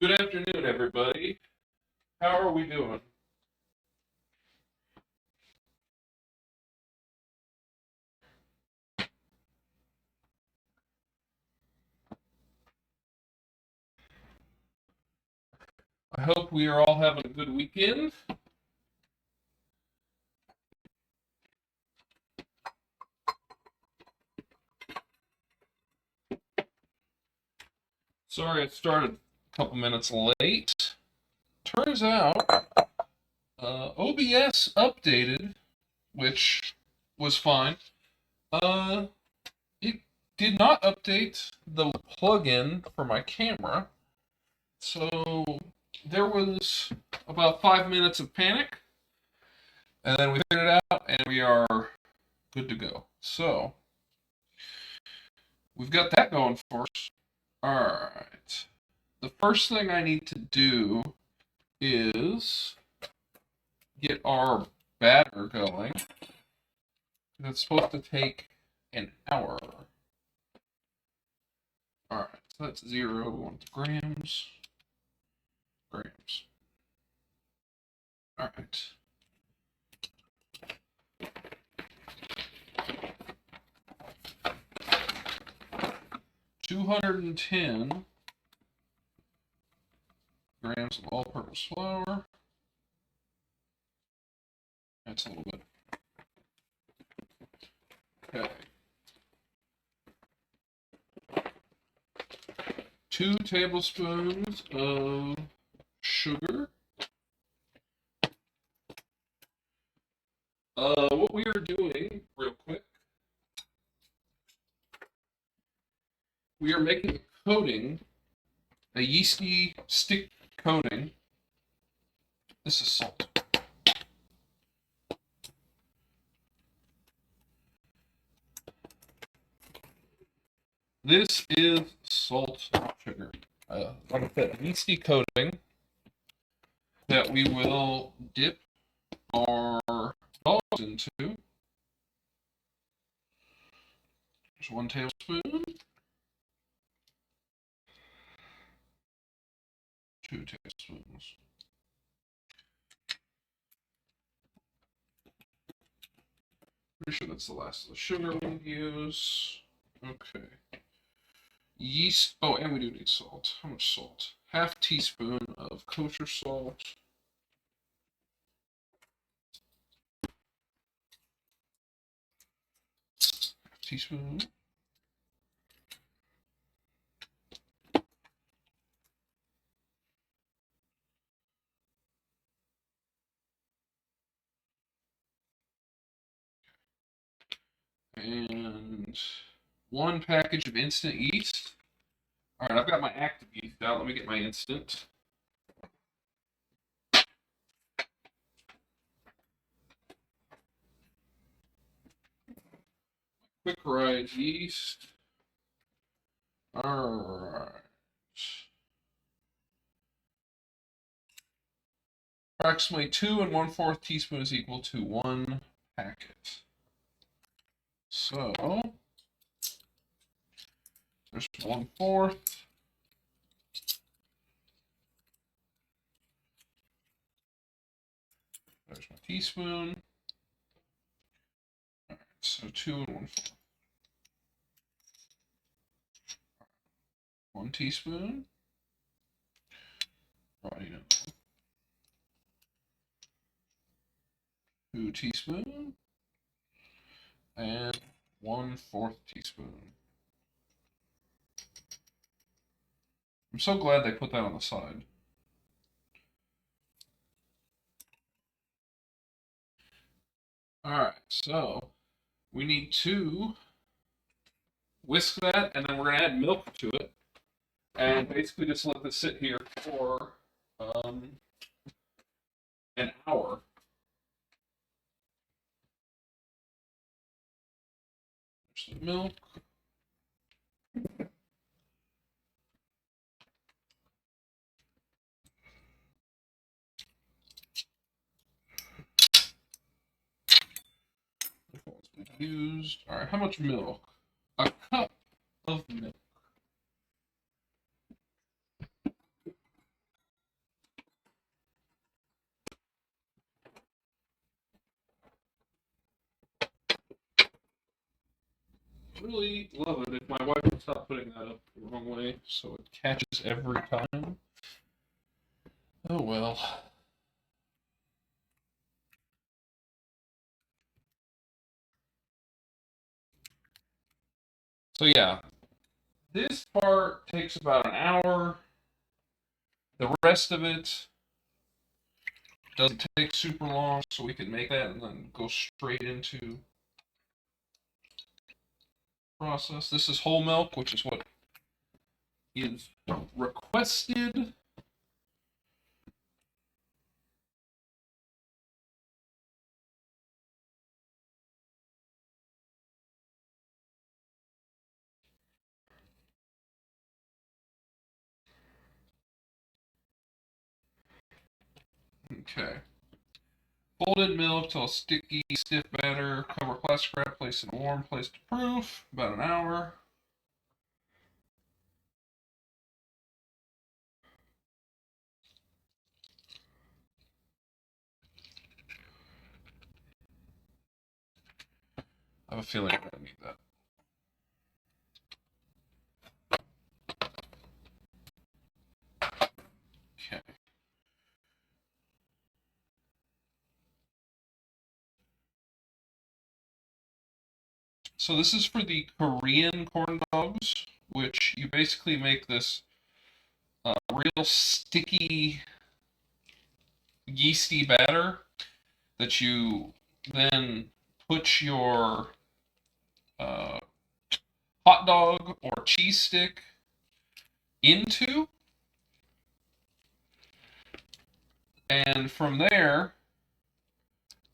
Good afternoon, everybody. How are we doing? I hope we are all having a good weekend. Sorry I started a couple minutes late. Turns out OBS updated, which was fine. It did not update the plugin for my camera. So there was about 5 minutes of panic, and then we figured it out, and we are good to go. So we've got that going for us. Alright. The first thing I need to do is get our batter going. It's supposed to take an hour. Alright, so that's 0. We want the grams. Alright. $210 grams of all-purpose flour. That's a little bit. Okay. 2 tablespoons of sugar. What we are doing, real quick, we are making a coating, a yeasty stick coating. This is salt. This is salt sugar. Like I said, a yeasty coating that we will dip our dogs into. There's 1 tablespoon. 2 tablespoons. Pretty sure that's the last of the sugar we'll use. Okay. Yeast. Oh, and we do need salt. How much salt? Half teaspoon of kosher salt. Half teaspoon. And 1 package of instant yeast. All right, I've got my active yeast out. Let me get my instant. Quick rise yeast. All right. Approximately 2 1/4 teaspoons equal to 1 packet. So there's 1/4. There's my teaspoon. All right, so 2 1/4. 1 teaspoon. Probably 2 teaspoon. And 1/4 teaspoon. I'm so glad they put that on the side. Alright, so we need to whisk that, and then we're going to add milk to it. And basically just let this sit here for an hour. There's the milk. Used. All right, how much milk? A cup of milk. really love it if my wife would stop putting that up the wrong way so it catches every time. Oh well. So yeah, this part takes about an hour. The rest of it doesn't take super long, so we can make that and then go straight into process. This is whole milk, which is what is requested. Okay. Folded milk till sticky, stiff batter. Cover plastic wrap. Place in warm. Place to proof. About an hour. I have a feeling I'm gonna need that. Okay. So this is for the Korean corn dogs, which you basically make this real sticky, yeasty batter that you then put your uh, hot dog or cheese stick into, and from there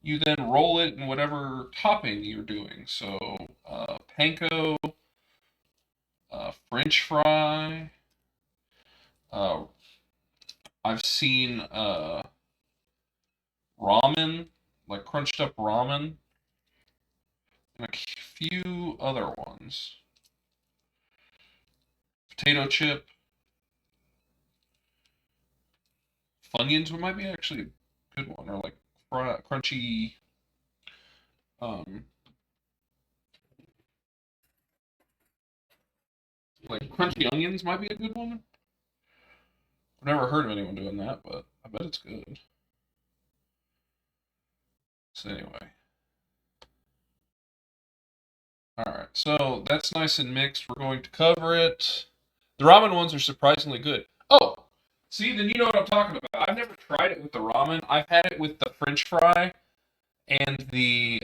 you then roll it in whatever topping you're doing. So panko, French fry. Uh, I've seen ramen, like crunched up ramen, and a few other ones. Potato chip, Funyuns might be actually a good one, or like crunchy. Um, like crunchy onions might be a good one. I've never heard of anyone doing that, but I bet it's good. So anyway, all right. So that's nice and mixed. We're going to cover it. The ramen ones are surprisingly good. Oh, see, then you know what I'm talking about. I've never tried it with the ramen. I've had it with the French fry and the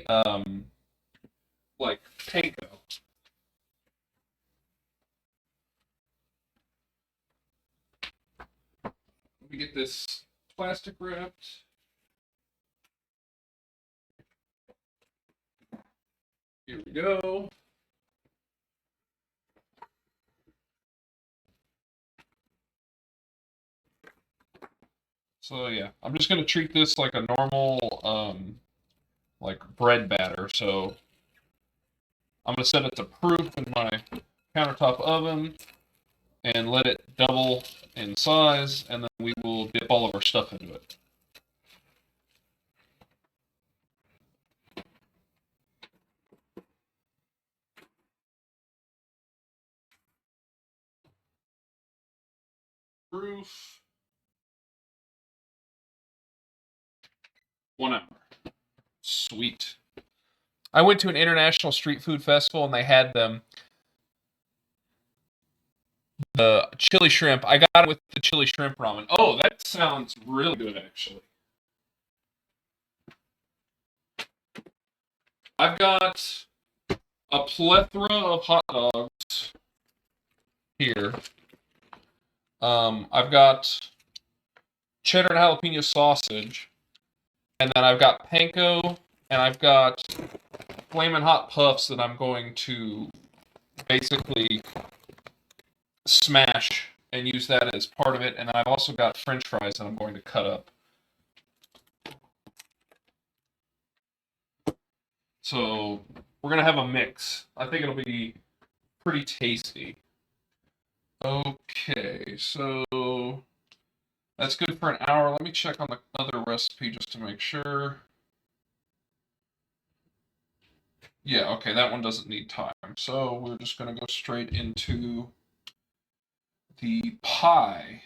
like panko. Let me get this plastic wrapped. Here we go. So yeah, I'm just gonna treat this like a normal like bread batter. So I'm gonna set it to proof in my countertop oven and let it double in size, and then we will dip all of our stuff into it. Proof 1 hour. Sweet. I went to an international street food festival and they had them the chili shrimp. I got it with the chili shrimp ramen. Oh, that sounds really good actually. I've got a plethora of hot dogs here. I've got cheddar and jalapeno sausage, and then I've got panko, and I've got flamin' hot puffs that I'm going to basically smash and use that as part of it. And I've also got French fries that I'm going to cut up. So we're gonna have a mix. I think it'll be pretty tasty. Okay, so that's good for an hour. Let me check on the other recipe just to make sure. Yeah, okay, that one doesn't need time. So we're just going to go straight into the pie.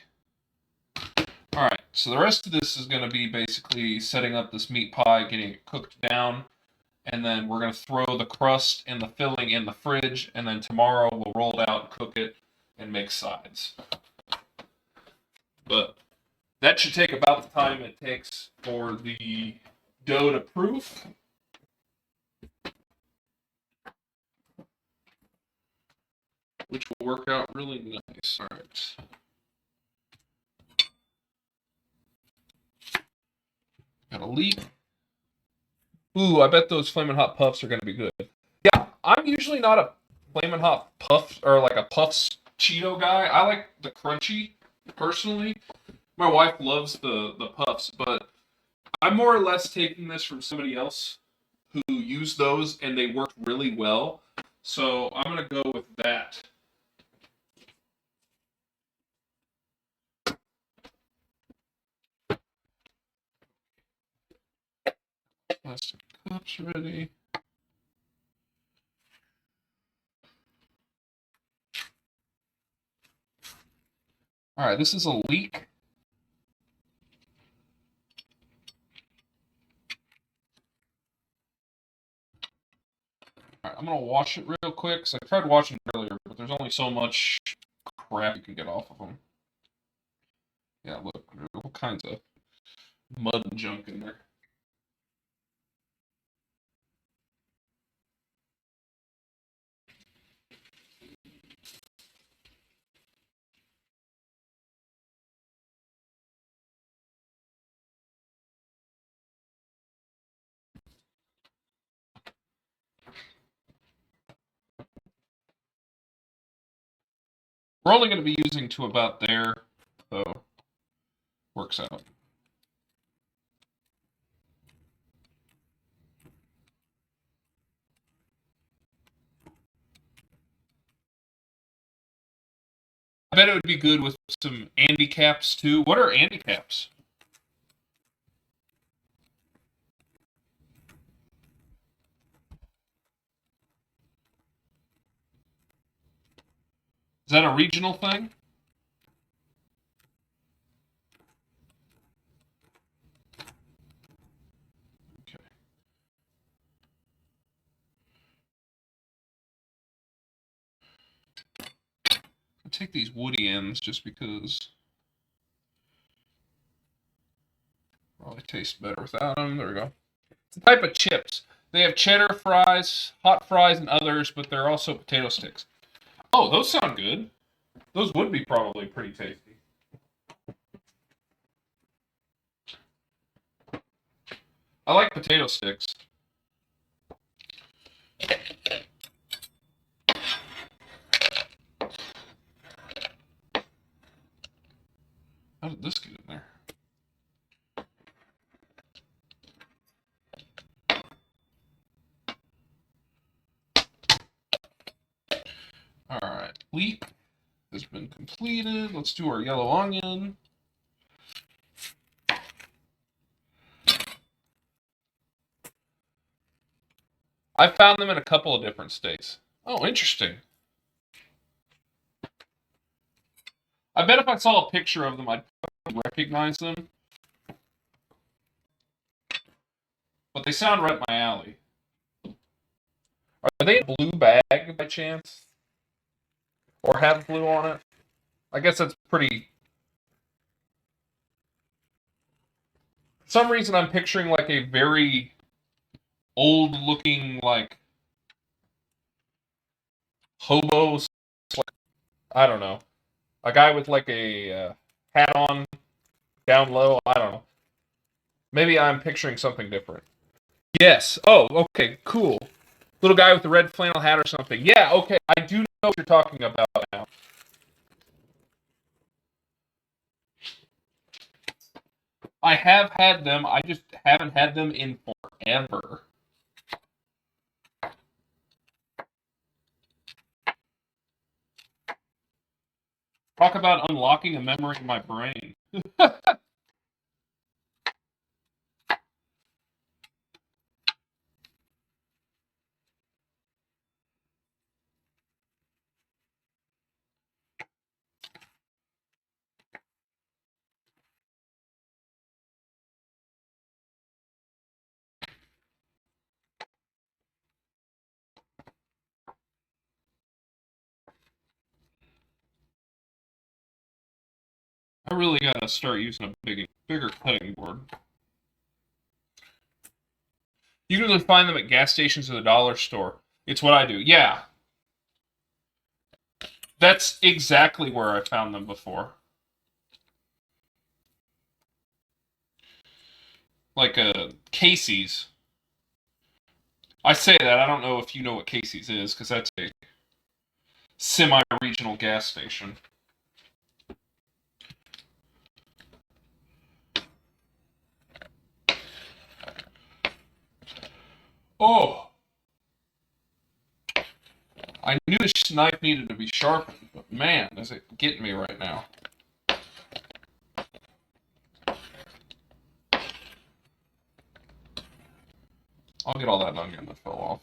All right, so the rest of this is going to be basically setting up this meat pie, getting it cooked down, and then we're going to throw the crust and the filling in the fridge, and then tomorrow we'll roll it out, cook it, and make sides. But that should take about the time it takes for the dough to proof. Which will work out really nice. All right. Got a leak. Ooh, I bet those Flamin' Hot Puffs are going to be good. Yeah, I'm usually not a Flamin' Hot Puff or like a Puffs Cheeto guy. I like the crunchy, personally. My wife loves the Puffs, but I'm more or less taking this from somebody else who used those and they worked really well. So I'm going to go with that. Plastic cups ready. All right, this is a leek. All right, I'm going to wash it real quick because I tried washing it earlier, but there's only so much crap you can get off of them. Yeah, look, there's all kinds of mud and junk in there. We're only going to be using to about there, so works out. I bet it would be good with some Andy caps too. What are Andy caps? Is that a regional thing? Okay. I'll take these woody ends just because probably tastes better without them. There we go. It's a type of chips. They have cheddar fries, hot fries, and others, but they're also potato sticks. Oh, those sound good. Those would be probably pretty tasty. I like potato sticks. How did this get in there? Alright, leek has been completed. Let's do our yellow onion. I found them in a couple of different states. Oh, interesting. I bet if I saw a picture of them, I'd recognize them. But they sound right up my alley. Are they a blue bag by chance? Or have blue on it? I guess that's pretty... For some reason, I'm picturing like a very old-looking, like, hobo, like, I don't know. A guy with like a hat on, down low, I don't know. Maybe I'm picturing something different. Yes. Oh, okay, cool. Little guy with the red flannel hat or something. Yeah, okay, I do know what you're talking about now. I have had them, I just haven't had them in forever. Talk about unlocking a memory in my brain. I really gotta start using a bigger cutting board. You can usually find them at gas stations or the dollar store. It's what I do. Yeah. That's exactly where I found them before. Like Casey's. I say that, I don't know if you know what Casey's is, because that's a semi-regional gas station. Oh! I knew this knife needed to be sharpened, but man, is it getting me right now. I'll get all that onion that fell off.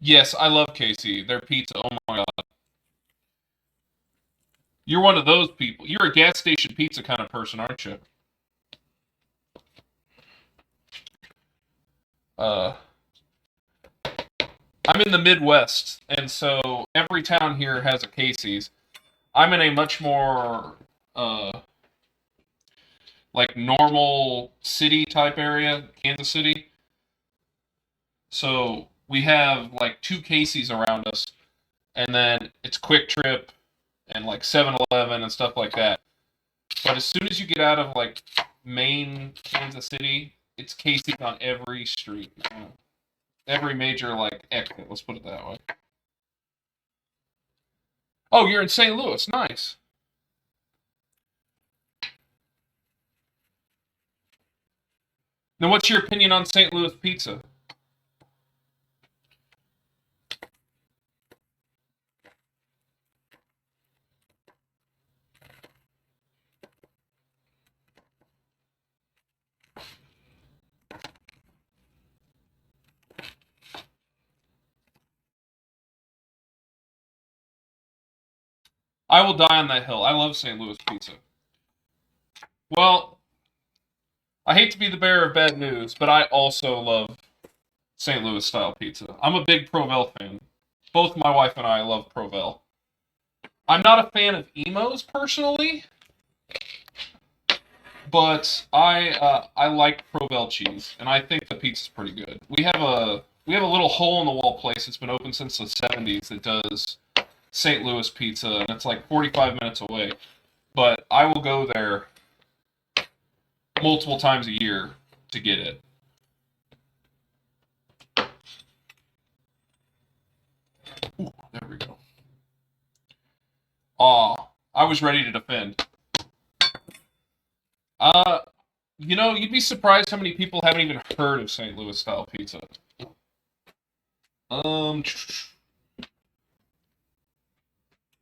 Yes, I love KC. Their pizza, oh my god. You're one of those people. You're a gas station pizza kind of person, aren't you? I'm in the Midwest, and so every town here has a Casey's. I'm in a much more like normal city type area, Kansas City. So we have like 2 Casey's around us, and then it's Quick Trip and like 7-Eleven and stuff like that. But as soon as you get out of like main Kansas City, it's Casey's on every street. Every major like exit, let's put it that way. Oh, you're in St. Louis. Nice. Now, what's your opinion on St. Louis pizza? I will die on that hill. I love St. Louis pizza. Well, I hate to be the bearer of bad news, but I also love St. Louis style pizza. I'm a big Provel fan. Both my wife and I love Provel. I'm not a fan of Emos personally, but I like Provel cheese, and I think the pizza's pretty good. We have a little hole in the wall place that's been open since the 70s that does St. Louis pizza, and it's like 45 minutes away. But I will go there multiple times a year to get it. Ooh, there we go. Aw, I was ready to defend. You'd be surprised how many people haven't even heard of St. Louis style pizza.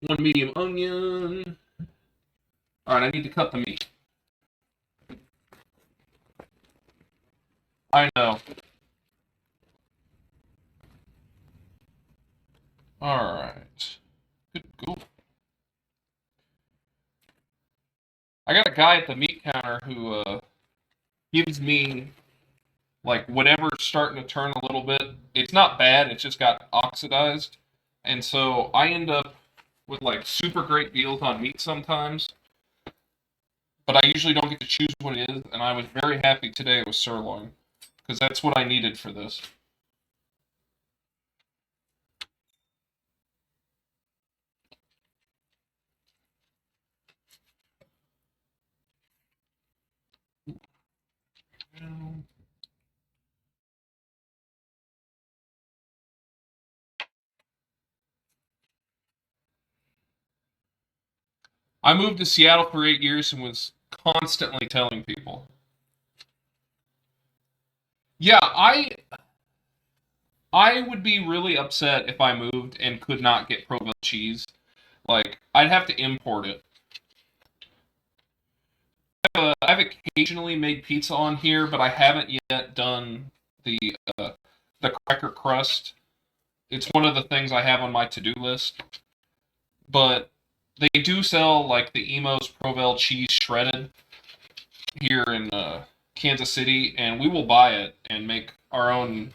One medium onion. Alright, I need to cut the meat. I know. Alright. Good go. I got a guy at the meat counter who gives me like whatever's starting to turn a little bit. It's not bad, it's just got oxidized. And so I end up with like super great deals on meat sometimes. But I usually don't get to choose what it is, and I was very happy today it was sirloin. Because that's what I needed for this. I moved to Seattle for 8 years and was constantly telling people. Yeah, I would be really upset if I moved and could not get Provel cheese. Like, I'd have to import it. I've occasionally made pizza on here, but I haven't yet done the cracker crust. It's one of the things I have on my to-do list. But they do sell like the Emos Provel cheese shredded here in Kansas City, and we will buy it and make our own,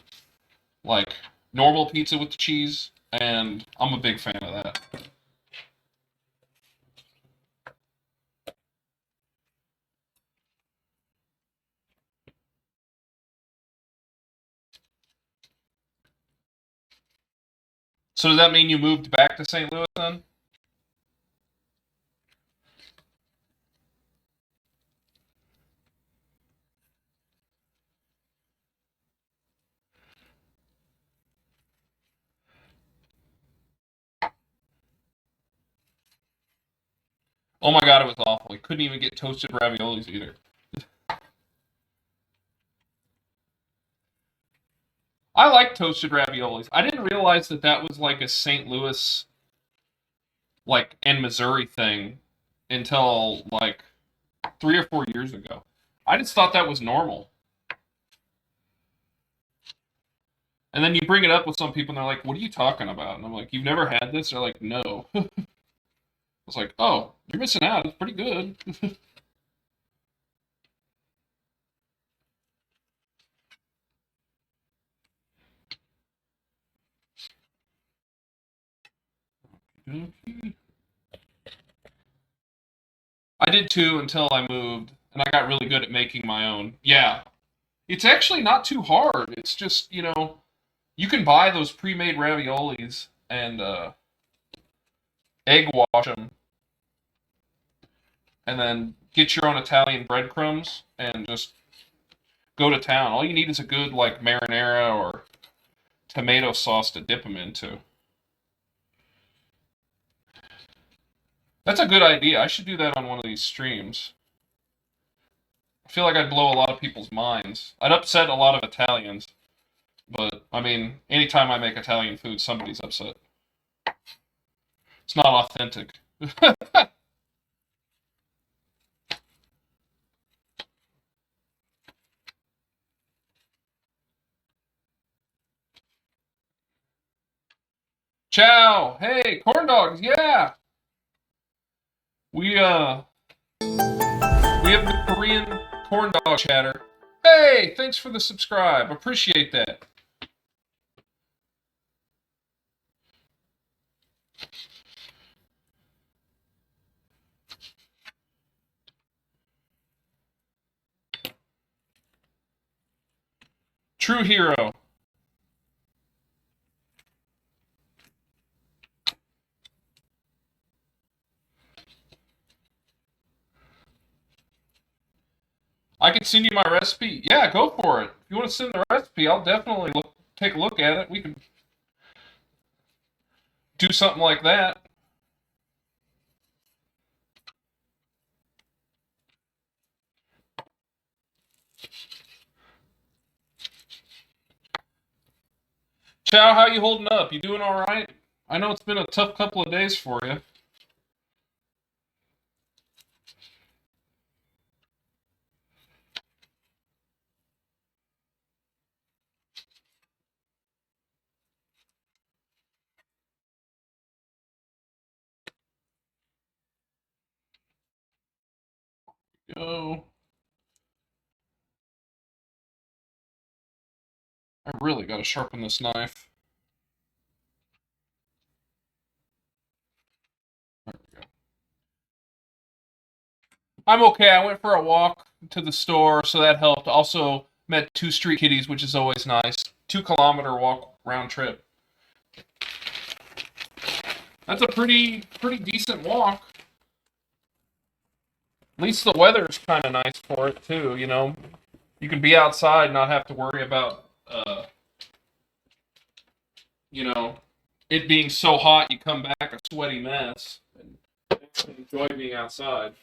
like, normal pizza with the cheese, and I'm a big fan of that. So does that mean you moved back to St. Louis then? Oh my god, it was awful. We couldn't even get toasted raviolis either. I like toasted raviolis. I didn't realize that that was like a St. Louis, like, and Missouri thing until like 3 or 4 years ago. I just thought that was normal. And then you bring it up with some people and they're like, what are you talking about? And I'm like, you've never had this? They're like, no. I was like, oh, you're missing out. It's pretty good. I did too until I moved, and I got really good at making my own. Yeah. It's actually not too hard. It's just, you can buy those pre-made raviolis and egg wash them, and then get your own Italian breadcrumbs and just go to town. All you need is a good, like, marinara or tomato sauce to dip them into. That's a good idea. I should do that on one of these streams. I feel like I'd blow a lot of people's minds. I'd upset a lot of Italians. But, I mean, anytime I make Italian food, somebody's upset. It's not authentic. Ciao! Hey, corn dogs, yeah! We have the Korean corn dog chatter. Hey, thanks for the subscribe. Appreciate that. True hero. I can send you my recipe. Yeah, go for it. If you want to send the recipe, I'll definitely take a look at it. We can do something like that. Chow, how you holding up? You doing all right? I know it's been a tough couple of days for you. Go. I really got to sharpen this knife. There we go. I'm okay. I went for a walk to the store, so that helped. Also met two street kitties, which is always nice. 2 kilometer walk round trip. That's a pretty decent walk. At least the weather's kind of nice for it too. You can be outside, not have to worry about it being so hot you come back a sweaty mess, and enjoy being outside.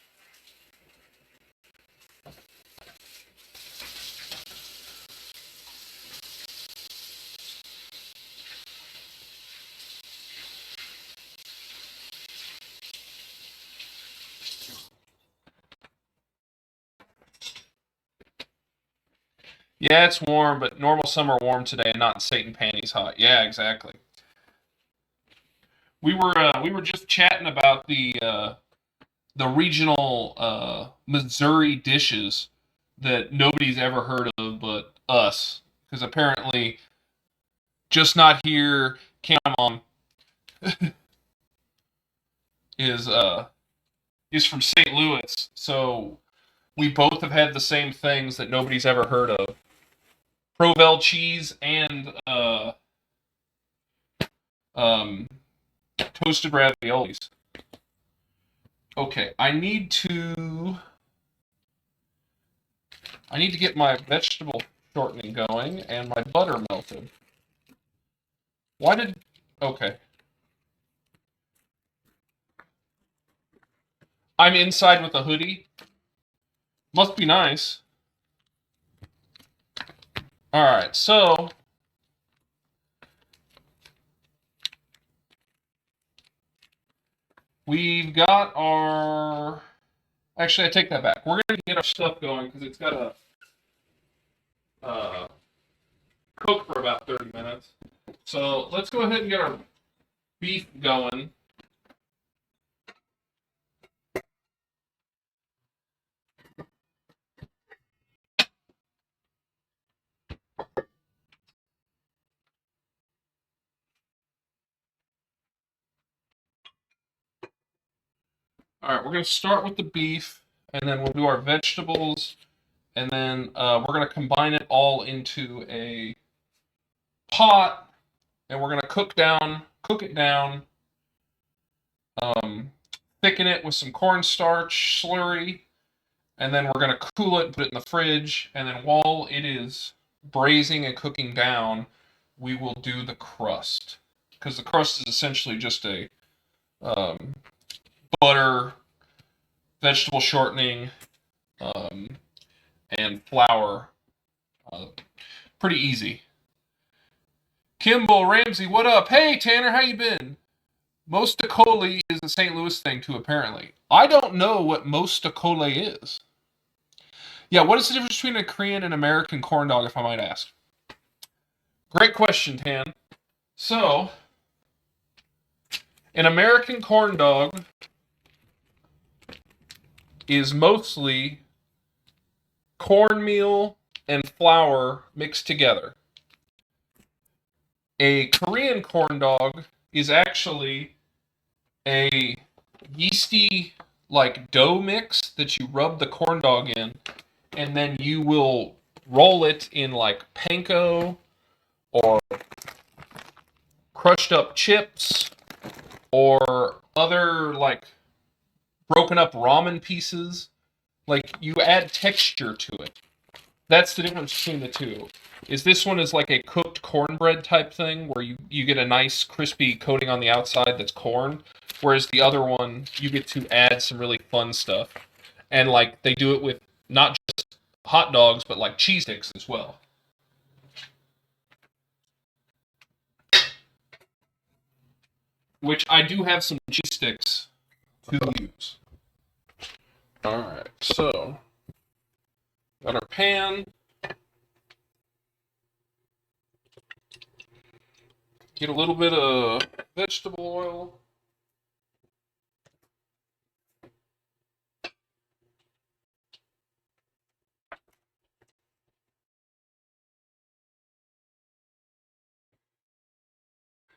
Yeah, it's warm, but normal summer warm today, and not Satan panties hot. Yeah, exactly. We were just chatting about the regional Missouri dishes that nobody's ever heard of but us. Because apparently, just not here, Cam Mom is from St. Louis, so we both have had the same things that nobody's ever heard of: Provel cheese and um, toasted raviolis. Okay, I need to get my vegetable shortening going and my butter melted. Why did... Okay. I'm inside with a hoodie. Must be nice. Alright, so... we've got our... Actually, I take that back. We're going to get our stuff going because it's got to cook for about 30 minutes. So let's go ahead and get our beef going. Alright, we're going to start with the beef, and then we'll do our vegetables, and then we're going to combine it all into a pot, and we're going to cook it down, thicken it with some cornstarch slurry, and then we're going to cool it and put it in the fridge, and then while it is braising and cooking down, we will do the crust. Because the crust is essentially just a butter, vegetable shortening, and flour. Pretty easy. Kimball Ramsey, what up? Hey Tanner, how you been? Mostacoli is a St. Louis thing too, apparently. I don't know what mostacoli is. Yeah, what is the difference between a Korean and American corn dog, if I might ask? Great question, Tan. So, an American corn dog is mostly cornmeal and flour mixed together. A Korean corn dog is actually a yeasty like dough mix that you rub the corn dog in, and then you will roll it in like panko or crushed up chips or other like broken up ramen pieces. Like you add texture to it. That's the difference between the two. Is this one is like a cooked cornbread type thing where you get a nice crispy coating on the outside that's corn, whereas the other one you get to add some really fun stuff. And like they do it with not just hot dogs but like cheese sticks as well. Which I do have some cheese sticks to use. Alright, so got our pan. Get a little bit of vegetable oil.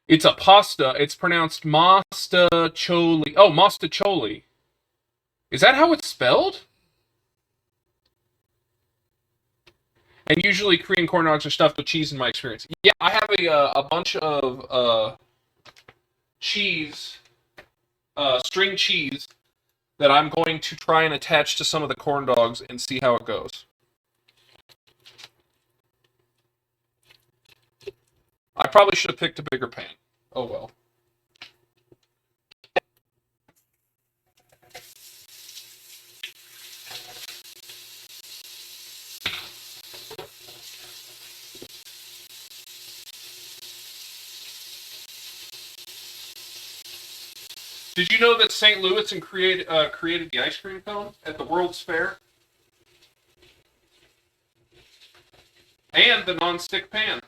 It's a pasta. It's pronounced mostaccioli. Oh, mostaccioli. Is that how it's spelled? And usually Korean corn dogs are stuffed with cheese in my experience. Yeah, I have a bunch of cheese, string cheese, that I'm going to try and attach to some of the corn dogs and see how it goes. I probably should have picked a bigger pan. Oh well. Did you know that St. Louis created the ice cream cone at the World's Fair? And the non-stick pan.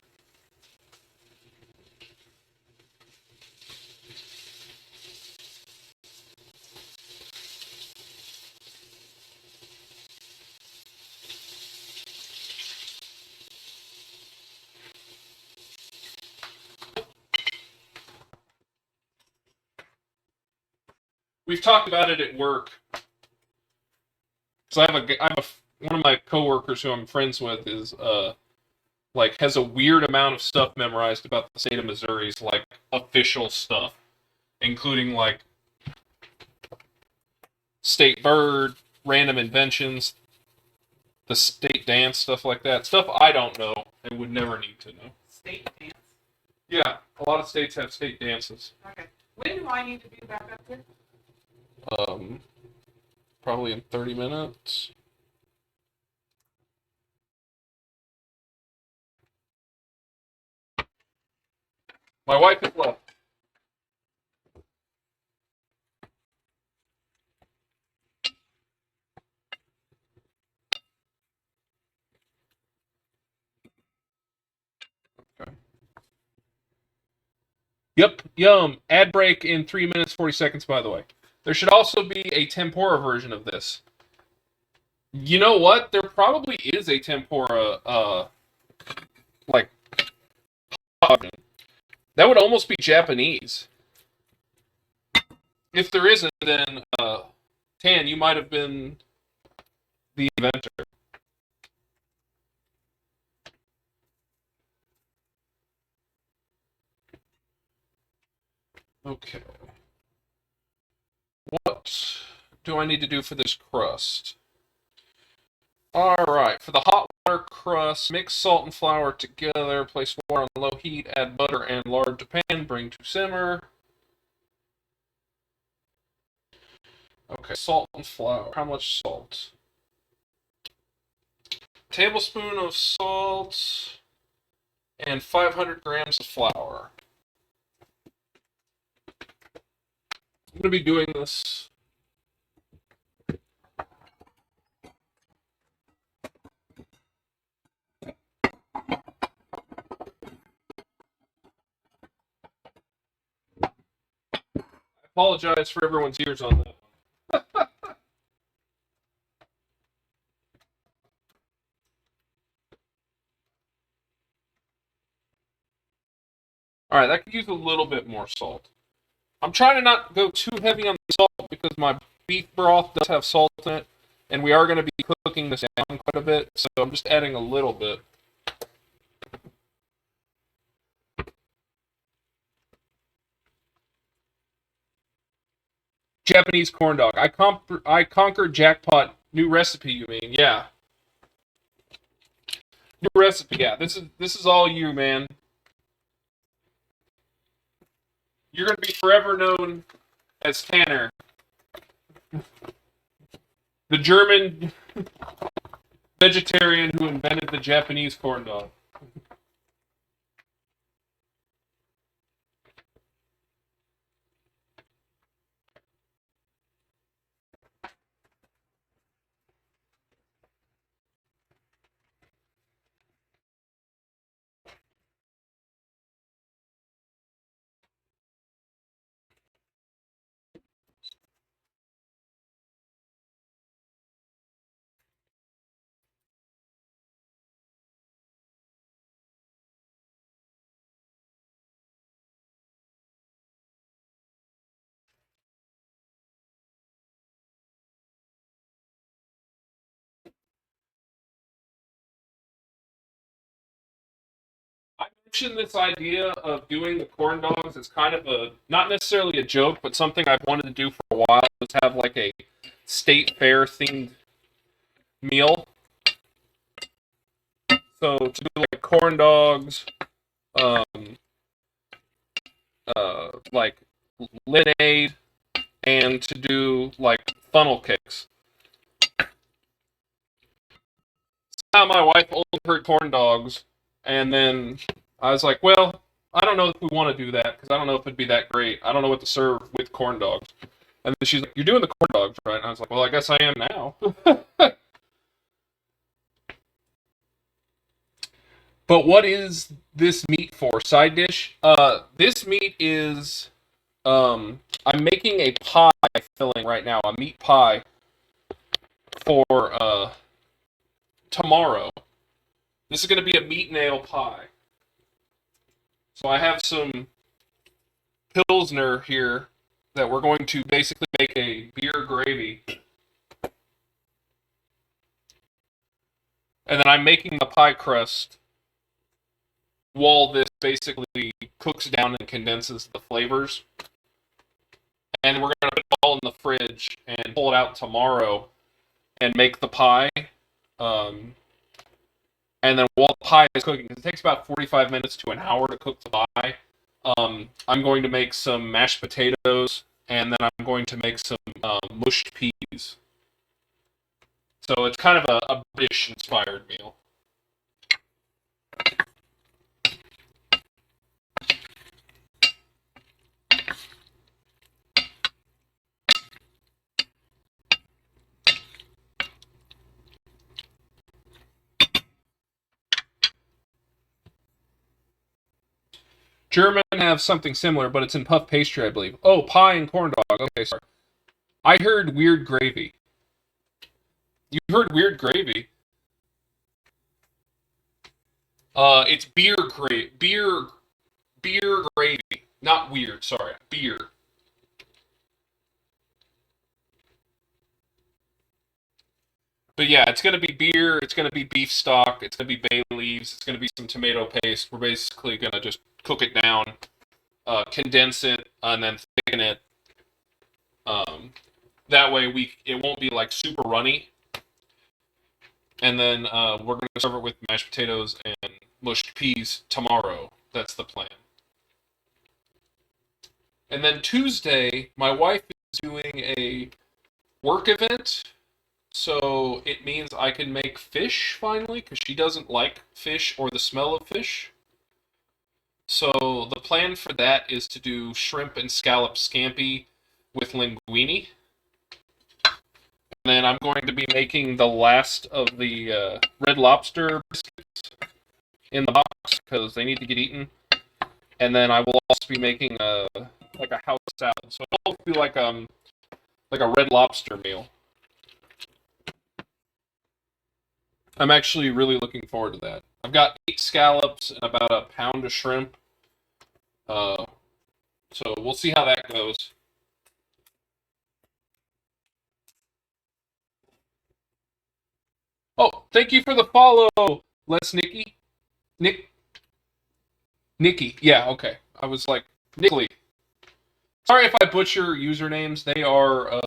we've talked about it at work. Because one of my coworkers who I'm friends with is like has a weird amount of stuff memorized about the state of Missouri's like official stuff, including like state bird, random inventions, the state dance, stuff like that. Stuff I don't know and would never need to know. State dance? Yeah, a lot of states have state dances. Okay. When do I need to be back up there? Probably in 30 minutes. My wife has left. Okay. Yep, yum. Ad break in 3 minutes, 40 seconds, by the way. There should also be a tempura version of this. You know what? There probably is a tempura, like, option. That would almost be Japanese. If there isn't, then, Tan, you might have been the inventor. Okay. What do I need to do for this crust? Alright, for the hot water crust, mix salt and flour together, place water on low heat, add butter and lard to pan, bring to simmer. Okay, salt and flour. How much salt? Tablespoon of salt and 500 grams of flour. I'm going to be doing this. I apologize for everyone's ears on that. Alright, that could use a little bit more salt. I'm trying to not go too heavy on the salt because my beef broth does have salt in it, and we are going to be cooking this down quite a bit, so I'm just adding a little bit. Japanese corn dog. I conquered jackpot. New recipe, you mean? Yeah. New recipe. Yeah. This is all you, man. You're gonna be forever known as Tanner, the German vegetarian who invented the Japanese corn dog. I mentioned this idea of doing the corn dogs as kind of a, not necessarily a joke, but something I've wanted to do for a while, is have like a state fair themed meal. So to do like corn dogs, like lemonade, and to do like funnel cakes. Now my wife only heard corn dogs, and then I was like, well, I don't know if we want to do that because I don't know if it'd be that great. I don't know what to serve with corn dogs. And then she's like, "You're doing the corn dogs, right?" And I was like, "Well, I guess I am now." But what is this meat for? Side dish? This meat is I'm making a pie filling right now, a meat pie for tomorrow. This is going to be a meat nail pie. So I have some Pilsner here that we're going to basically make a beer gravy. And then I'm making the pie crust while this basically cooks down and condenses the flavors. And we're going to put it all in the fridge and pull it out tomorrow and make the pie. And then while the pie is cooking, because it takes about 45 minutes to an hour to cook the pie, I'm going to make some mashed potatoes, and then I'm going to make some mushed peas. So it's kind of a British-inspired meal. German have something similar, but it's in puff pastry, I believe. Oh, pie and corn dog. Okay, sorry. I heard weird gravy. You heard weird gravy. It's beer gravy. Not weird, sorry. Beer. But yeah, it's going to be beer, it's going to be beef stock, it's going to be bay leaves, it's going to be some tomato paste. We're basically going to just cook it down, condense it, and then thicken it. That way it won't be like super runny. And then we're going to serve it with mashed potatoes and mushed peas tomorrow. That's the plan. And then Tuesday, my wife is doing a work event. So it means I can make fish finally, because she doesn't like fish or the smell of fish. So the plan for that is to do shrimp and scallop scampi with linguine. And then I'm going to be making the last of the red lobster biscuits in the box, because they need to get eaten. And then I will also be making a house salad. So it'll be like a red lobster meal. I'm actually really looking forward to that. I've got 8 scallops and about a pound of shrimp. So we'll see how that goes. Oh, thank you for the follow, Nikki. Nikki. Yeah, okay. I was like, Nickly. Sorry if I butcher usernames. They are,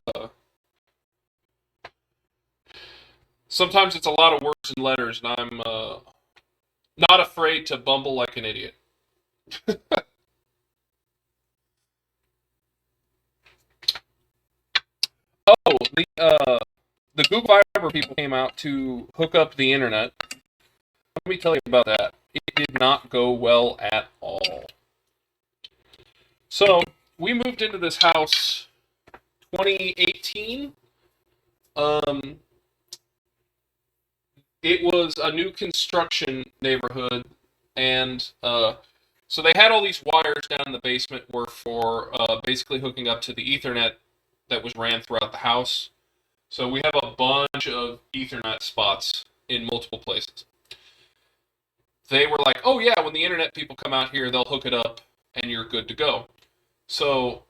sometimes it's a lot of words and letters, and I'm not afraid to bumble like an idiot. Oh, the Google Fiber people came out to hook up the internet. Let me tell you about that. It did not go well at all. So, we moved into this house 2018. It was a new construction neighborhood, and so they had all these wires down in the basement were for basically hooking up to the Ethernet that was ran throughout the house. So we have a bunch of Ethernet spots in multiple places. They were like, oh yeah, when the internet people come out here, they'll hook it up and you're good to go. So,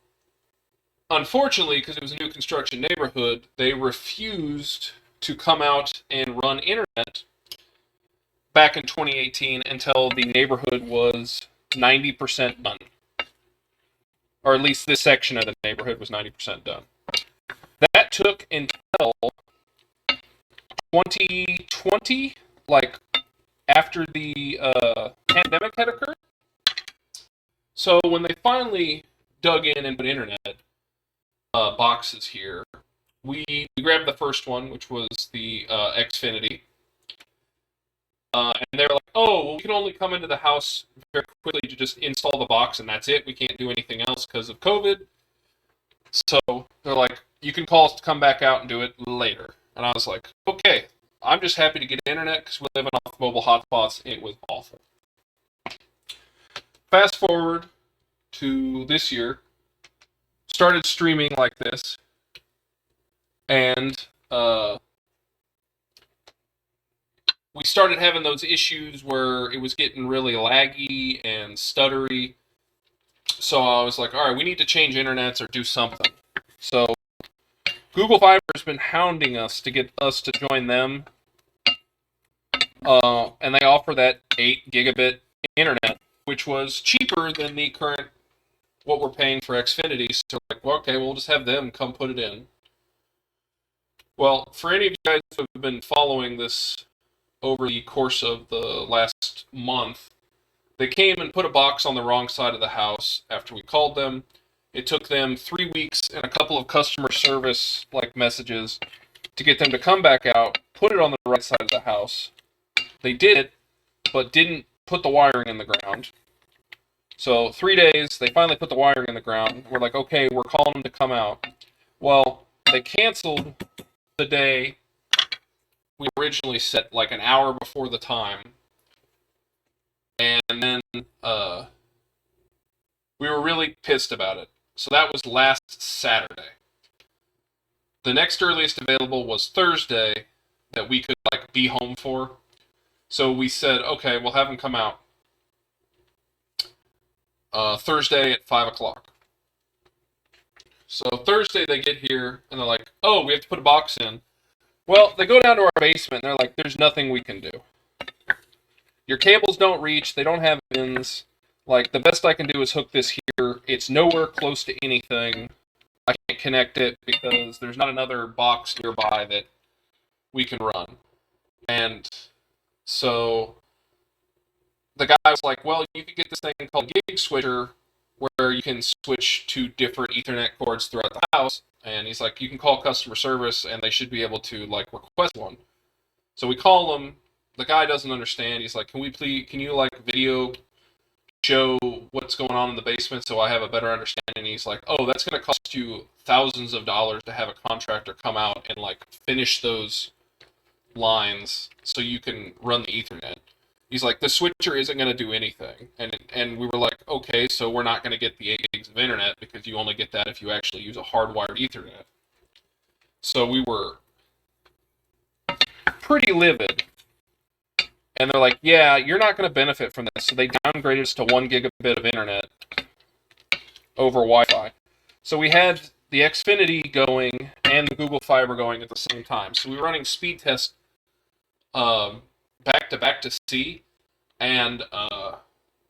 unfortunately, because it was a new construction neighborhood, they refused to come out and run internet back in 2018 until the neighborhood was 90% done. Or at least this section of the neighborhood was 90% done. That took until 2020, like after the pandemic had occurred. So when they finally dug in and put internet boxes here, we grabbed the first one, which was the Xfinity. And they were like, oh, well, we can only come into the house very quickly to just install the box, and that's it. We can't do anything else because of COVID. So they're like, you can call us to come back out and do it later. And I was like, okay, I'm just happy to get internet because we're living off mobile hotspots. It was awful. Fast forward to this year, started streaming like this, and we started having those issues where it was getting really laggy and stuttery. So I was like, all right, we need to change internets or do something. So Google Fiber has been hounding us to get us to join them, and they offer that 8 gigabit internet, which was cheaper than the current what we're paying for Xfinity. So like, well, okay, we'll just have them come put it in. Well, for any of you guys who have been following this over the course of the last month, they came and put a box on the wrong side of the house after we called them. It took them 3 weeks and a couple of customer service like messages to get them to come back out, put it on the right side of the house. They did it, but didn't put the wiring in the ground. So 3 days, they finally put the wiring in the ground. We're like, okay, we're calling them to come out. Well, they canceled the day we originally set, like an hour before the time. And then we were really pissed about it. So that was last Saturday. The next earliest available was Thursday that we could like be home for. So we said, okay, we'll have them come out Thursday at 5 o'clock. So Thursday they get here and they're like, oh, we have to put a box in. Well, they go down to our basement and they're like, there's nothing we can do. Your cables don't reach, they don't have ends. Like, the best I can do is hook this here. It's nowhere close to anything. I can't connect it because there's not another box nearby that we can run. And so the guy was like, well, you can get this thing called Gig Switcher where you can switch to different Ethernet cords throughout the house. And he's like, you can call customer service and they should be able to like request one. So we call him. The guy doesn't understand. He's like, can you like video show what's going on in the basement so I have a better understanding? He's like, oh, that's going to cost you thousands of dollars to have a contractor come out and like finish those lines so you can run the Ethernet. He's like, the switcher isn't going to do anything. And we were like, okay, so we're not going to get the 8 gigs of internet because you only get that if you actually use a hardwired Ethernet. So we were pretty livid. And they're like, yeah, you're not going to benefit from this. So they downgraded us to 1 gigabit of internet over Wi-Fi. So we had the Xfinity going and the Google Fiber going at the same time. So we were running speed tests back to back to see, and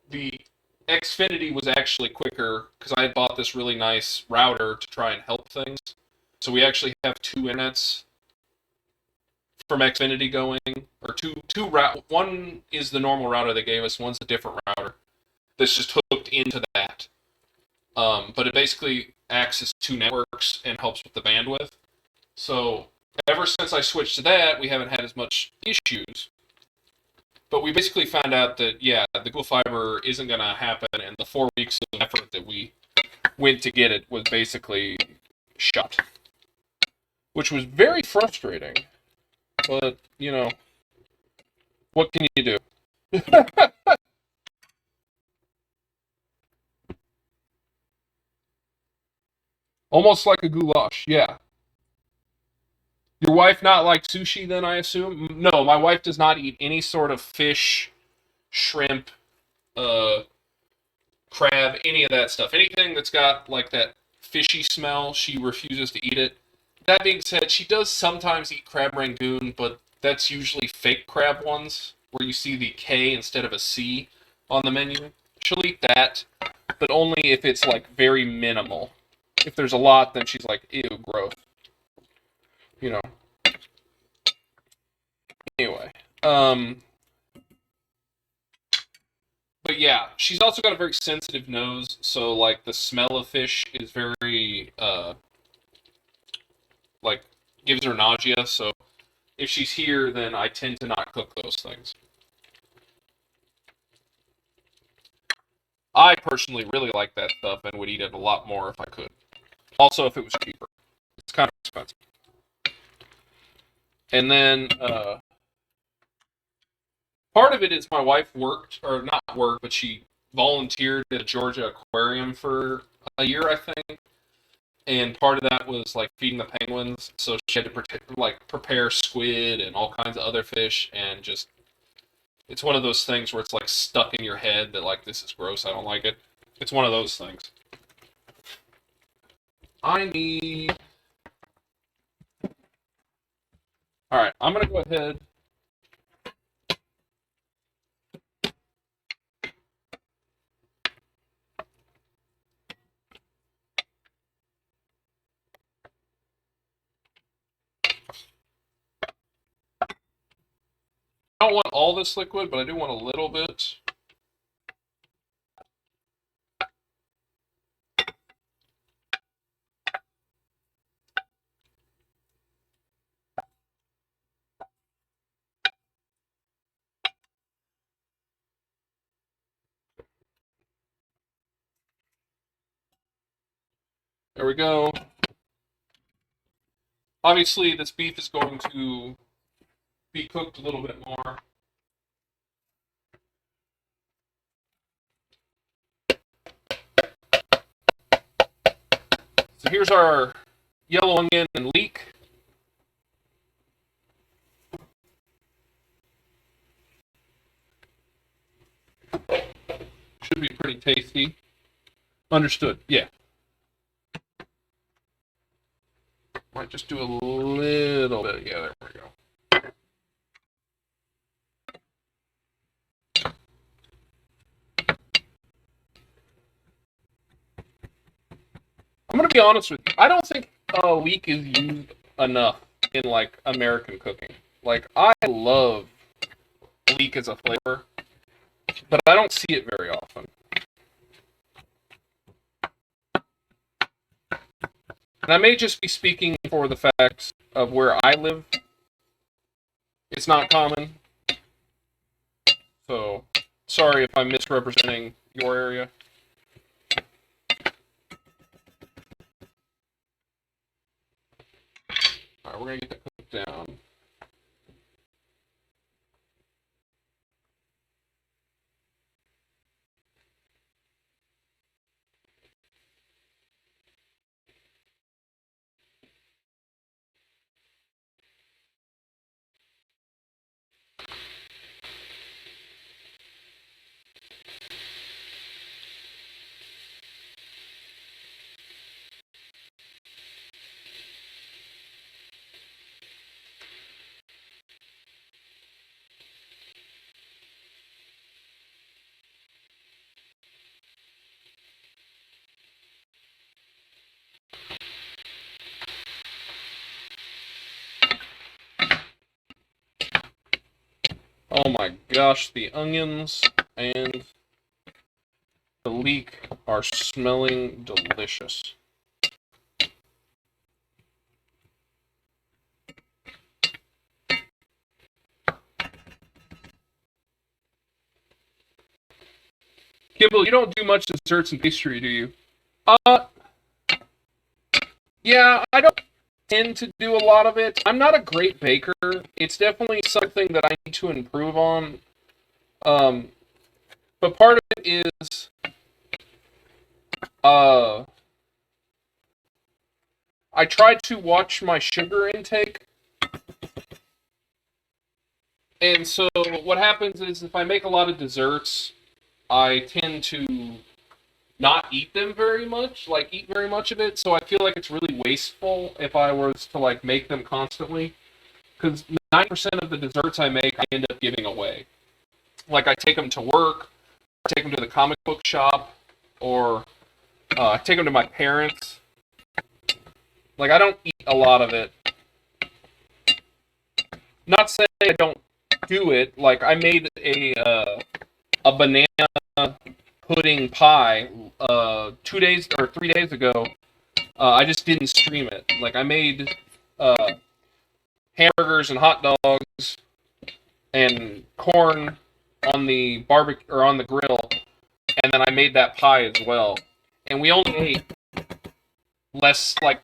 the Xfinity was actually quicker because I had bought this really nice router to try and help things. So we actually have 2 internets from Xfinity going, or two one is the normal router they gave us, one's a different router that's just hooked into that. But it basically acts as 2 networks and helps with the bandwidth. So ever since I switched to that, we haven't had as much issues. But we basically found out that, yeah, the Google Fiber isn't going to happen, and the 4 weeks of effort that we went to get it was basically shut. Which was very frustrating. But, you know, what can you do? Almost like a goulash, yeah. Your wife not like sushi then, I assume? No, my wife does not eat any sort of fish, shrimp, crab, any of that stuff. Anything that's got like that fishy smell, she refuses to eat it. That being said, she does sometimes eat crab rangoon, but that's usually fake crab ones, where you see the K instead of a C on the menu. She'll eat that, but only if it's like very minimal. If there's a lot, then she's like, ew, gross. You know. Anyway. But yeah, she's also got a very sensitive nose, so like the smell of fish is very like gives her nausea, so if she's here, then I tend to not cook those things. I personally really like that stuff and would eat it a lot more if I could. Also, if it was cheaper. It's kind of expensive. And then part of it is my wife worked, or not worked, but she volunteered at a Georgia aquarium for a year, I think. And part of that was like feeding the penguins, so she had to prepare squid and all kinds of other fish, and just it's one of those things where it's like stuck in your head that like this is gross, I don't like it. It's one of those things. I need... Alright, I'm going to go ahead... I don't want all this liquid, but I do want a little bit. There we go. Obviously, this beef is going to be cooked a little bit more. So here's our yellow onion and leek. Should be pretty tasty. Understood, yeah. Might just do a little bit. Yeah, there we go. I'm gonna be honest with you. I don't think leek is used enough in like American cooking. Like I love leek as a flavor, but I don't see it very often. And I may just be speaking for the fact of where I live. It's not common. So, sorry if I'm misrepresenting your area. Alright, we're going to get that cooked down. Oh my gosh, the onions and the leek are smelling delicious. Kimball, you don't do much desserts and pastry, do you? Yeah, I don't tend to do a lot of it. I'm not a great baker. It's definitely something that I need to improve on. But part of it is, I try to watch my sugar intake. And so what happens is if I make a lot of desserts, I tend to not eat them very much, like eat very much of it. So I feel like it's really wasteful if I was to like make them constantly. Because 90% of the desserts I make, I end up giving away. Like I take them to work, I take them to the comic book shop, or I take them to my parents. Like I don't eat a lot of it. Not saying I don't do it. Like I made a banana pudding pie 2 days or 3 days ago. I just didn't stream it. Like I made hamburgers and hot dogs and corn on the barbecue or on the grill, and then I made that pie as well. And we only ate less, like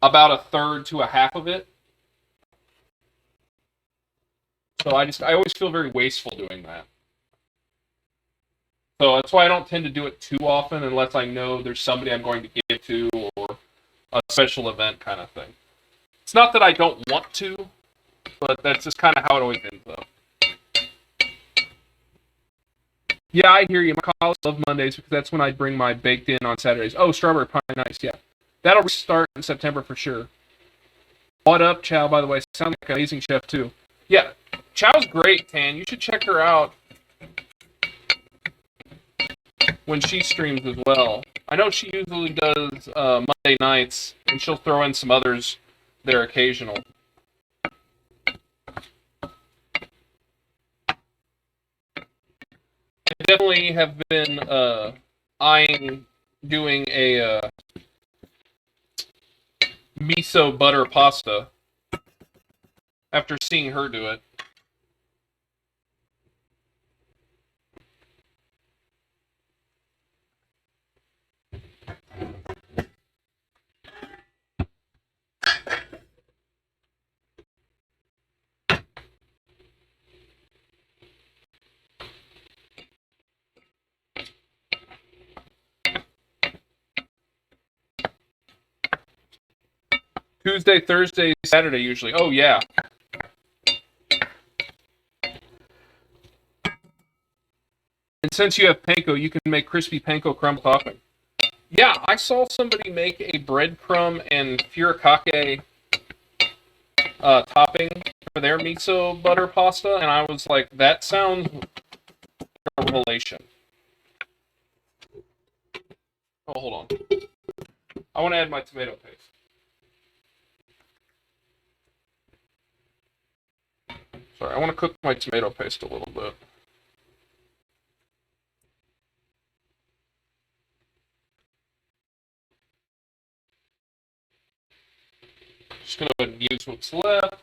about a third to a half of it. So I always feel very wasteful doing that. So that's why I don't tend to do it too often unless I know there's somebody I'm going to give to or a special event kind of thing. It's not that I don't want to, but that's just kind of how it always ends up. Yeah, I hear you. My college love Mondays because that's when I bring my baked in on Saturdays. Oh, strawberry pie, nice. Yeah, that'll start in September for sure. What up, Chow? By the way, sounds like an amazing chef too. Yeah, Chow's great, Tan. You should check her out when she streams as well. I know she usually does Monday nights, and she'll throw in some others there occasional. I definitely have been eyeing doing a miso butter pasta after seeing her do it. Tuesday, Thursday, Saturday usually. Oh yeah. And since you have panko, you can make crispy panko crumble topping. Yeah, I saw somebody make a breadcrumb and furikake topping for their miso butter pasta, and I was like, that sounds like a revelation. Oh, hold on. I want to add my tomato paste. Sorry, I want to cook my tomato paste a little bit. Just going to use what's left.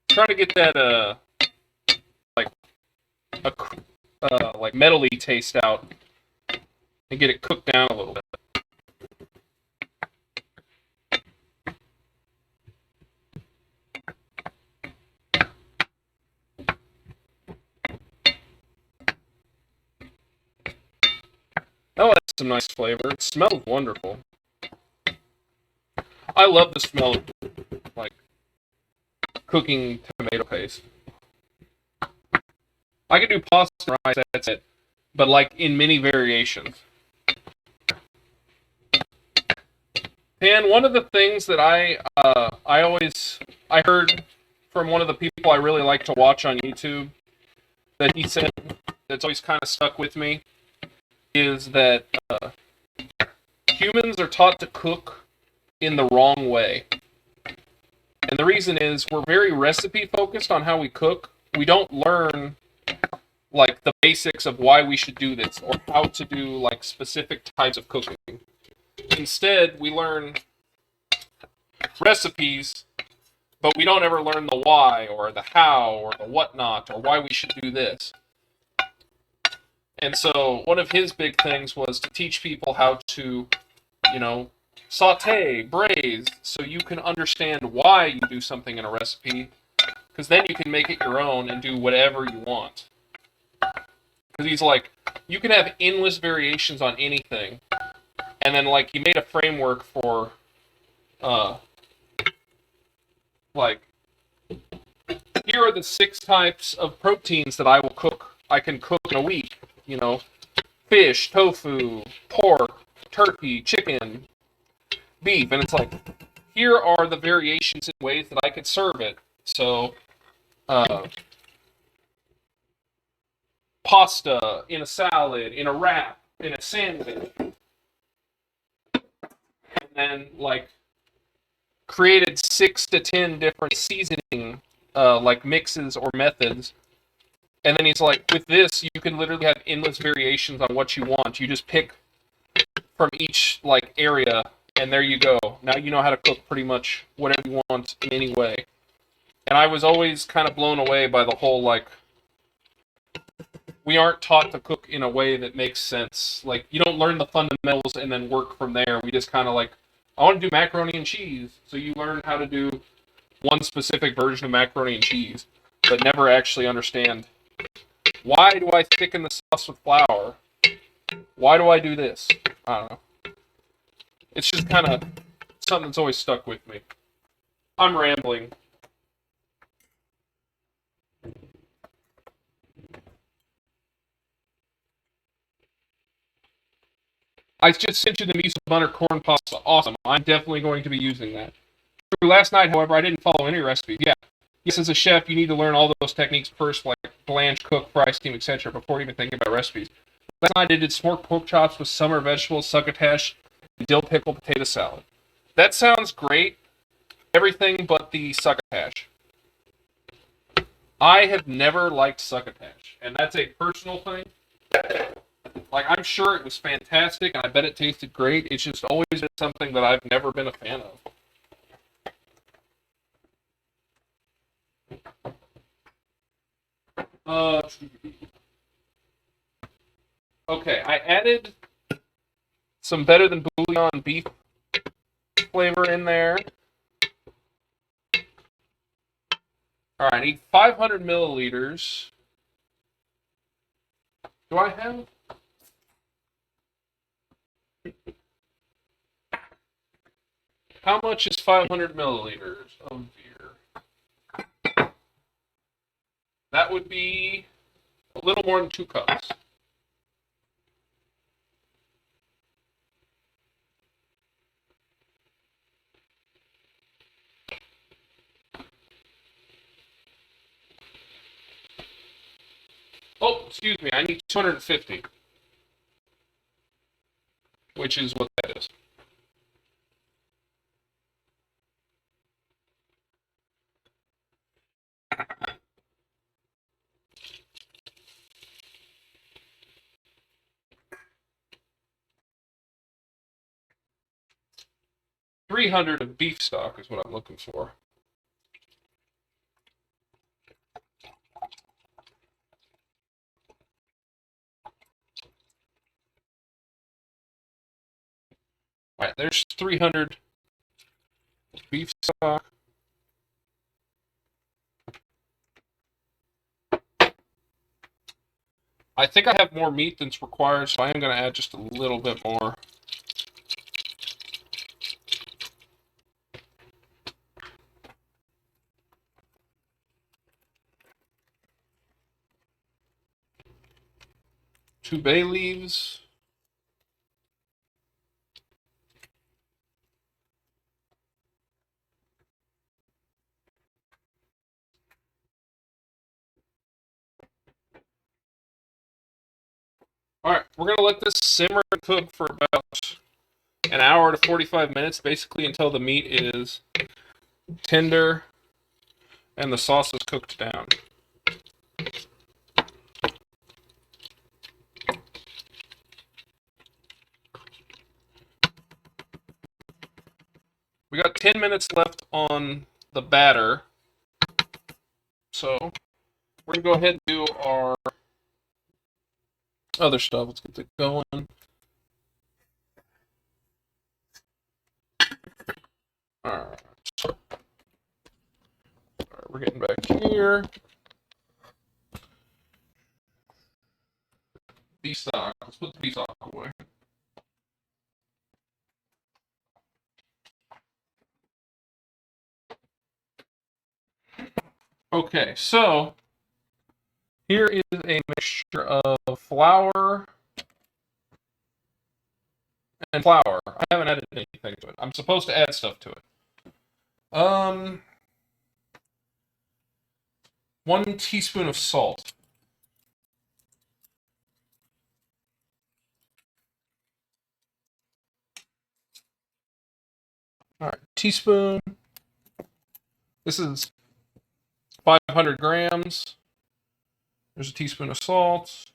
Trying to get that like metally taste out and get it cooked down a little bit. Oh, that's some nice flavor. It smells wonderful. I love the smell of like cooking tomato paste. I can do pasta and rice, that's it. But like in many variations. And one of the things that I heard from one of the people I really like to watch on YouTube that he said that's always kind of stuck with me is that humans are taught to cook in the wrong way. And the reason is we're very recipe focused on how we cook. We don't learn like the basics of why we should do this or how to do like specific types of cooking. Instead, we learn recipes, but we don't ever learn the why or the how or the whatnot or why we should do this. And so one of his big things was to teach people how to, saute, braise, so you can understand why you do something in a recipe, because then you can make it your own and do whatever you want. Because he's like, you can have endless variations on anything, and then like he made a framework for, here are the 6 types of proteins that I can cook in a week. Fish, tofu, pork, turkey, chicken, beef, and it's like, here are the variations in ways that I could serve it. So, pasta, in a salad, in a wrap, in a sandwich. And then, created 6 to 10 different seasoning, mixes or methods. And then he's like, with this, you can literally have endless variations on what you want. You just pick from each, area, and there you go. Now you know how to cook pretty much whatever you want in any way. And I was always kind of blown away by the whole, we aren't taught to cook in a way that makes sense. You don't learn the fundamentals and then work from there. We just kind of I want to do macaroni and cheese. So you learn how to do one specific version of macaroni and cheese, but never actually understand Why do I thicken the sauce with flour? Why do I do this? I don't know. It's just kind of something that's always stuck with me. I'm rambling. I just sent you the miso butter corn pasta. Awesome. I'm definitely going to be using that. Last night, however, I didn't follow any recipes. Yeah. Yes, as a chef, you need to learn all those techniques first, like blanch, cook, fry, steam, etc., before even thinking about recipes. Last night, I did smoked pork chops with summer vegetables, succotash, dill pickle, potato salad. That sounds great. Everything but the succotash. I have never liked succotash, and that's a personal thing. Like, I'm sure it was fantastic, and I bet it tasted great. It's just always been something that I've never been a fan of. Okay, I added some better than bouillon beef flavor in there. All right, I need 500 milliliters. Do I have? How much is 500 milliliters of beer? That would be a little more than 2 cups. Oh, excuse me, I need 250, which is what that is. $300 of beef stock is what I'm looking for. All right, there's 300 beef stock. I think I have more meat than's required, so I am going to add just a little bit more. Two bay leaves. All right, we're going to let this simmer and cook for about an hour to 45 minutes, basically until the meat is tender and the sauce is cooked down. We got 10 minutes left on the batter, so we're going to go ahead and do our other stuff. Let's get it going. Alright. We're getting back here. Beef stock. Let's put the beef stock away. Okay, so here is a mixture of flour and flour. I haven't added anything to it. I'm supposed to add stuff to it. 1 teaspoon of salt. All right, teaspoon. This is 500 grams. There's a teaspoon of salt.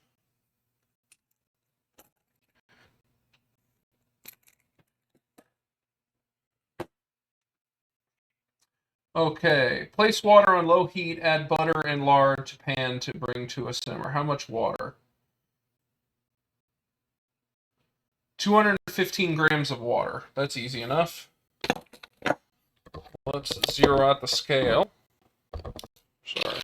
Okay, place water on low heat, add butter and lard to pan to bring to a simmer. How much water? 215 grams of water. That's easy enough. Let's zero out the scale. Sorry.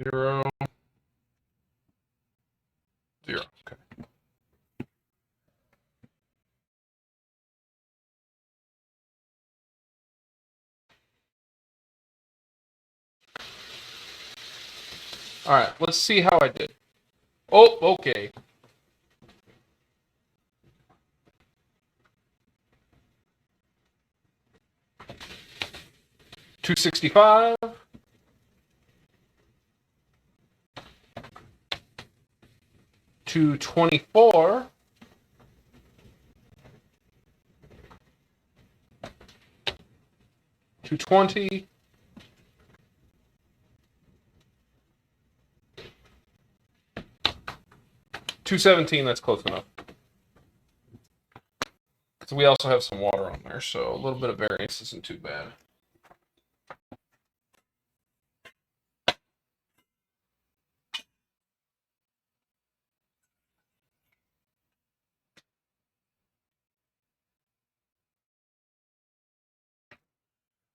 0, 0. Okay. All right, let's see how I did. Oh, okay. $265. $224. $220. $217. That's close enough. Because we also have some water on there, so a little bit of variance isn't too bad.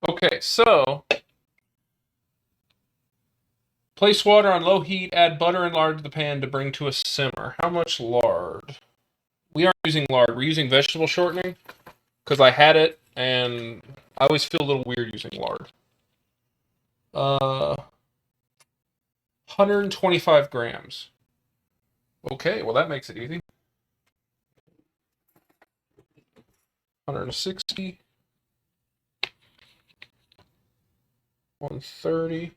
Okay, so place water on low heat, add butter and lard to the pan to bring to a simmer. How much lard? We aren't using lard, we're using vegetable shortening because I had it and I always feel a little weird using lard. 125 grams. Okay, well that makes it easy. 160. 130.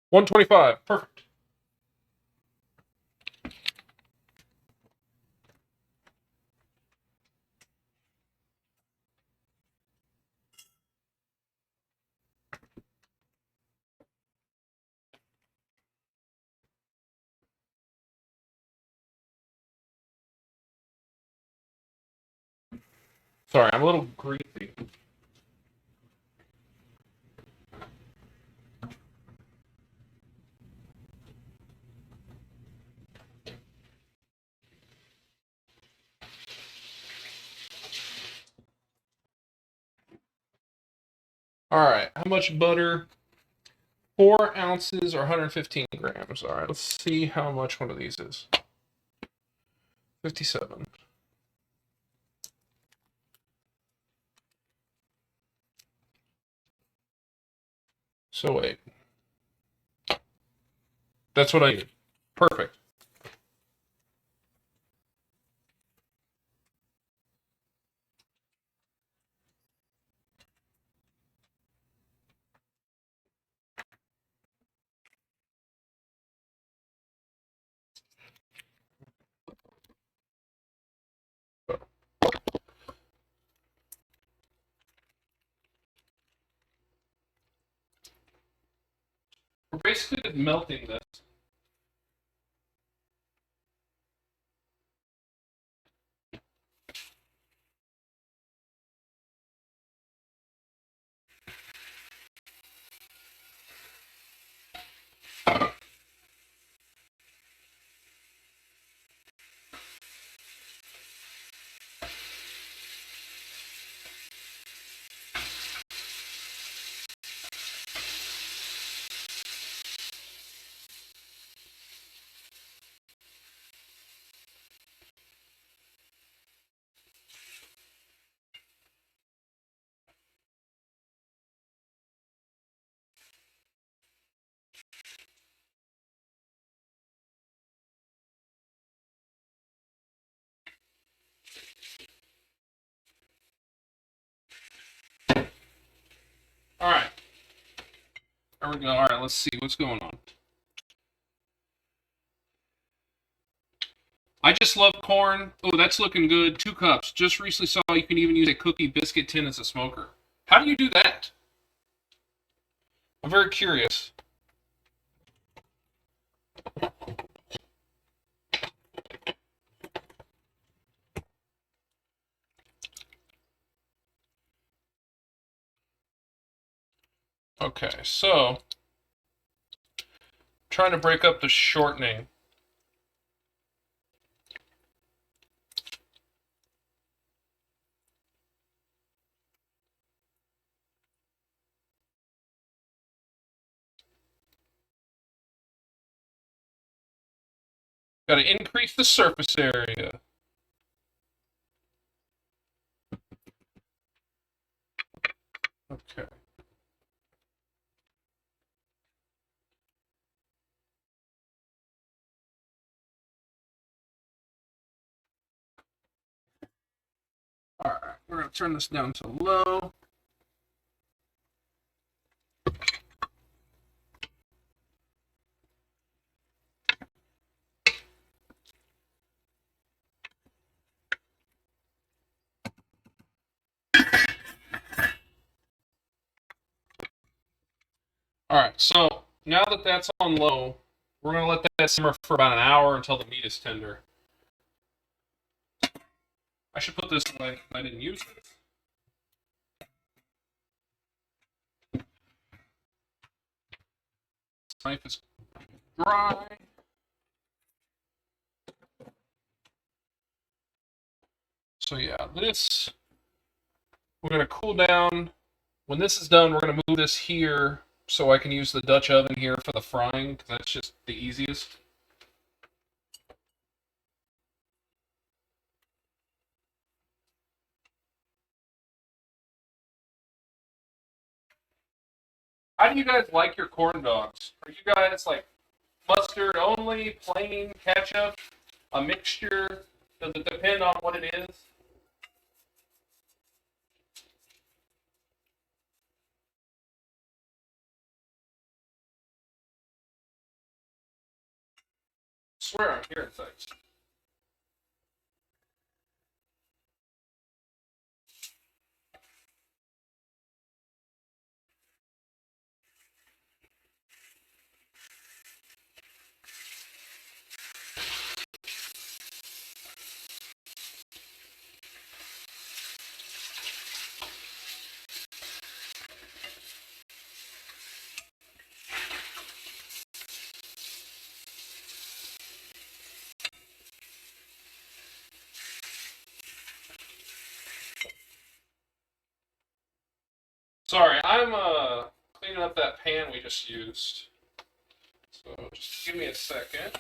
125. Perfect. Sorry, I'm a little greasy. All right, how much butter? 4 ounces or 115 grams. All right, let's see how much one of these is. 57. So wait. That's what I need. Perfect. We're basically just melting this. All right. There we go. All right, let's see what's going on. I just love corn. Oh, that's looking good. 2 cups. Just recently saw you can even use a cookie biscuit tin as a smoker. How do you do that? I'm very curious. Okay, so trying to break up the shortening. Got to increase the surface area. Okay. All right, we're going to turn this down to low. All right, so now that that's on low, we're going to let that simmer for about an hour until the meat is tender. I should put this away. I didn't use it. This knife is dry. So yeah, this, we're going to cool down. When this is done, we're going to move this here so I can use the Dutch oven here for the frying, because that's just the easiest. How do you guys like your corn dogs? Are you guys like mustard only, plain, ketchup, a mixture? Does it depend on what it is? I swear I'm hearing things. Sorry, I'm cleaning up that pan we just used. So just give me a second.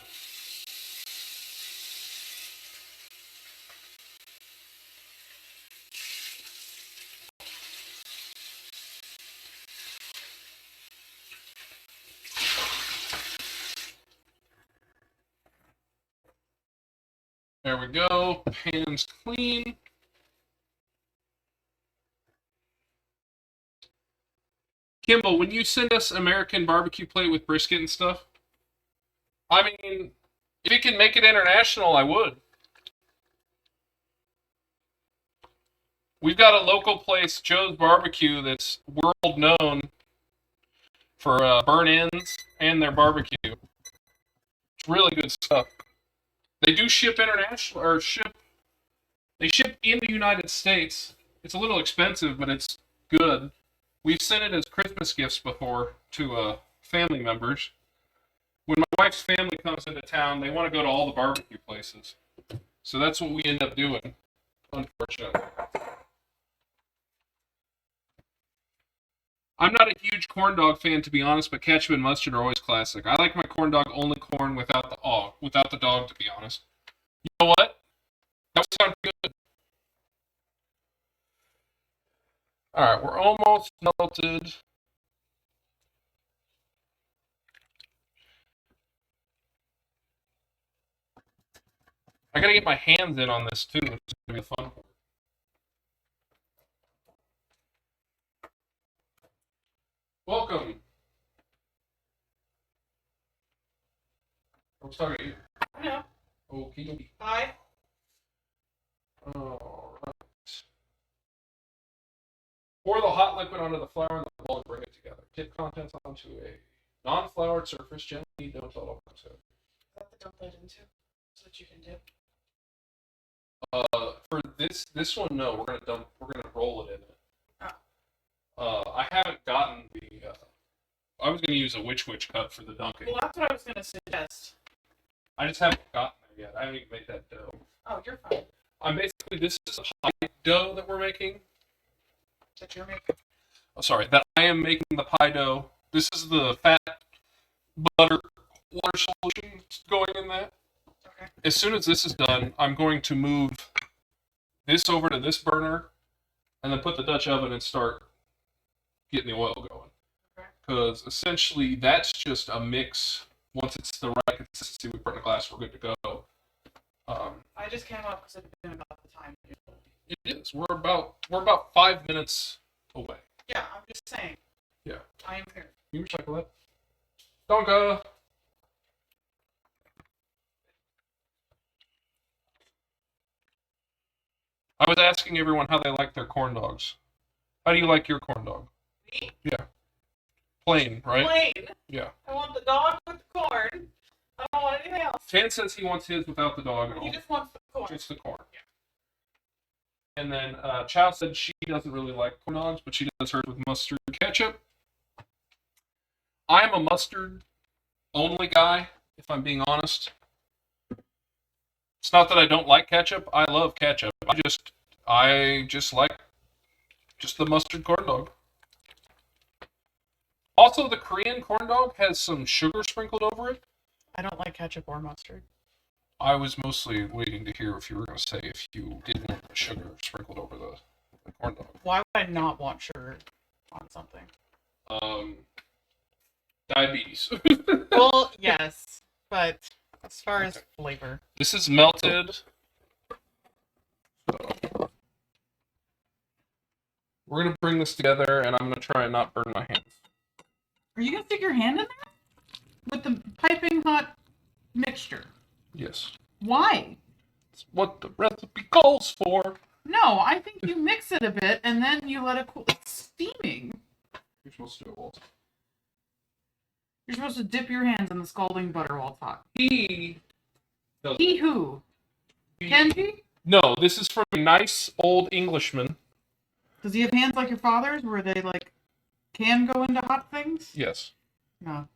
There we go. Pan's clean. Kimball, when you send us American barbecue plate with brisket and stuff, I mean, if you can make it international, I would. We've got a local place, Joe's Barbecue, that's world known for burnt ends and their barbecue. It's really good stuff. They do ship international, or ship. They ship in the United States. It's a little expensive, but it's good. We've sent it as Christmas gifts before to family members. When my wife's family comes into town, they want to go to all the barbecue places. So that's what we end up doing, unfortunately. I'm not a huge corn dog fan, to be honest, but ketchup and mustard are always classic. I like my corn dog only corn without the dog, to be honest. You know what? That would sound good. All right, we're almost melted. I gotta get my hands in on this too. It's gonna be a fun one. Welcome. I was talking to you. I know. Okie dokie. Hi. All right. Pour the hot liquid onto the flour and the bowl and bring it together. Tip contents onto a non-floured surface. Gently knead dough until it opens out. Is that the dump that into? So that you can dip? For this one, no. We're gonna roll it in it. Oh. I haven't gotten the. I was gonna use a witch cup for the dunking. Well, that's what I was going to suggest. I just haven't gotten there yet. I haven't even made that dough. Oh, you're fine. This is a pie dough that we're making. That you're making. Oh, sorry, that I am making the pie dough. This is the fat butter water solution going in that. Okay. as soon as this is done, I'm going to move this over to this burner and then put the Dutch oven and start getting the oil going. Because essentially that's just a mix. Once it's the right consistency, we put it in a glass, we're good to go. I just came up because it's been about the time. It is. We're about 5 minutes away. Yeah, I'm just saying. Yeah. I am here. You recycle that? Donka! I was asking everyone how they like their corn dogs. How do you like your corn dog? Me? Yeah. Plain, right? Plain. Yeah. I want the dog with the corn. I don't want anything else. Tan says he wants his without the dog at all. He just wants the corn. Just the corn. Yeah. And then Chow said she doesn't really like corn dogs, but she does hers with mustard and ketchup. I'm a mustard only guy, if I'm being honest. It's not that I don't like ketchup. I love ketchup. I just like just the mustard corn dog. Also, the Korean corn dog has some sugar sprinkled over it. I don't like ketchup or mustard. I was mostly waiting to hear if you were going to say if you didn't want the sugar sprinkled over the corn dog. Why would I not want sugar on something? Diabetes. Well, yes, but as far as flavor. This is melted. So, we're going to bring this together, and I'm going to try and not burn my hands. Are you going to stick your hand in there? With the piping hot mixture? Yes. Why? It's what the recipe calls for. No, I think you mix it a bit, and then you let it cool. It's steaming. You're supposed to do it, Walt. You're supposed to dip your hands in the scalding butter while it's hot. He Who? Kenji? No, this is from a nice old Englishman. Does he have hands like your father's, where they, like, can go into hot things? Yes. No.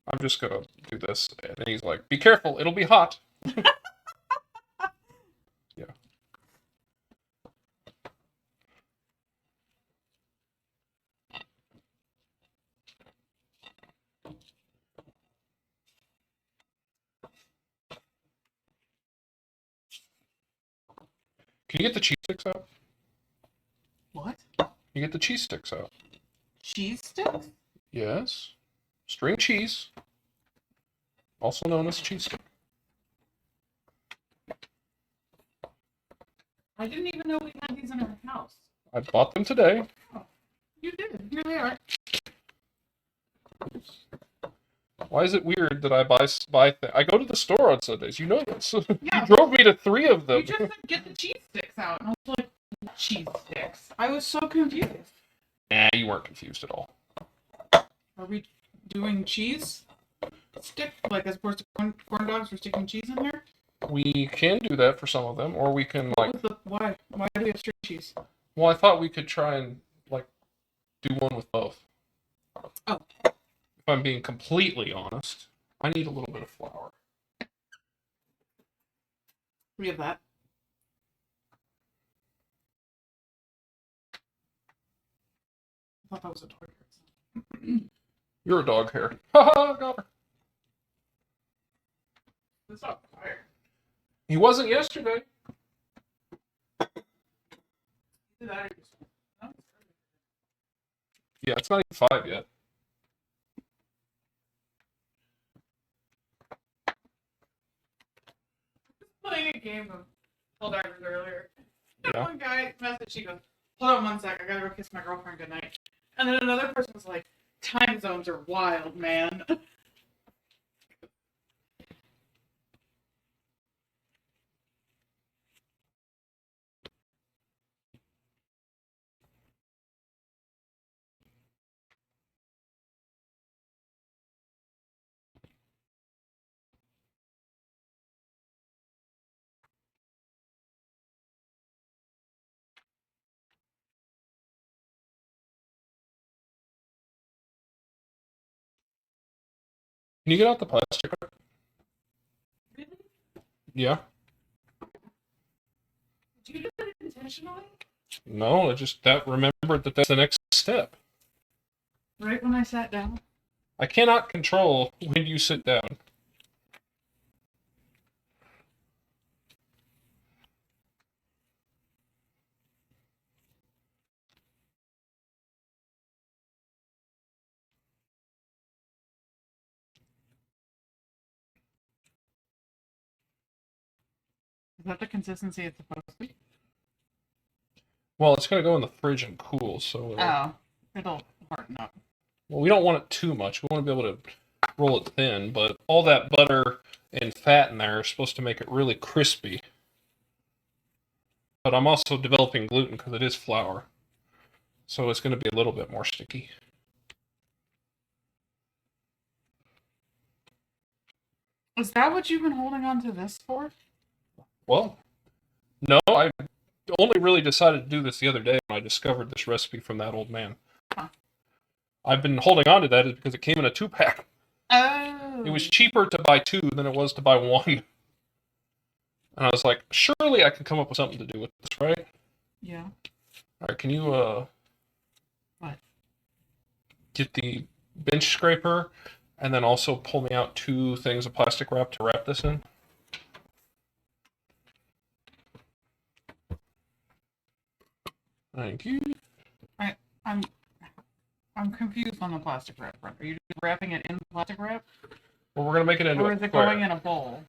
I'm just going to do this. And he's like, be careful, it'll be hot. Yeah. Can you get the cheese sticks out? What? Can you get the cheese sticks out? Cheese sticks? Yes. String cheese. Also known as cheese stick. I didn't even know we had these in our house. I bought them today. Oh, you did. Here they are. Why is it weird that I buy I go to the store on Sundays. You know this. Yeah. You drove me to 3 of them. You just said get the cheese sticks out. And I was like, cheese sticks? I was so confused. Nah, you weren't confused at all. Are we doing cheese stick? Like, as opposed to corn dogs, we're sticking cheese in there? We can do that for some of them, or we can, like... Why? Why do we have string cheese? Well, I thought we could try and, like, do one with both. Oh. If I'm being completely honest, I need a little bit of flour. We have that. I thought that was a dog. You're a dog hair. Haha, got her. It's not fire. He wasn't yesterday. Yeah, it's not even 5 yet. Playing a game of Helldivers earlier. Yeah. One guy messaged, she goes, hold on one sec, I gotta go kiss my girlfriend goodnight. And then another person was like, time zones are wild, man. Can you get out the plastic? Really? Yeah. Did you do that intentionally? No, I just remembered that that's the next step. Right when I sat down? I cannot control when you sit down. Is that the consistency it's supposed to be? Well, it's going to go in the fridge and cool, so... Oh, it'll harden up. Well, we don't want it too much. We want to be able to roll it thin, but all that butter and fat in there is supposed to make it really crispy. But I'm also developing gluten because it is flour. So it's going to be a little bit more sticky. Is that what you've been holding on to this for? Well, no, I only really decided to do this the other day when I discovered this recipe from that old man. Huh. I've been holding on to that because it came in a 2-pack. Oh. It was cheaper to buy 2 than it was to buy 1. And I was like, surely I can come up with something to do with this, right? Yeah. Alright, can you, What? get the bench scraper and then also pull me out 2 things of plastic wrap to wrap this in? Thank you. I'm confused on the plastic wrap. Are you wrapping it in plastic wrap? Well, we're going to make it into Or a is it square. going in a bowl?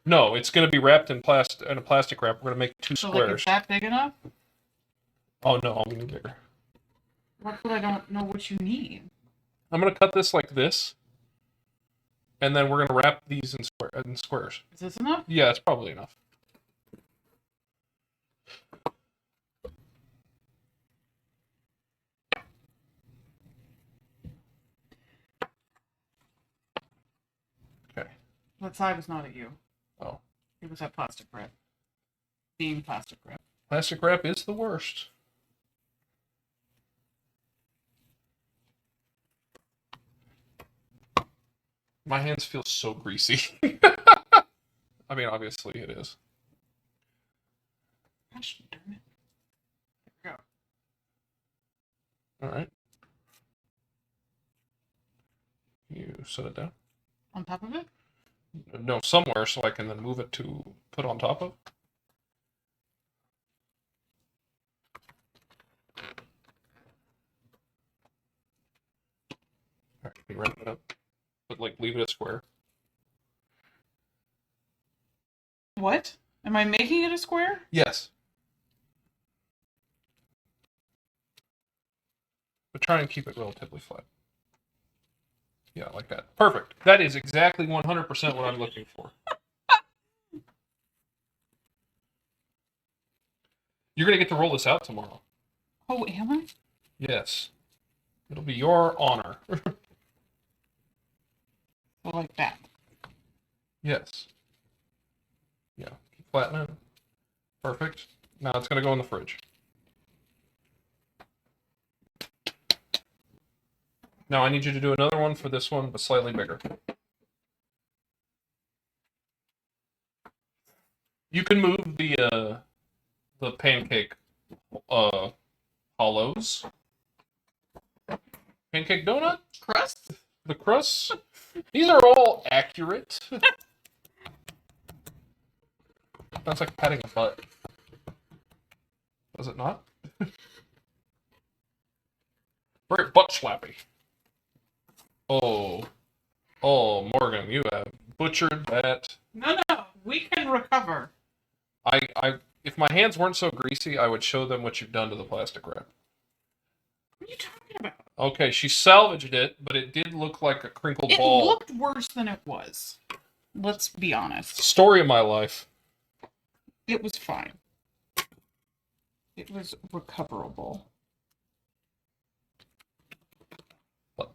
No, it's going to be wrapped in a plastic wrap. We're going to make 2 So, squares. like, is that big enough? Oh, no, I'm going to get her. That's what I don't know what you need. I'm going to cut this like this. And then we're going to wrap these in squares. Is this enough? Yeah, it's probably enough. Okay. That side was not at you. Oh. It was at plastic wrap. Being plastic wrap. Plastic wrap is the worst. My hands feel so greasy. I mean, obviously it is. Gosh darn it. There All right. You set it down? we go. On top of it? No, somewhere so I can then move it to put on top of. All right, you wrap it up. But like leave it a square. What? Am I making it a square? Yes. But try and keep it relatively flat. Yeah, like that. Perfect. That is exactly 100% what I'm looking for. You're going to get to roll this out tomorrow. Oh, am I? Yes. It'll be your honor. So like that. Yes. Yeah. Keep flattening it. Perfect. Now it's going to go in the fridge. Now I need you to do another one for this one, but slightly bigger. You can move the pancake hollows. Pancake donut? Crust? The crusts? These are all accurate. Sounds like patting a butt. Does it not? Very butt slappy. Oh, Morgan, you have butchered that. No. We can recover. If my hands weren't so greasy, I would show them what you've done to the plastic wrap. What are you talking about? Okay, she salvaged it, but it did look like a crinkled ball. It looked worse than it was. Let's be honest. Story of my life. It was fine. It was recoverable. What?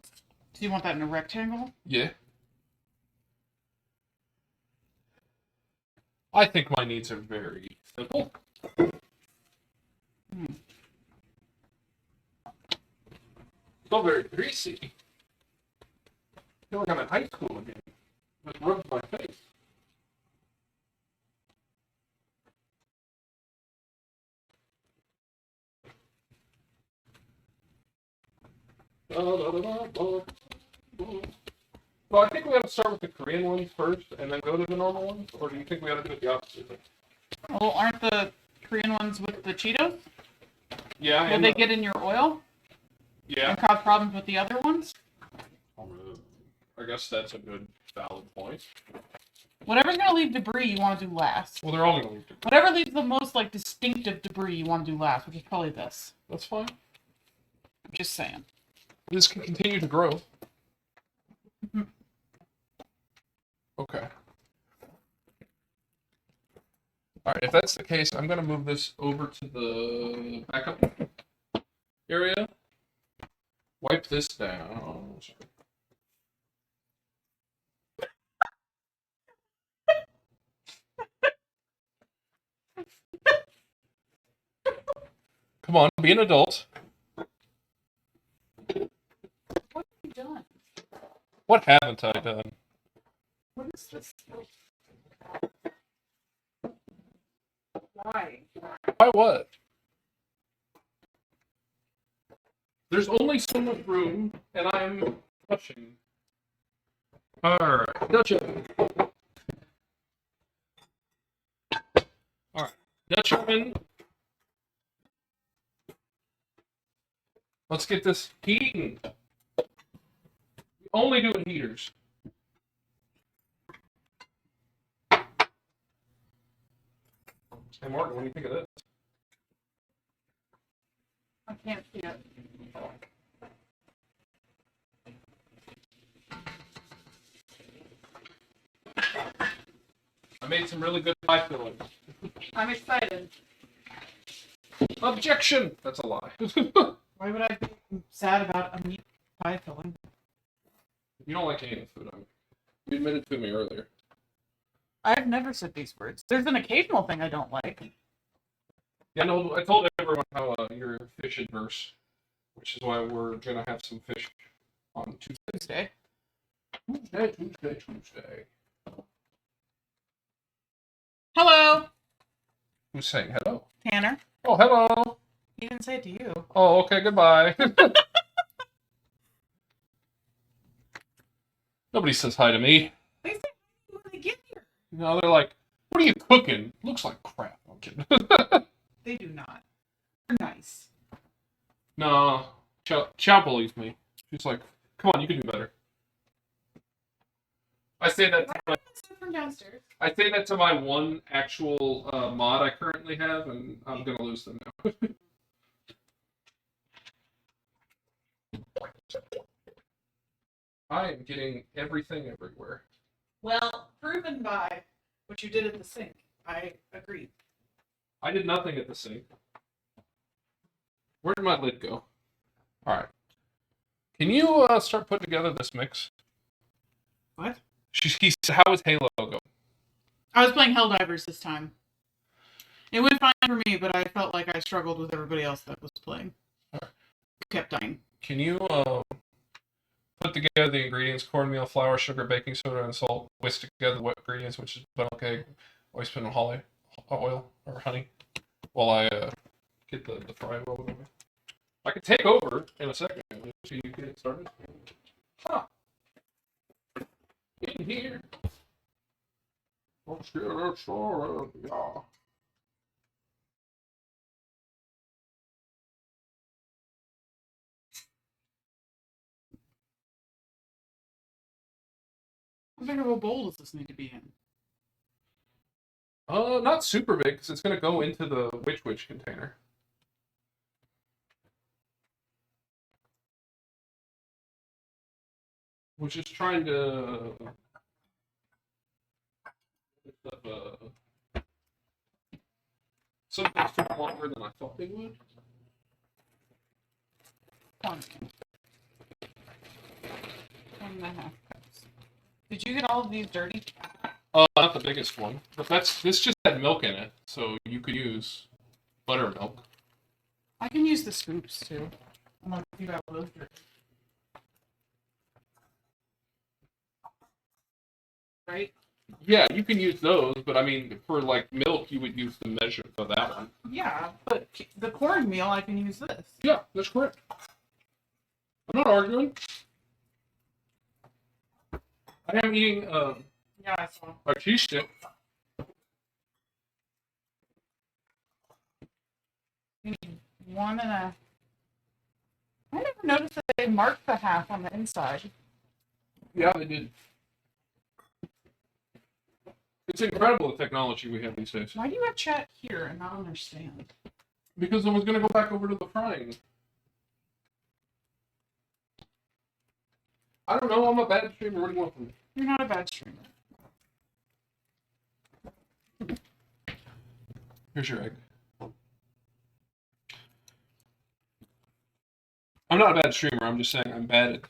Do you want that in a rectangle? Yeah. I think my needs are very simple. Still very greasy. I feel like I'm in high school again. It rubs my face. Well, I think we ought to start with the Korean ones first and then go to the normal ones, or do you think we ought to do it the opposite? Well, aren't the Korean ones with the Cheetos? Yeah. Will they get in your oil Yeah. and cause problems with the other ones? I guess that's a good, valid point. Whatever's gonna leave debris, you want to do last. Well, they're all gonna leave debris. Whatever leaves the most like distinctive debris, you want to do last, which is probably this. That's fine. I'm just saying. This can continue to grow. Okay. Alright, if that's the case, I'm going to move this over to the backup area. Wipe this down. Sorry. Come on, be an adult. What have you done? What haven't I done? What is this? Why? Why what? There's only so much room, and I'm rushing. Alright, Dutch oven. Alright, Dutch oven. Let's get this heating. We only do it in heaters. Hey Martin, what do you think of this? I can't see it. I made some really good pie filling. I'm excited. Objection! That's a lie. Why would I be sad about a meat pie filling? You don't like any of the food. You admitted to me earlier. I've never said these words. There's an occasional thing I don't like. Yeah, no, I told everyone how you're fish adverse, which is why we're gonna have some fish on Tuesday. Tuesday. Hello, Who's saying hello? Tanner. Oh, hello. He didn't say it to you. Oh, okay, goodbye. Nobody says hi to me. They say hi when they get here. No, they're like, what are you cooking? Looks like crap. I'm kidding. They do not. They're nice. No, Chow believes me. She's like, come on, you can do better. I say that. From downstairs. I say that to my one actual mod I currently have, and I'm gonna lose them now. I am getting everything everywhere. Well, proven by what you did at the sink. I agree. I did nothing at the sink. Where did my lid go? Alright. Can you start putting together this mix? What? How is Halo going? I was playing Helldivers this time. It went fine for me, but I felt like I struggled with everybody else that was playing. Right. Kept dying. Can you put together the ingredients: cornmeal, flour, sugar, baking soda, and salt? Whisk together the wet ingredients, which is milk, egg, oyster, and oil or honey, while I get the fry oil going. I can take over in a second so you get it started. Huh. In here. Let's get it started. Yeah. How big of a bowl does this need to be in? Not super big, because it's going to go into the Witch container. Which is trying to... some things took longer than I thought they would. One and a half cups. Did you get all of these dirty? Not the biggest one, but this just had milk in it, so you could use buttermilk. I can use the scoops too. I'm gonna leave out those dirty. Right? Yeah, you can use those, but I mean, for like milk, you would use the measure for that one. Yeah, but the cornmeal, I can use this. Yeah, that's correct. I'm not arguing. I am eating Yeah, I saw. a cheese stick. You need one and a. I never noticed that they marked the half on the inside. Yeah, they did. It's incredible the technology we have these days. Why do you have chat here and not understand? Because I was going to go back over to the frying. I don't know, I'm a bad streamer. What do you want from me? You're not a bad streamer. Here's your egg. I'm not a bad streamer, I'm just saying I'm bad at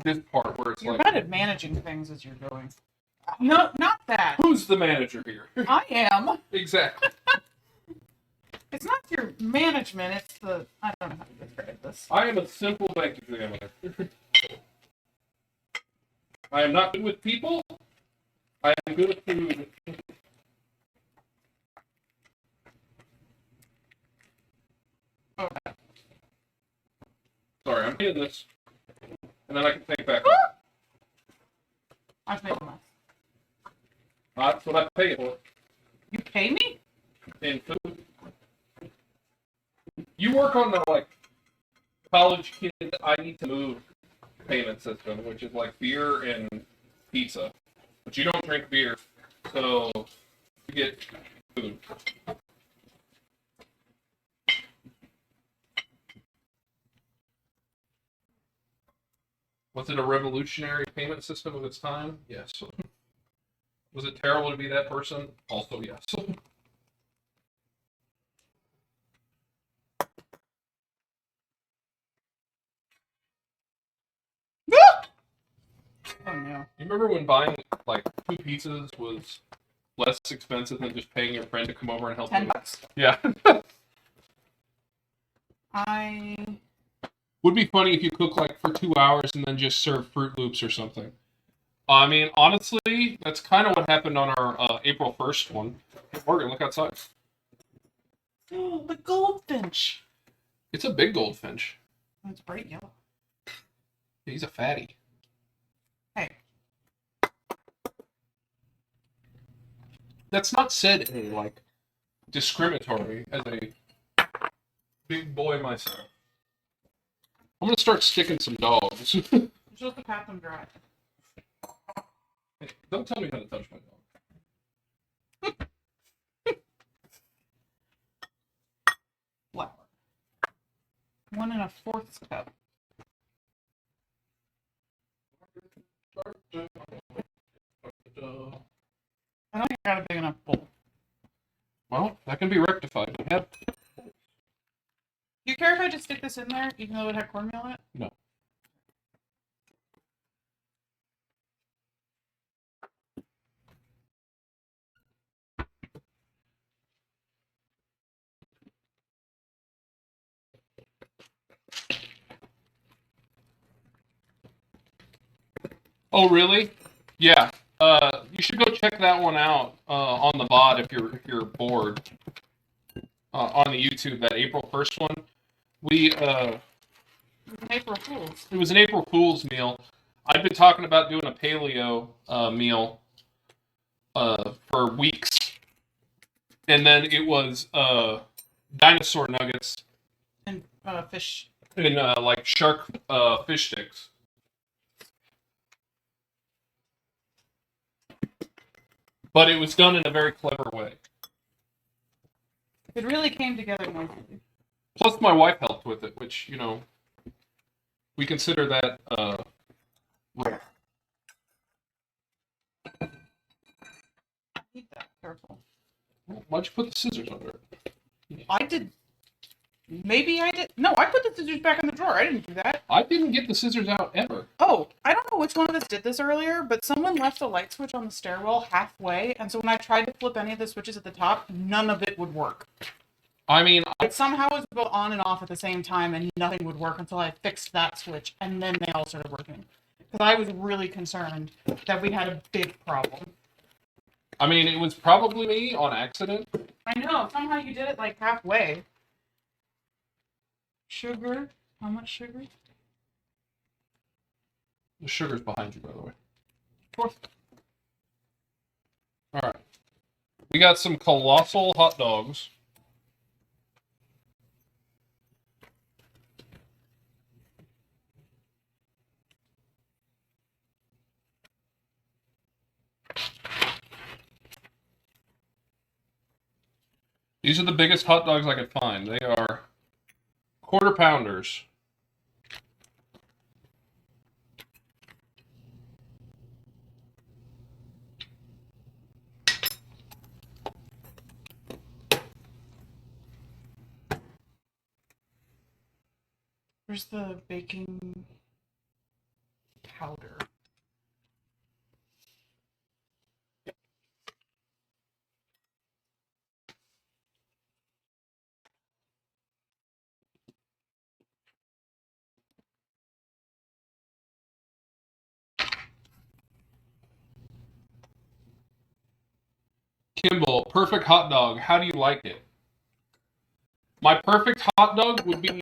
this part where it's You're like... bad at managing things as you're going. No, not that. Who's the manager here? I am. Exactly. It's not your management, it's the... I don't know how to describe this. I am a simple bank examiner. I am not good with people. I am good at food. Okay. Sorry, I'm hitting this. And then I can take back. I've made a mess. That's what I pay for You pay me? in food. You work on the, like, college kid I need to move payment system, which is like beer and pizza. But you don't drink beer, so you get food. Was it a revolutionary payment system of its time? Yes. Was it terrible to be that person? Also, yes. Oh no. You remember when buying like 2 pizzas was less expensive than just paying your friend to come over and help you? $10. Yeah. I... Would be funny if you cook like for 2 hours and then just serve Fruit Loops or something. I mean, honestly, that's kind of what happened on our April 1st one. Hey, Morgan, look outside. Oh, the goldfinch. It's a big goldfinch. It's bright yellow. He's a fatty. Hey. That's not said in a, like, discriminatory as a big boy myself. I'm gonna start sticking some dogs. You're supposed to pat them dry. Hey, don't tell me how to touch my dog. Flour. 1 1/4 cup. I don't think I got a big enough bowl. Well, that can be rectified. We have... Do you care if I just stick this in there, even though it had cornmeal in it? No. Oh, really? Yeah. You should go check that one out on the VOD if you're bored. On the YouTube, that April 1st one. We It was an April Fool's. it was an April Fool's meal. I've been talking about doing a paleo meal for weeks, and then it was dinosaur nuggets And fish. and like shark fish sticks. But it was done in a very clever way. It really came together nicely. Plus, my wife helped with it, which, you know, we consider that rare. Eat that. Careful. Why'd you put the scissors under it? I did. Maybe I did. No, I put the scissors back in the drawer. I didn't do that. I didn't get the scissors out ever. Oh, I don't know which one of us did this earlier, but someone left a light switch on the stairwell halfway, and so when I tried to flip any of the switches at the top, none of it would work. I mean, It somehow was both on and off at the same time, and nothing would work until I fixed that switch, and then they all started working. Because I was really concerned that we had a big problem. I mean, it was probably me on accident. I know, somehow you did it like halfway. Sugar? How much sugar? The sugar's behind you, by the way. Fourth. All right. We got some colossal hot dogs. These are the biggest hot dogs I could find. They are quarter pounders. Where's the baking powder? Kimball, perfect hot dog. How do you like it? My perfect hot dog would be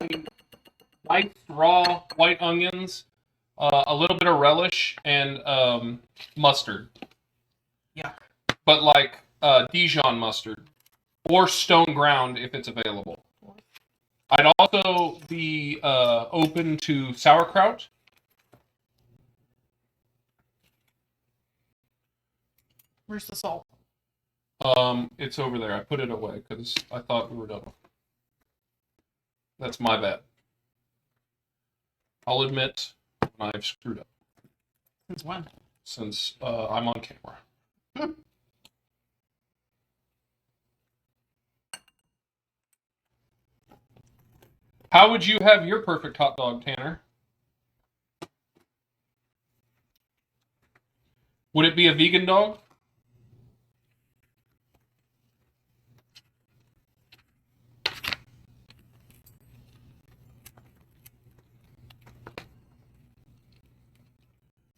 nice raw white onions, a little bit of relish, and mustard. Yeah. But like Dijon mustard or stone ground if it's available. I'd also be open to sauerkraut. Where's the salt? It's over there. I put it away because I thought we were done. That's my bad. I'll admit when I've screwed up. Since when? Since I'm on camera. How would you have your perfect hot dog, Tanner? Would it be a vegan dog?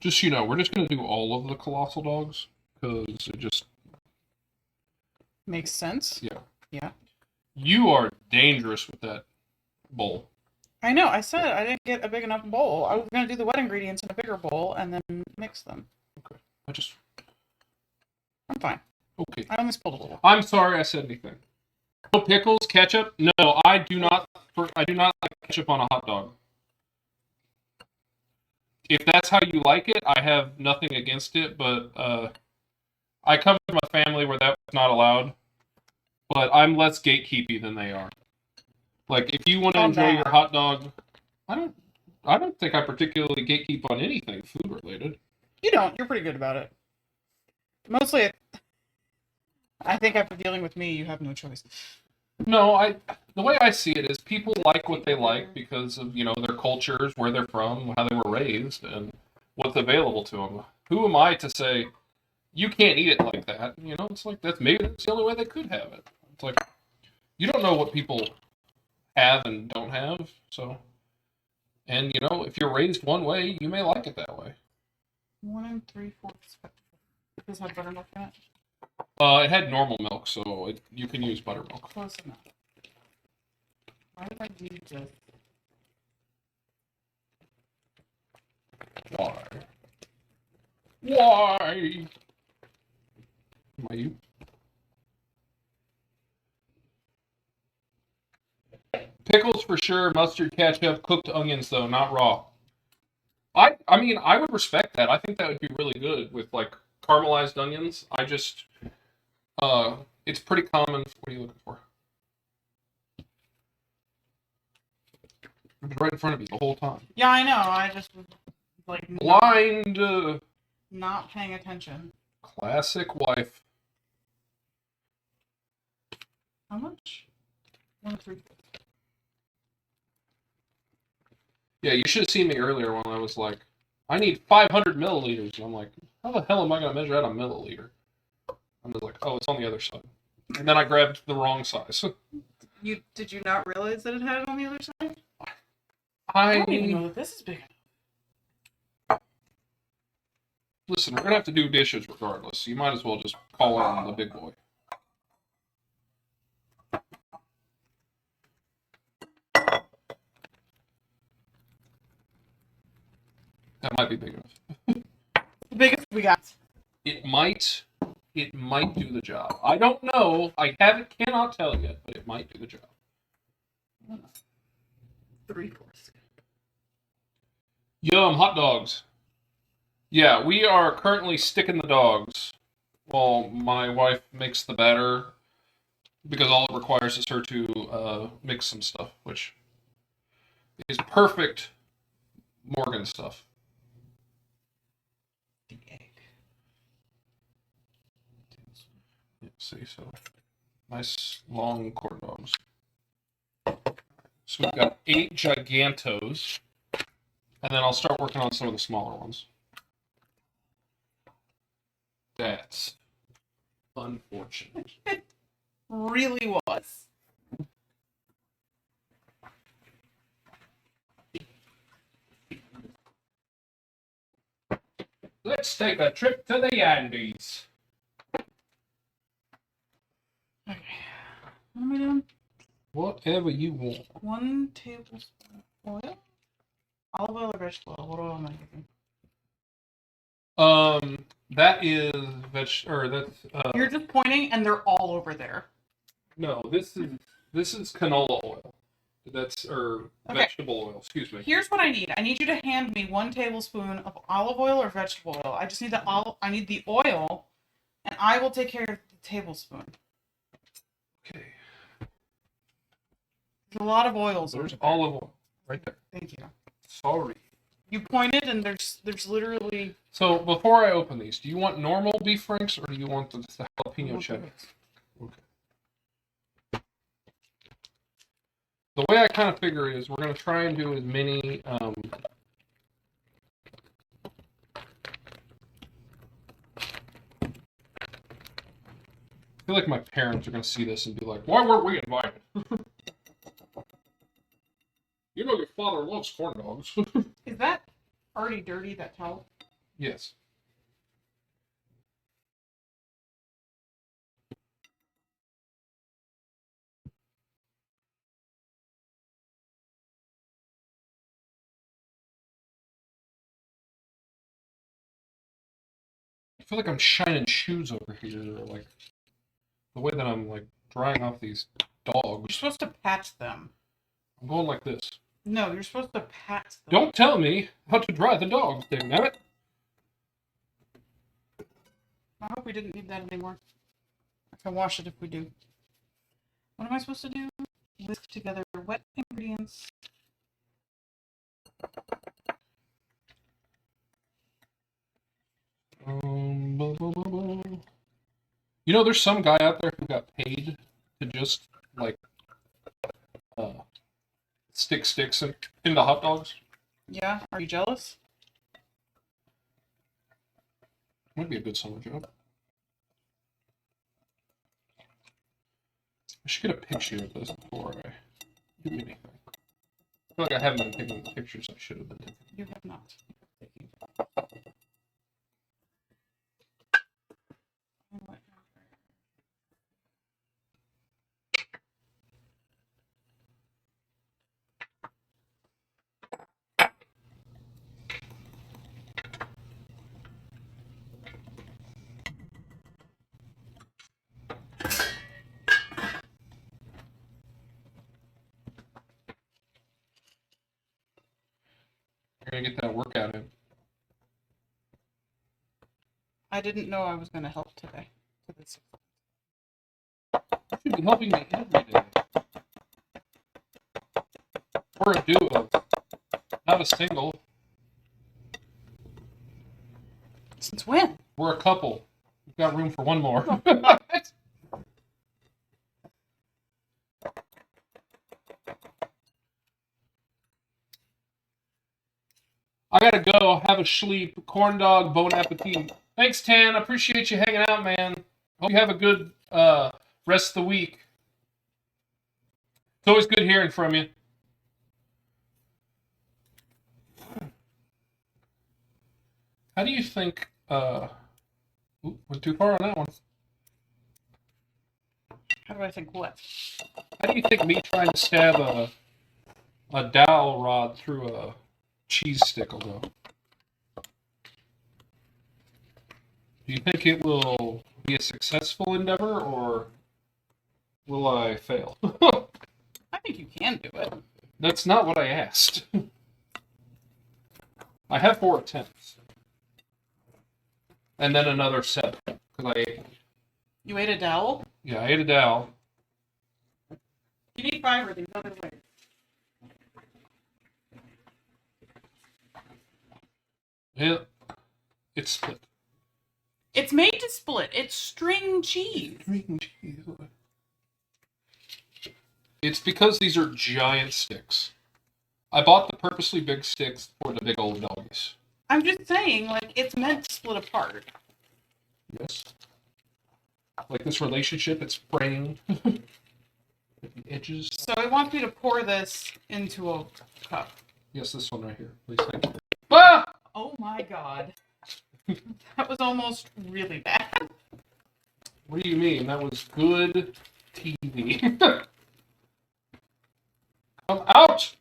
Just so you know, we're just going to do all of the colossal dogs because it just makes sense. Yeah. Yeah. You are dangerous with that bowl. I know. I said I didn't get a big enough bowl. I was going to do the wet ingredients in a bigger bowl and then mix them. Okay. I'm fine. Okay. I only spilled a little. I'm sorry I said anything. No pickles, ketchup? No, I do not like ketchup on a hot dog. If that's how you like it, I have nothing against it, but I come from a family where that's not allowed. But I'm less gatekeepy than they are. Like, if you want to enjoy your hot dog, I don't think I particularly gatekeep on anything food related. You don't. You're pretty good about it. Mostly, I think after dealing with me, you have no choice. No, the way I see it is people like what they like because of, their cultures, where they're from, how they were raised, and what's available to them. Who am I to say, you can't eat it like that? It's like, that's the only way they could have it. It's like, you don't know what people have and don't have, so. And, if you're raised one way, you may like it that way. 1 3/4 cup. Does this have buttermilk in it? It had normal milk, so you can use buttermilk. Close enough. Why did I do this? Why? Why? Am I you? Pickles for sure, mustard, ketchup, cooked onions though, not raw. I mean, I would respect that. I think that would be really good with like caramelized onions. It's pretty common. What are you looking for? It was right in front of you the whole time. Yeah, I know. I just was like blind. Not paying attention. Classic wife. How much? 1 3/4. Yeah, you should have seen me earlier when I was like, I need 500 milliliters. And I'm like, how the hell am I going to measure out a milliliter? I'm just like, oh, it's on the other side. And then I grabbed the wrong size. Did you not realize that it had it on the other side? I don't even know that this is big enough. Listen, we're going to have to do dishes regardless. So you might as well just call in the big boy. That might be big enough. The biggest we got. It might do the job. I don't know. Cannot tell yet, but it might do the job. 3/4. Yum, hot dogs. Yeah, we are currently sticking the dogs while my wife makes the batter. because all it requires is her to mix some stuff, which is perfect Morgan stuff. The egg. See, so nice long corn dogs. So we've got 8 gigantos, and then I'll start working on some of the smaller ones. That's unfortunate. It really was. Let's take a trip to the Andes. Okay. What am I doing? Whatever you want. 1 tablespoon oil. Olive oil or vegetable oil? What oil am I using? That is that's You're just pointing, and they're all over there. no, this is canola oil. That's Okay. vegetable oil, excuse me. Here's what I need. I need you to hand me 1 tablespoon of olive oil or vegetable oil. I just need I need the oil, and I will take care of the tablespoon. Okay. There's a lot of oils. There's over there. olive oil right there. Thank you. Sorry. You pointed, and there's literally. So before I open these, do you want normal beef franks or do you want the jalapeno cheddar? Okay. The way I kind of figure is we're going to try and do as many I feel like my parents are going to see this and be like, why weren't we invited? You know your father loves corn dogs. Is that already dirty, that towel? Yes. I feel like I'm shining shoes over here, like the way that I'm like drying off these You're dogs. supposed to pat them. I'm going like this. No, you're supposed to pat them. Don't tell me how to dry the dogs, damn it. I hope we didn't need that anymore. I can wash it if we do. What am I supposed to do? Whisk together wet ingredients. You know, there's some guy out there who got paid to just like stick sticks into hot dogs. Yeah, are you jealous? Might be a good summer job. I should get a picture of this before I do anything. I feel like I haven't been taking the pictures I should have been taking. You have not. You're gonna get that workout in. I didn't know I was going to help today. To this. You should be helping me every day. We're a duo, not a single. Since when? We're a couple. We've got room for one more. I gotta go. Have a sleep. Corn dog. Bon appetit. Thanks, Tan. I appreciate you hanging out, man. Hope you have a good rest of the week. It's always good hearing from you. How do you think? Went too far on that one. How do I think what? How do you think me trying to stab a dowel rod through a cheese stick will go? Do you think it will be a successful endeavor, or will I fail? I think you can do it. That's not what I asked. I have 4 attempts. And then another 7. Because I ate. You ate a dowel? Yeah, I ate a dowel. You need fiber these other ways. Yeah, it's split. It's made to split. It's string cheese. String cheese. It's because these are giant sticks. I bought the purposely big sticks for the big old doggies. I'm just saying, like, it's meant to split apart. Yes. Like this relationship, it's fraying at the edges. So it wants me to pour this into a cup. Yes, this one right here. Please, thank you. Ah! Oh my god. That was almost really bad. What do you mean? That was good TV. Come out!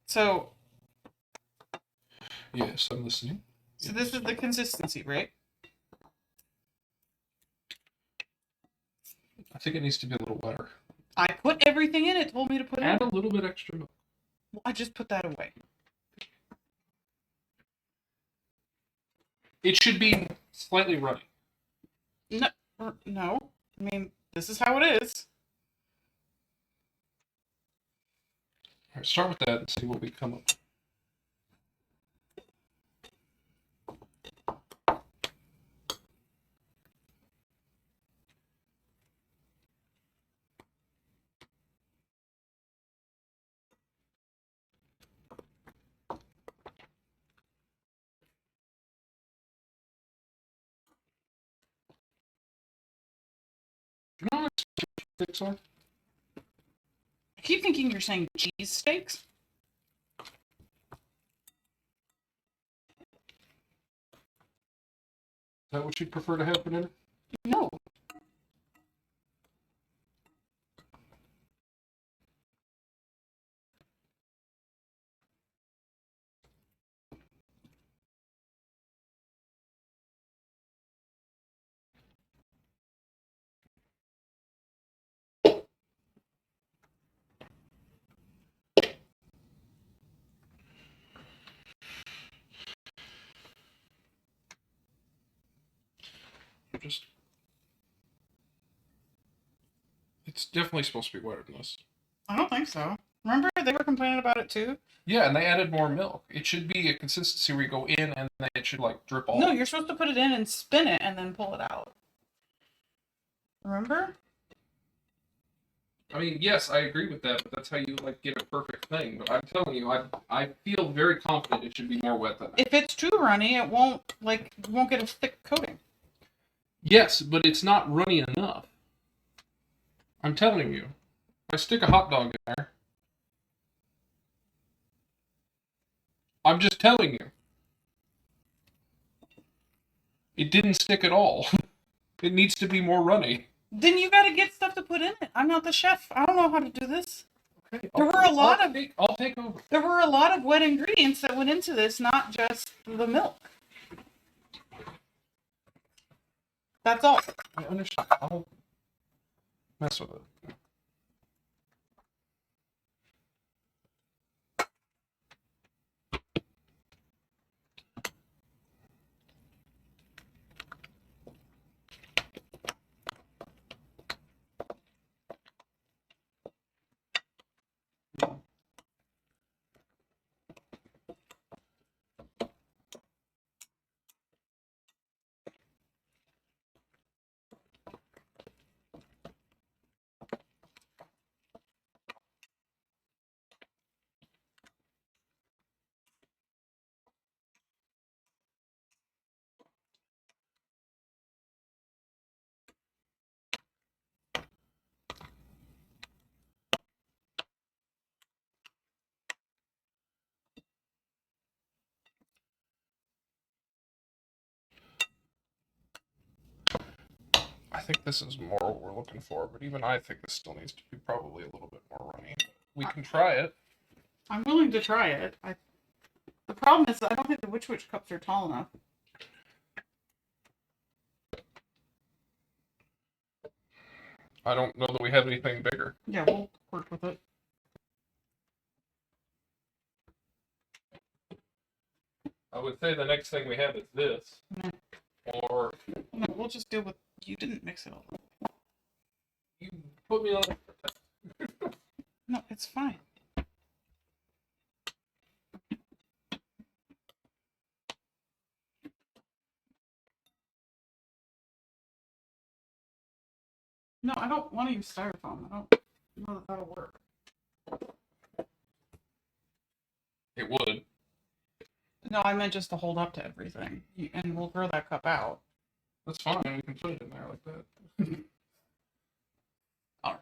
So Yes, I'm listening. So this is the consistency, right? I think it needs to be a little wetter. I put everything in it. Told me to put Add in. a little bit extra milk. Well, I just put that away. It should be slightly runny. No. I mean, this is how it is. All right, start with that and see what we come up with. Do you know what sticks are? I keep thinking you're saying cheese steaks. Is that what you'd prefer to have for dinner? No. Just. It's definitely supposed to be wetter than this. I don't think so. Remember, they were complaining about it too? Yeah, and they added more milk. It should be a consistency where you go in and then it should like drip off. No, you're supposed to put it in and spin it and then pull it out. Remember? I mean, yes, I agree with that, but that's how you like get a perfect thing. But I'm telling you, I feel very confident it should be more wet than that. If it's too runny, it won't get a thick coating. Yes, but it's not runny enough. I'm telling you. If I stick a hot dog in there, I'm just telling you. It didn't stick at all. It needs to be more runny. Then you gotta get stuff to put in it. I'm not the chef. I don't know how to do this. Okay. I'll take over. There were a lot of wet ingredients that went into this, not just the milk. That's all. I understand. I'll mess with it. I think this is more what we're looking for, but even I think this still needs to be probably a little bit more runny. We can try it. I'm willing to try it. The problem is I don't think the Witch cups are tall enough. I don't know that we have anything bigger. Yeah, we'll work with it. I would say the next thing we have is this. Mm. Or we'll just deal with. You didn't mix it all. You put me on. No, it's fine. No, I don't want to use styrofoam. I don't know that that'll work. It would. No, I meant just to hold up to everything. And we'll grow that cup out. That's fine. We can put it in there like that. All right.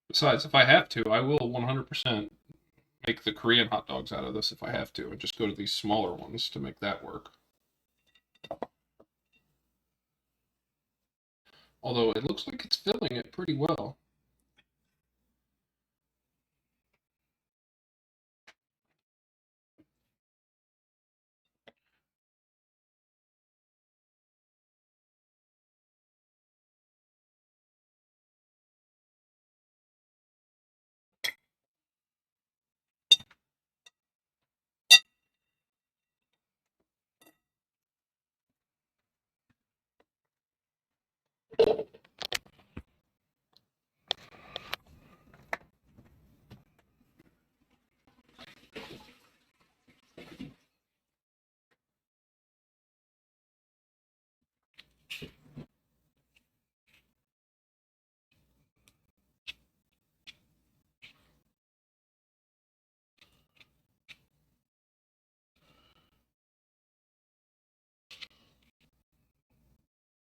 Besides, if I have to, I will 100% make the Korean hot dogs out of this if I have to, and just go to these smaller ones to make that work. Although it looks like it's filling it pretty well.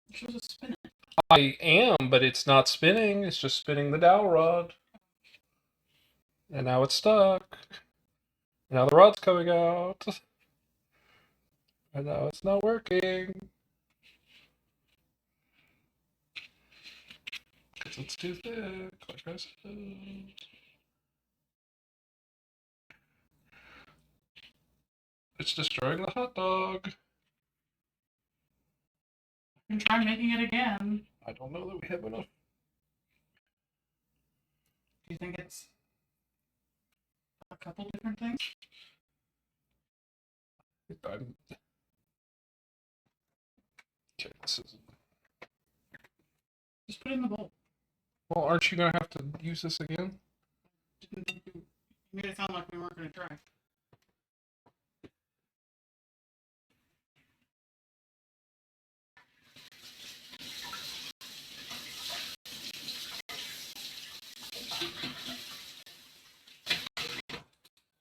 You should just spin it. I am, but it's not spinning. It's just spinning the dowel rod. And now it's stuck. Now the rod's coming out. And now it's not working. Because it's too thick, like I said. It's destroying the hot dog. You can try making it again. I don't know that we have enough. Do you think it's a couple different things? Okay, this is... Just put it in the bowl. Well, aren't you going to have to use this again? Didn't think you made it sound like we weren't going to try.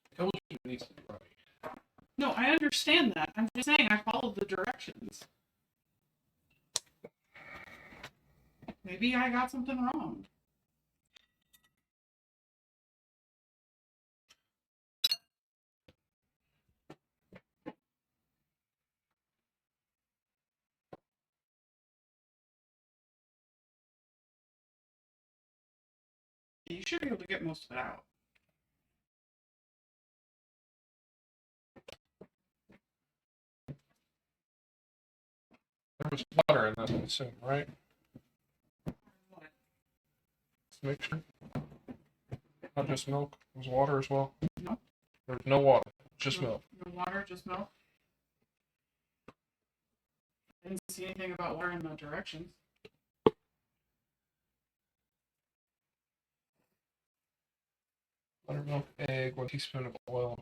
I told you it needs to be right. No, I understand that. I'm just saying I followed the directions. Maybe I got something wrong. You should be able to get most of it out. There was water in that, I assume, right? What? Let's make sure. Not just milk. There's water as well. No. There's no water. Just milk. No water, just milk. I didn't see anything about water in the directions. Buttermilk, egg, 1 teaspoon of oil.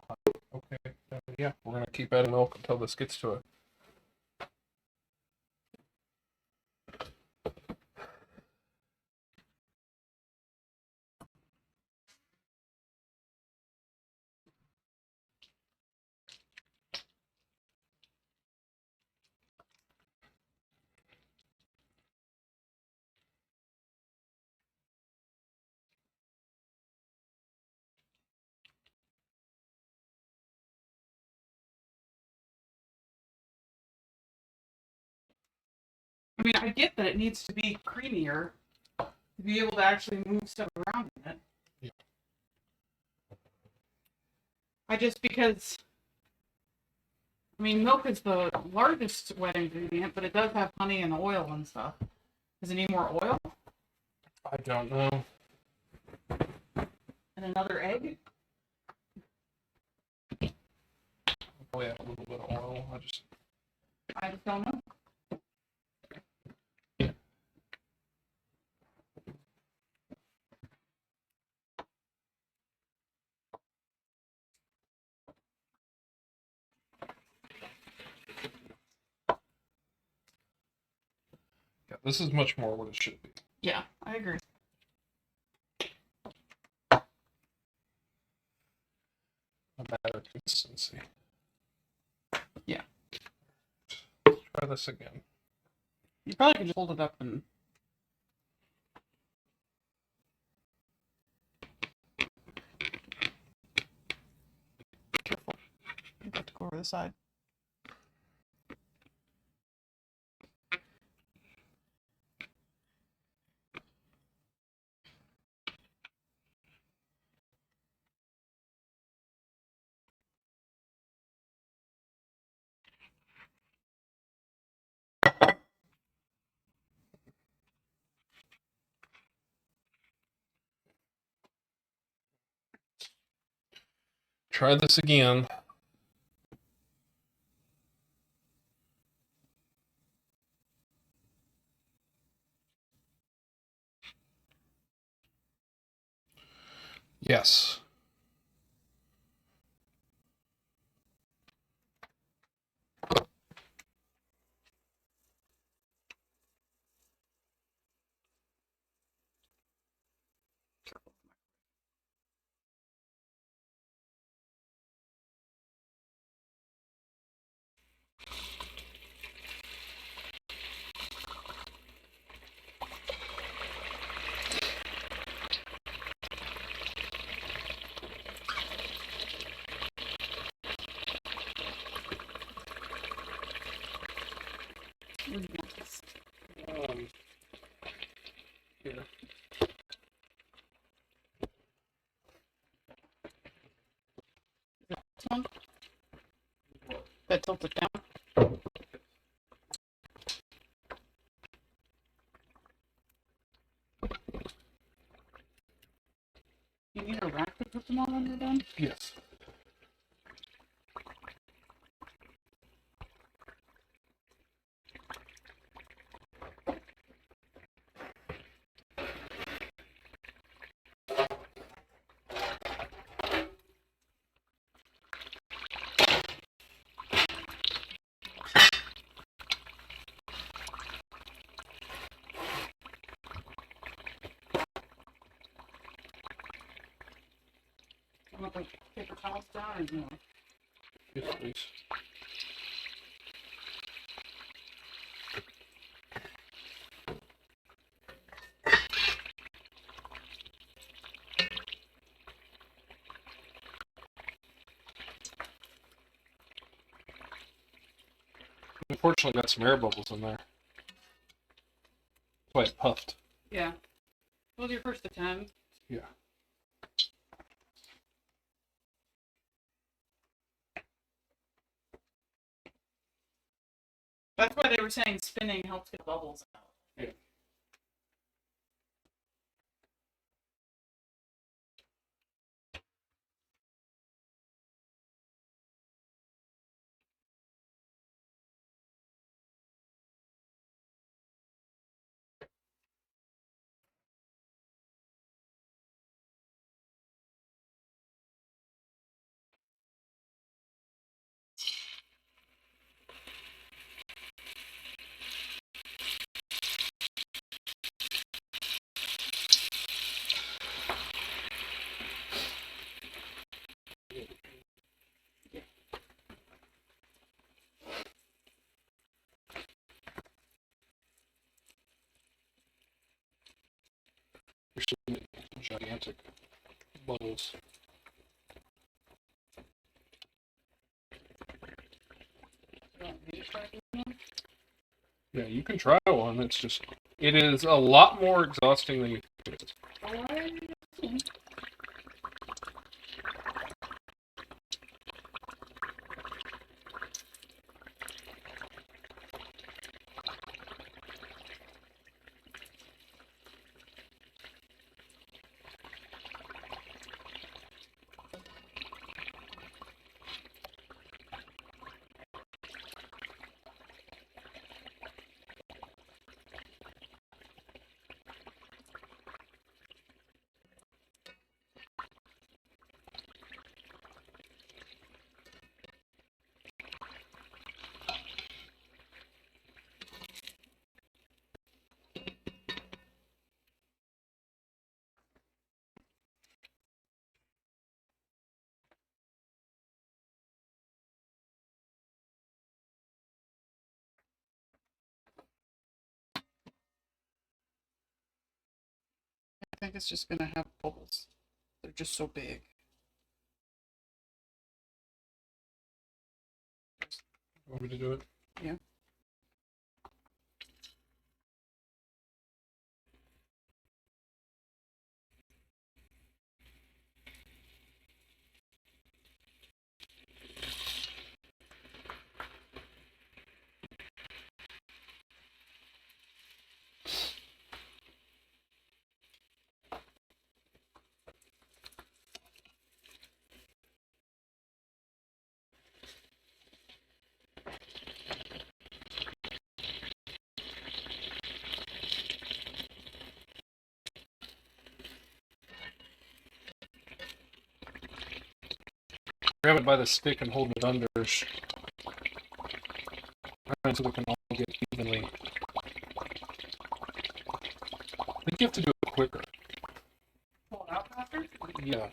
Okay. Yeah, we're going to keep adding milk until this gets to it. I mean, I get that it needs to be creamier to be able to actually move stuff around in it. Yeah. I just because, I mean, milk is the largest wet ingredient, but it does have honey and oil and stuff. Does it need more oil? I don't know. And another egg? Probably add a little bit of oil. I just don't know. Yeah, this is much more what it should be. Yeah, I agree. A better consistency. Yeah. Try this again. You probably could just hold it up and. Careful. You got to go over the side. Try this again. Yes. Where'd you want this? Here. This one? That tilts it down? You need a rack to put them all when you're done? Yes. You want the paper towels down or no? Yes, please. Unfortunately, got some air bubbles in there. That's why it puffed. Yeah. What was your first attempt? Yeah. That's why they were saying spinning helps get bubbles out. Yeah. There's so many gigantic bubbles. You want me to try doing them? Yeah, you can try one. It's just, it is a lot more exhausting than you think it is. I think it's just gonna have bubbles. They're just so big. Want me to do it? Yeah. Grab it by the stick and hold it under. Trying so we can all get evenly. I think you have to do it quicker. Pull it out faster? Yeah.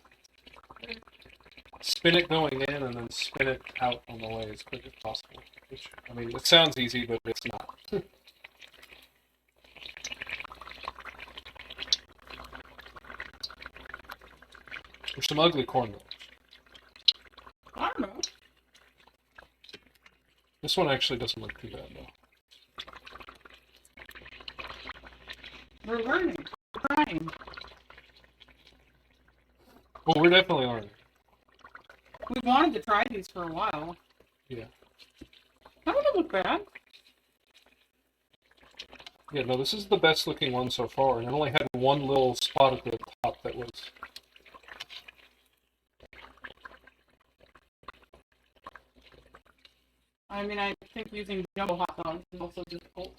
Spin it going in and then spin it out on the way as quick as possible. Which, I mean, it sounds easy, but it's not. There's some ugly corn dogs. I don't know. This one actually doesn't look too bad, though. We're learning. We're trying. Well, we're definitely learning. We've wanted to try these for a while. Yeah. That doesn't look bad. Yeah, no, this is the best looking one so far, and it only had one little spot at the top that was... I mean, I think using jumbo hot dogs is also difficult.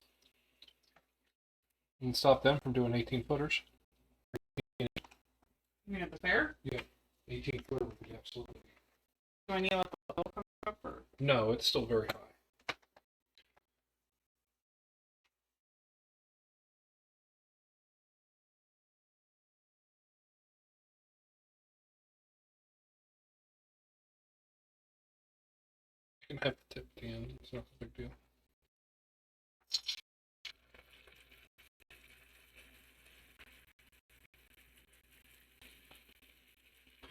And stop them from doing 18-footers. You mean at the fair? Yeah, 18-footer would be absolutely... Do I need like a little come up or? No, it's still very high. You can have the tip at the end. It's not a big deal.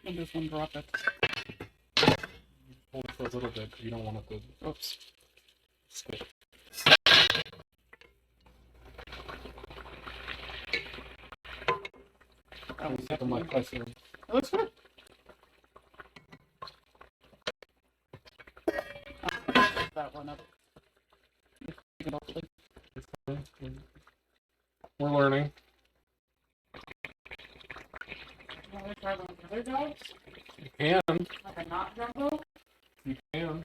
And this one drop it. Hold it for a little bit because you don't want it to... Oops. Stick. That was Get the mic closer. It looks good. That one up. We're learning. Want to try one of the other dogs? You can. Like a not jumbo? You can.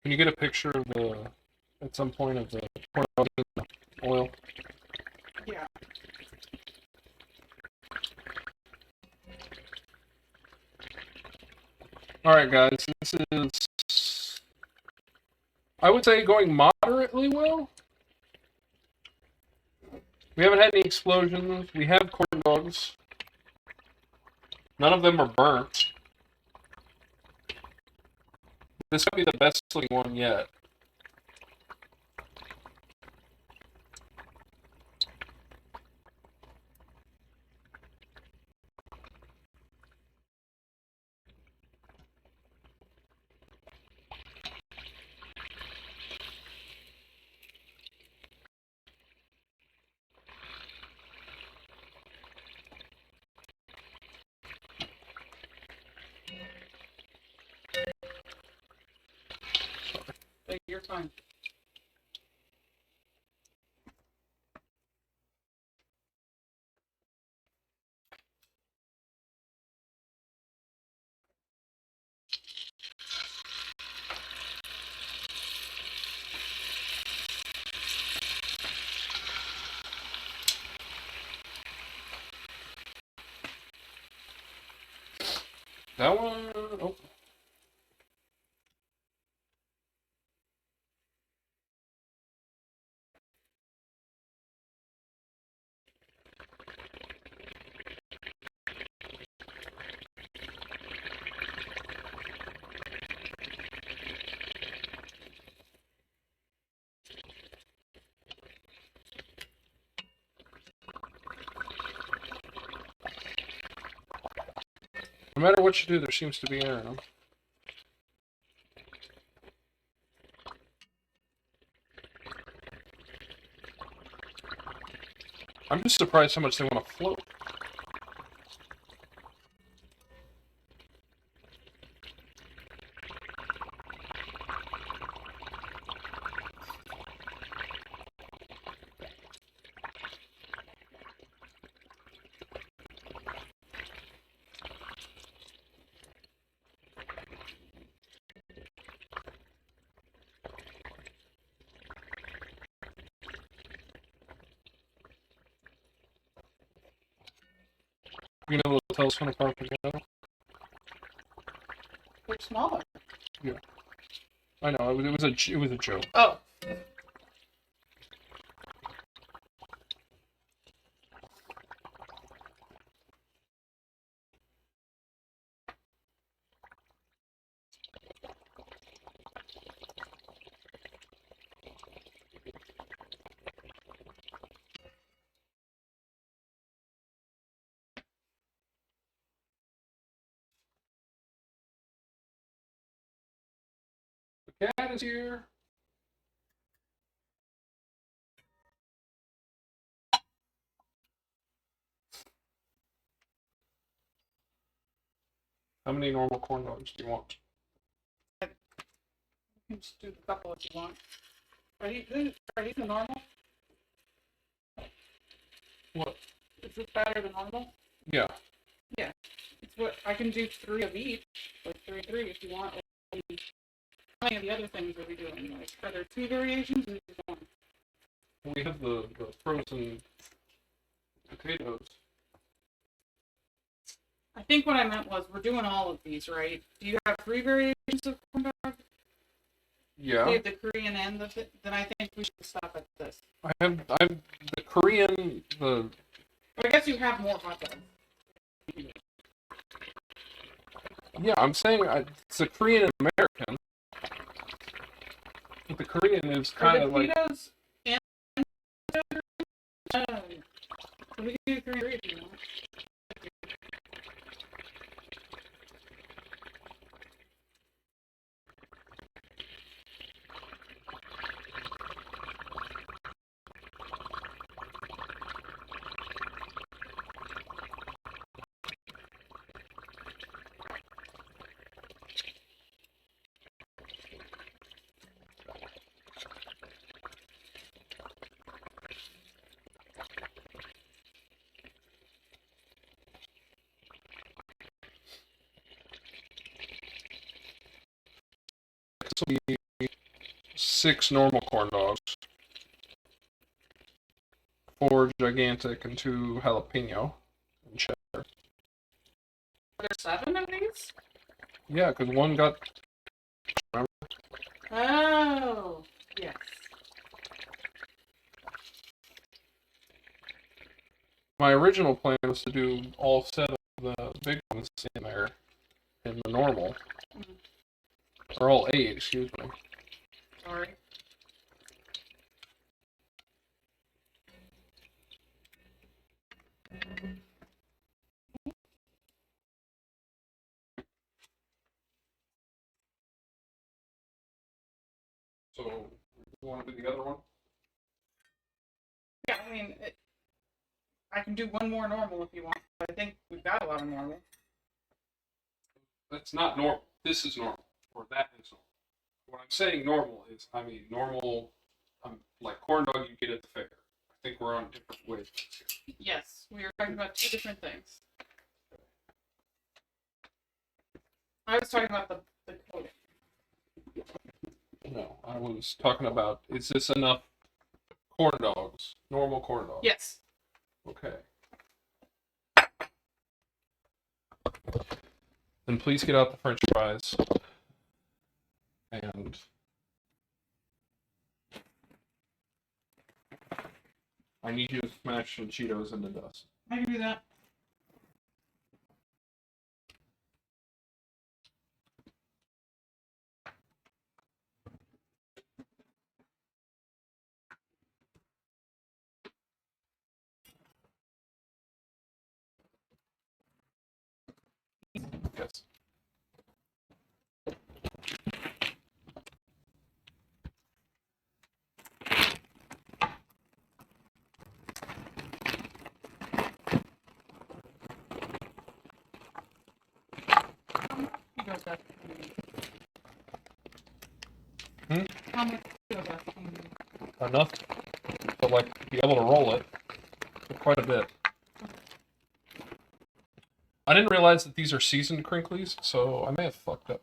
Can you get a picture of the, at some point, of the corn dog oil? Yeah. Alright guys, this is, I would say, going moderately well. We haven't had any explosions. We have corn dogs. None of them are burnt. This might be the best looking one yet. fine. That one. Oh. No matter what you do, there seems to be air in them. I'm just surprised how much they want to float. You know, they'll tell us when to park together. They're smaller. Yeah. I know, it was a joke. Oh. The cat is here. How many normal corn dogs do you want? You can just do the couple if you want. Are these the normal? What? Is this better than normal? Yeah. Yeah. It's what I can do 3 of each, like 3 if you want. How many of the other things are we doing? Like, are there 2 variations or just 1? We have the frozen potatoes. I think what I meant was we're doing all of these, right? Do you have 3 variations of corn dog? Yeah. You have the Korean and then I think we should stop at this. I have the Korean, the... Well, I guess you have more hot dogs. Yeah, I'm saying it's a Korean and American. But the Korean is kind of like... Potatoes and... we can do 3 if you want. This will be 6 normal corn dogs. 4 gigantic and 2 jalapeno and cheddar. Are there 7 of these? Yeah, because one got... Remember? Oh, yes. My original plan was to do all 7 of the big ones in there in the normal. Or all 8, excuse me. Sorry. So, you want to do the other one? Yeah, I mean, I can do 1 more normal if you want. But I think we've got a lot of normal. That's not normal. This is normal. Or that is normal. When I'm saying normal is, I mean normal, like corn dog you get at the fair. I think we're on different wavelengths here. Yes, we are talking about two different things. I was talking about the coating. No, I was talking about, is this enough corn dogs? Normal corn dogs? Yes. Okay. Then please get out the french fries. And I need you to smash some Cheetos into dust. I can do that. Yes. He does that. Hmm? How much does that? Enough to like be able to roll it for quite a bit. I didn't realize that these are seasoned crinklies, so I may have fucked up.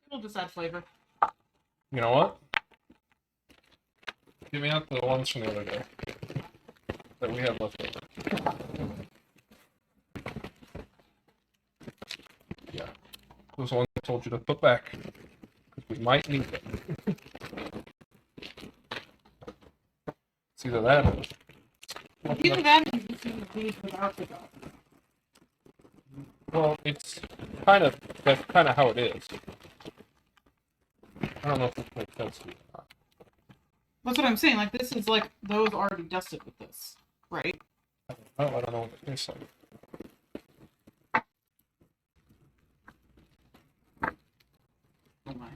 It'll just add flavor. You know what? Give me out the ones from the other day that we had left over. Yeah. Those ones I told you to put back. Because we might need them. It's either that or... Either that or you just use these without the dog. Well, it's that's kind of how it is. I don't know if this makes sense to you or not. That's what I'm saying. Like, this is like those already dusted with this, right? I don't know what it tastes like. Oh my.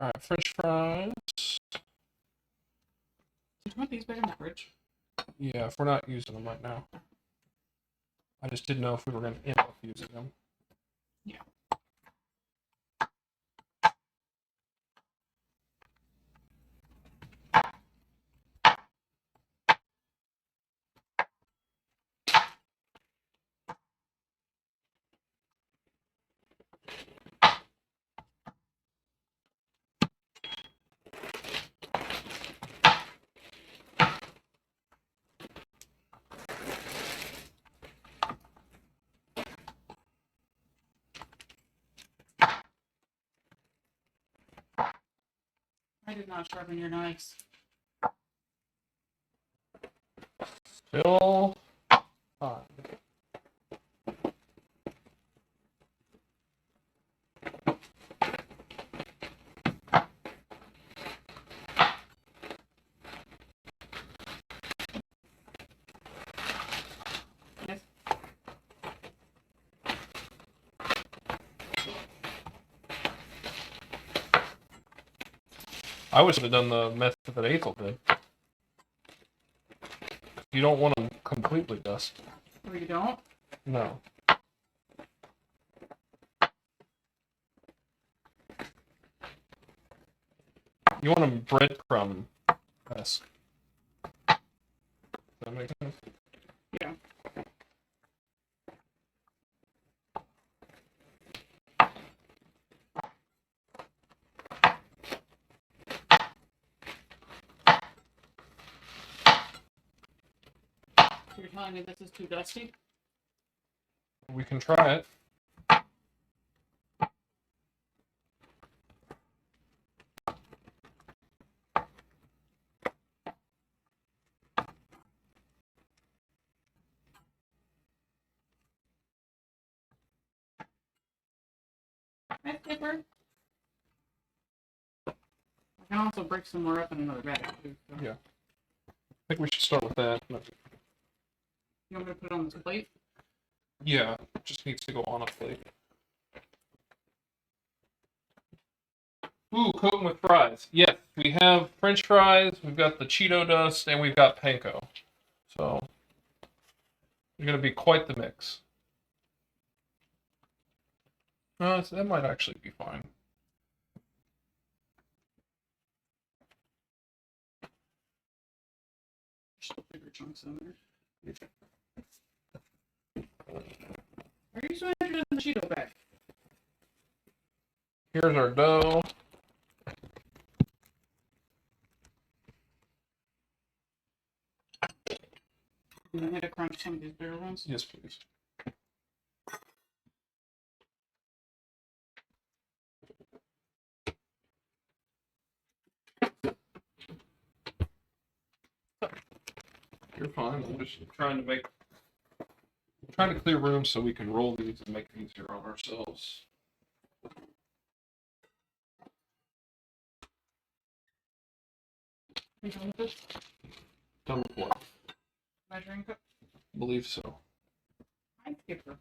Alright, French fries. Did you put these back in the fridge? Yeah, if we're not using them right now. I just didn't know if we were going to end up using them. Yeah. I did not sharpen your knives. Still fine. Yes. I wish I'd have done the method that Ethel did. You don't want them completely dust. Or you don't? No. You want them breadcrumb-esque. Does that make sense? Yeah. So you're telling me this is too dusty? We can try it. Hi, Skipper. I can also break some more up in another bag, too. So. Yeah. I think we should start with that. You want me to put it on this plate? Yeah, it just needs to go on a plate. Ooh, coating with fries. Yes, we have French fries, we've got the Cheeto dust, and we've got panko. So, it's going to be quite the mix. No, that might actually be fine. Bigger chunks in there. Are you so interested in the Cheeto bag? Here's our dough. You want me to crunch some of these bigger ones? Yes, please. You're fine. I'm just trying to clear room so we can roll these and make it easier on ourselves. You done with this? Done with what? Measuring cup? I believe so. Hi, Skipper.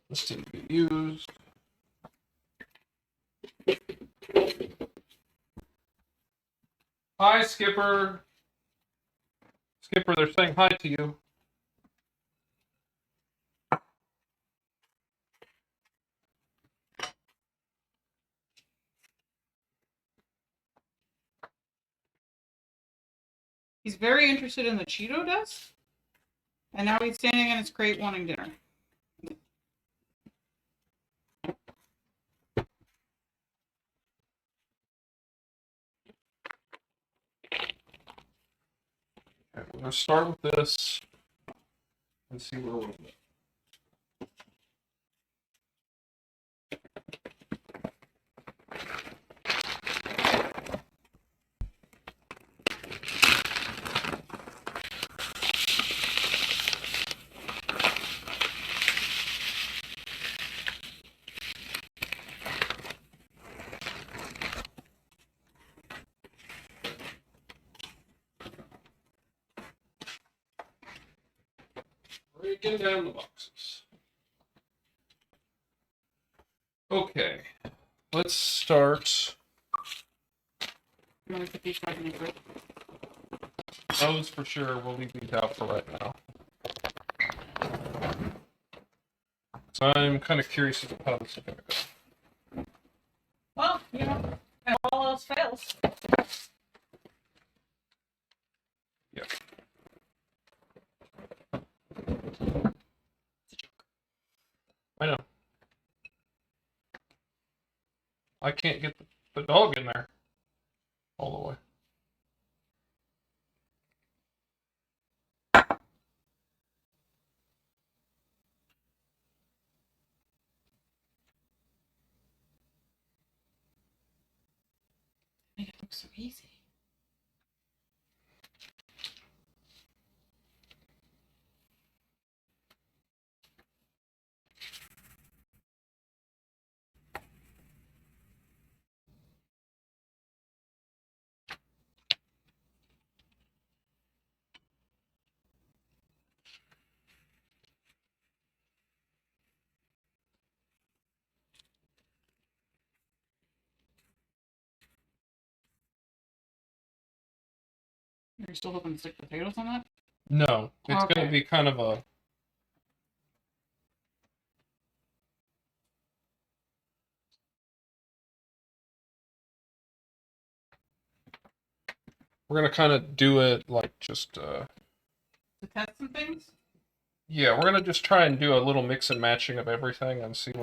This didn't get used. Hi, Skipper. Skipper, they're saying hi to you. He's very interested in the Cheeto dust, and now he's standing in his crate wanting dinner. Okay, we're going to start with this and see where we're at. Breaking down the boxes. Okay, let's start. You want to put these guys in the crate? Those for sure. We'll leave these out for right now. So I'm kind of curious as to how this is going to go. Well, you know, if all else fails. Yeah. I know. I can't get the dog in there all the way. Make it look so easy. Are you still hoping to stick potatoes on that? No, it's Okay. going to be kind of a. We're going to kind of do it like just. To test some things? Yeah, we're going to just try and do a little mix and matching of everything and see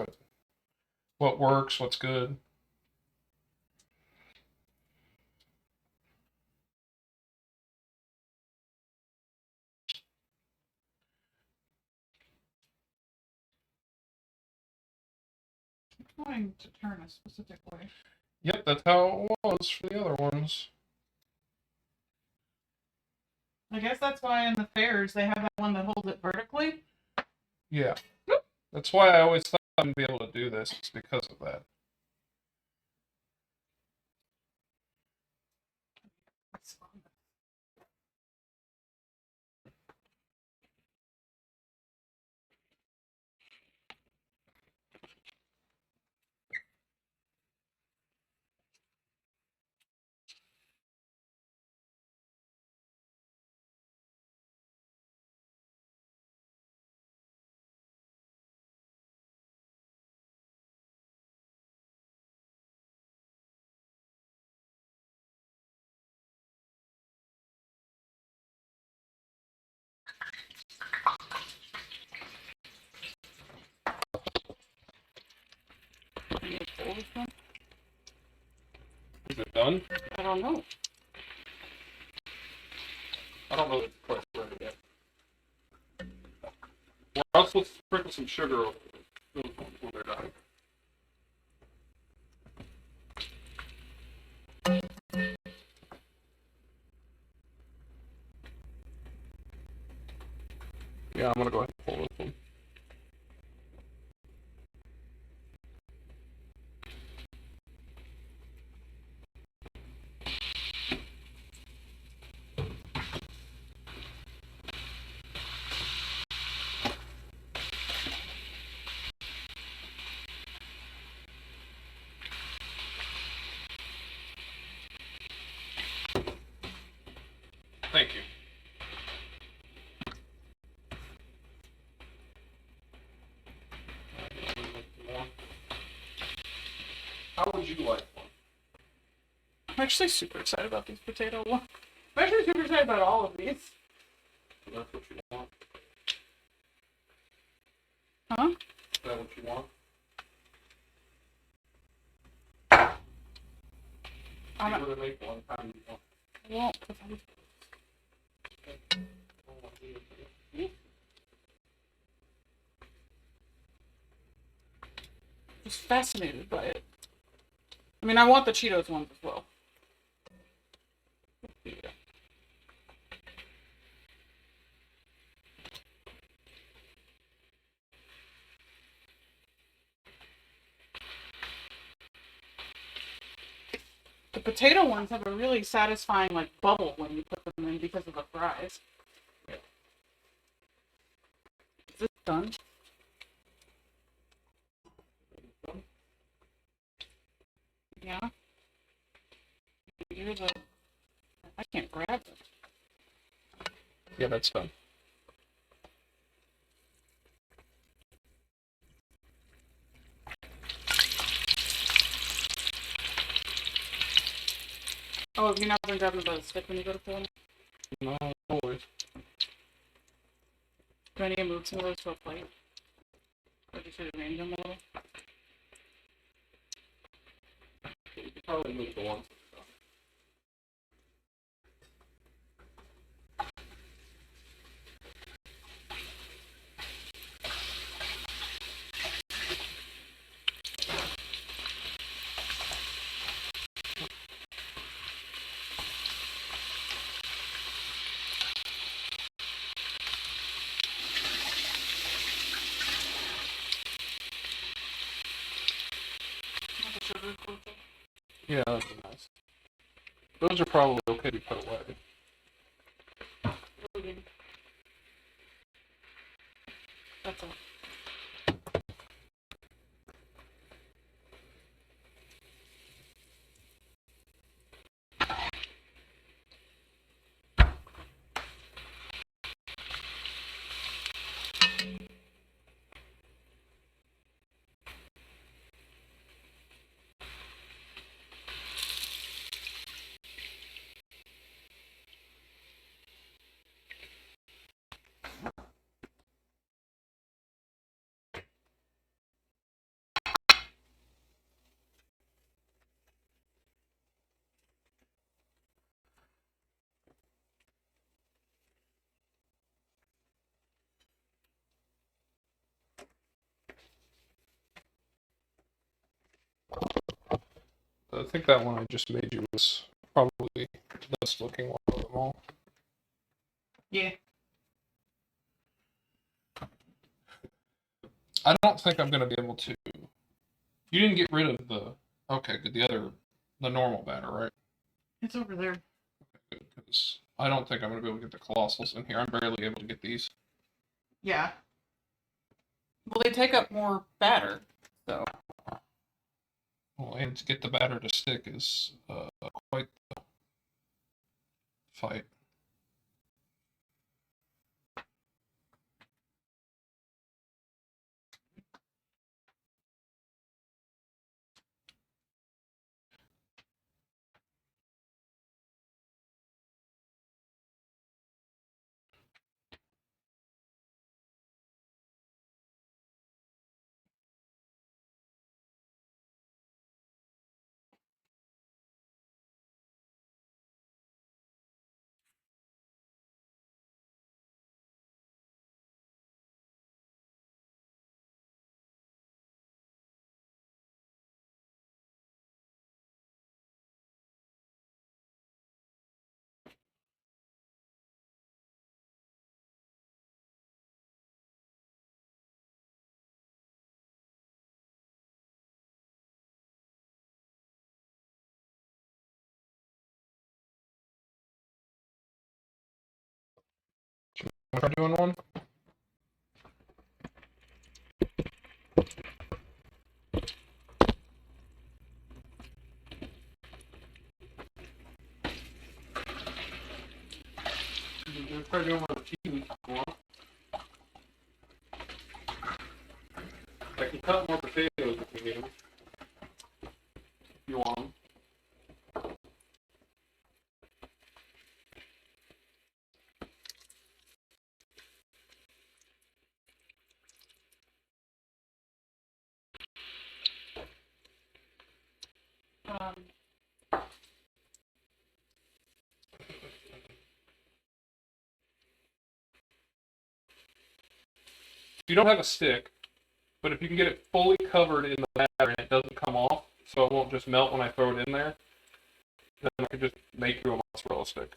what works, what's good. I'm trying to turn a specific way. Yep, that's how it was for the other ones. I guess that's why in the fairs they have that one that holds it vertically. Yeah. That's why I always thought I wouldn't be able to do this. It's because of that. Is it done? I don't know. I don't know if it's quite ready yet. Well, I was supposed to sprinkle some sugar over it when they're done. Yeah, I'm gonna go ahead and pull this one. Thank you. How would you like one? I'm actually super excited about these potato ones. I'm actually super excited about all of these. That's what you want? Huh? Is that what you want? I'm You not, would make one time you want. I won't, 'cause I'm just fascinated by it. I mean, I want the Cheetos ones as well. Yeah. The potato ones have a really satisfying like bubble when you put them in because of the fries. Yeah. Is this done? Yeah. You're the. I can't grab it. Yeah, that's done. Oh, have you not been grabbing by the stick when you go to pull them? No, always. Do I need to move some of those to a plate? Or just arrange them a little? You could probably move the ones. Yeah, that'd be nice. Those are probably okay to put away. That's all. I think that one I just made you was probably the best looking one of them all. Yeah. I don't think I'm gonna be able to. You didn't get rid of the. Okay, good. The normal batter, right? It's over there. Good, because I don't think I'm gonna be able to get the colossals in here. I'm barely able to get these. Yeah. Well, they take up more batter, so. Well, and to get the batter to stick is quite the fight. Am I doing one? Try doing one of the cheese. I can cut more potatoes if you need them. If you want them. Um, You don't have a stick, but if you can get it fully covered in the batter and it doesn't come off, so it won't just melt when I throw it in there, then I could just make you a mozzarella stick.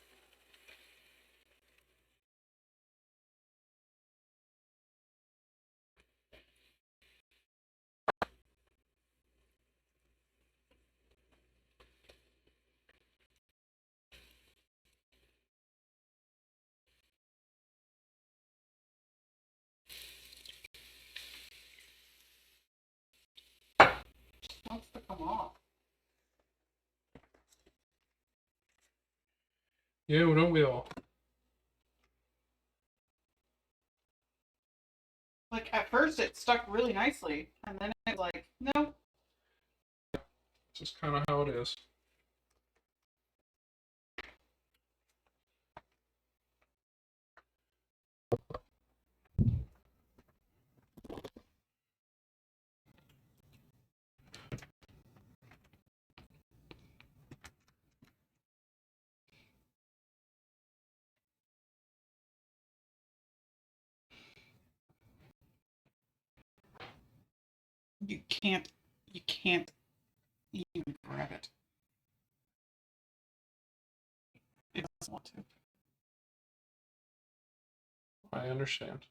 wants to come off. Yeah, well, don't we all? Like, at first it stuck really nicely, and then it's like, no. It's just kind of how it is. You can't even grab it. It doesn't want to. I understand.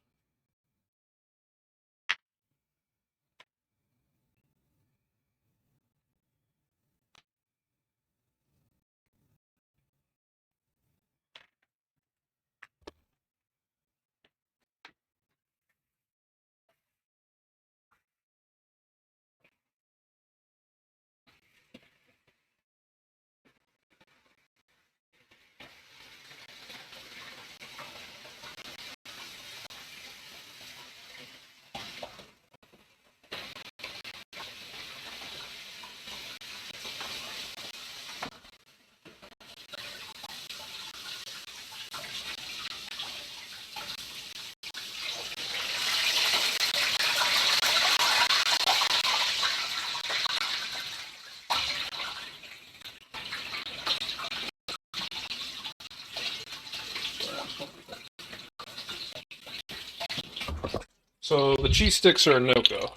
So the cheese sticks are a no-go.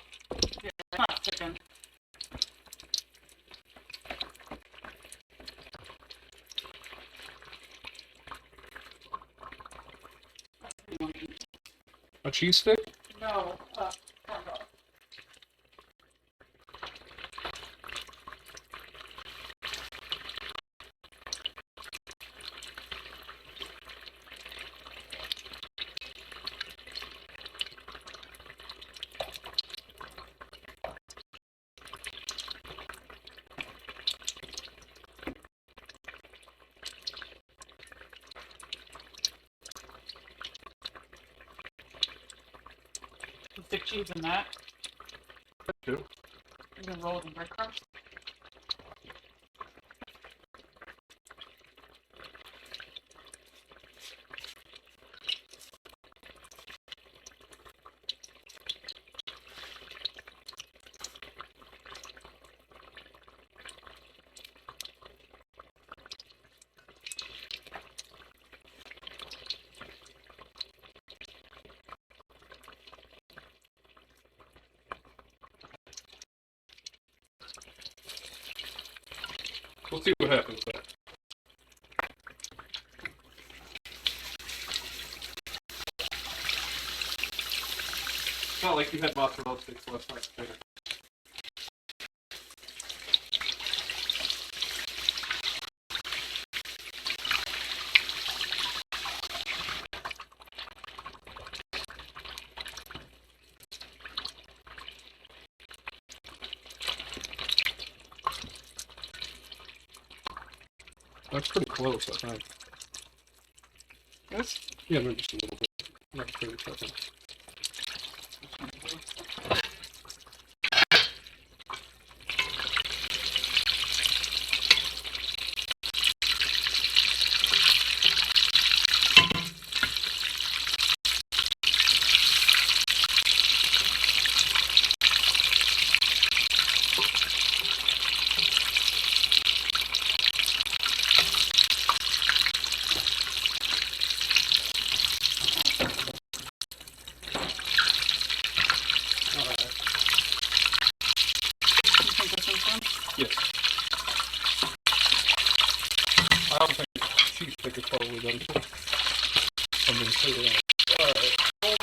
Yeah, it's not sticking. A cheese stick? No, corndog. You stick cheese in that. Two. You can roll it in breadcrumbs. We'll see what happens there. It's not like you had mozzarella sticks last night. That's pretty close, I think. Yes. Yeah, maybe just a little bit. Not 30 seconds. You think this is done? Yes. I don't think cheese stick is probably done too. I'm going to take it out. Alright. I'm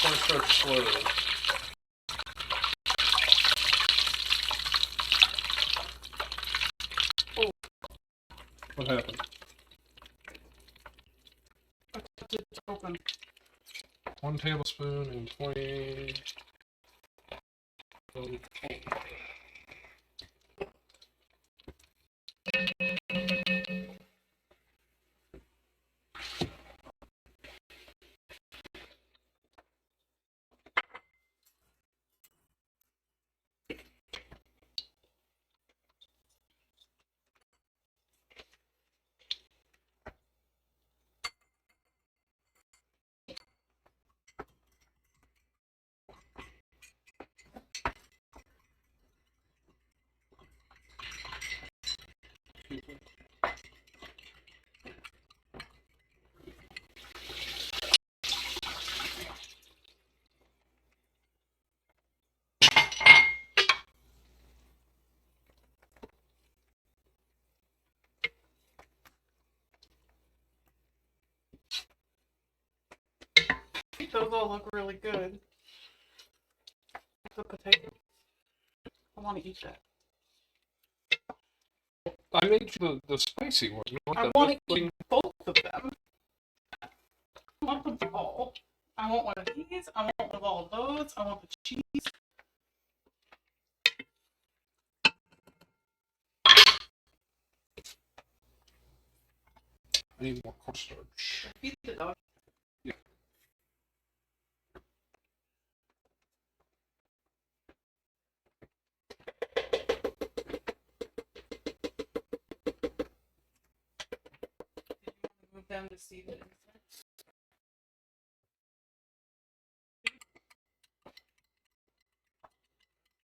going to start slow. Oh. What happened? It's open. 1 tablespoon and 20. Those all look really good. The potato. I want to eat that. I made you the spicy one. You want I that want to looking- eat both of them. I want them all. I want one of these. I want one of all of those. I want the cheese. I need more cornstarch. Feed the dog. Yeah. Move them to see the inside.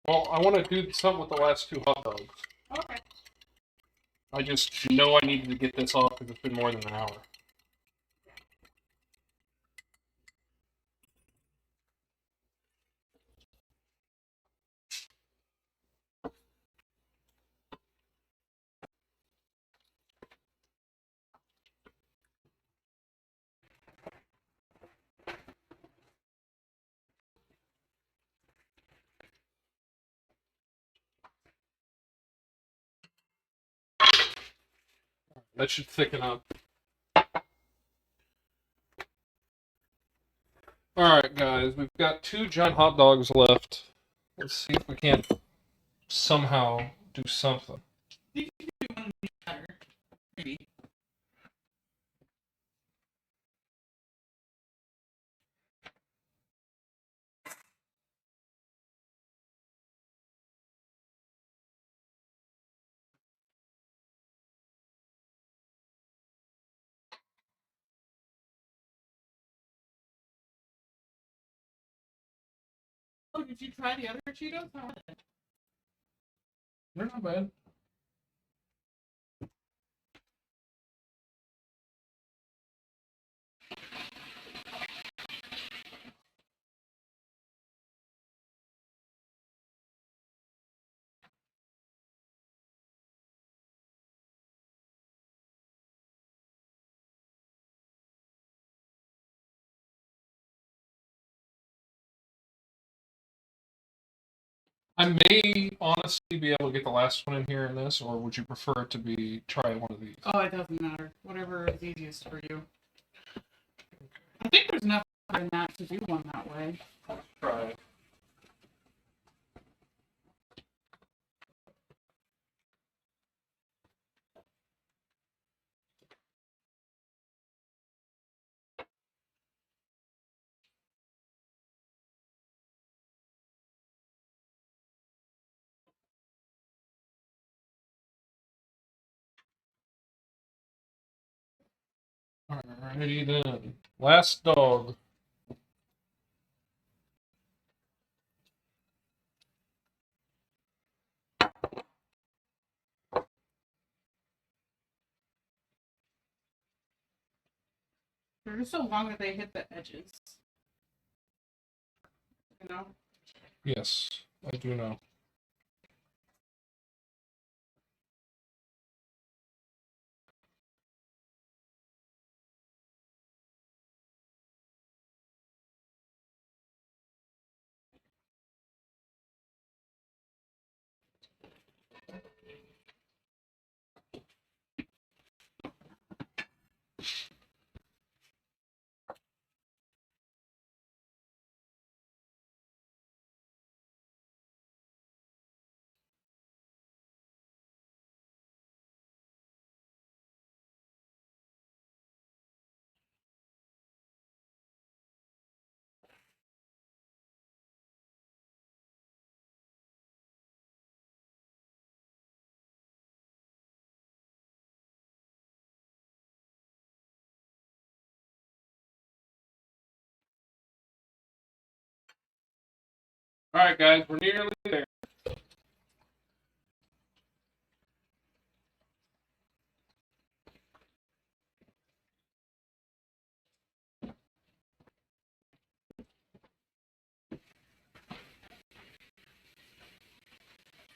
Well, I want to do something with the last 2 hot dogs. Okay. I just know I needed to get this off because it's been more than an hour. That should thicken up. Alright, guys, we've got 2 giant hot dogs left. Let's see if we can't somehow do something. You can do one better, maybe. Oh, did you try the other Cheetos? How was it? They're not bad. I may honestly be able to get the last one in here in this, or would you prefer it to be try one of these? Oh, it doesn't matter. Whatever is easiest for you. I think there's enough in that to do one that way. Let's try it. Alrighty then. Last dog. They're just so long that they hit the edges. You know? Yes, I do know. Alright, guys, we're nearly there.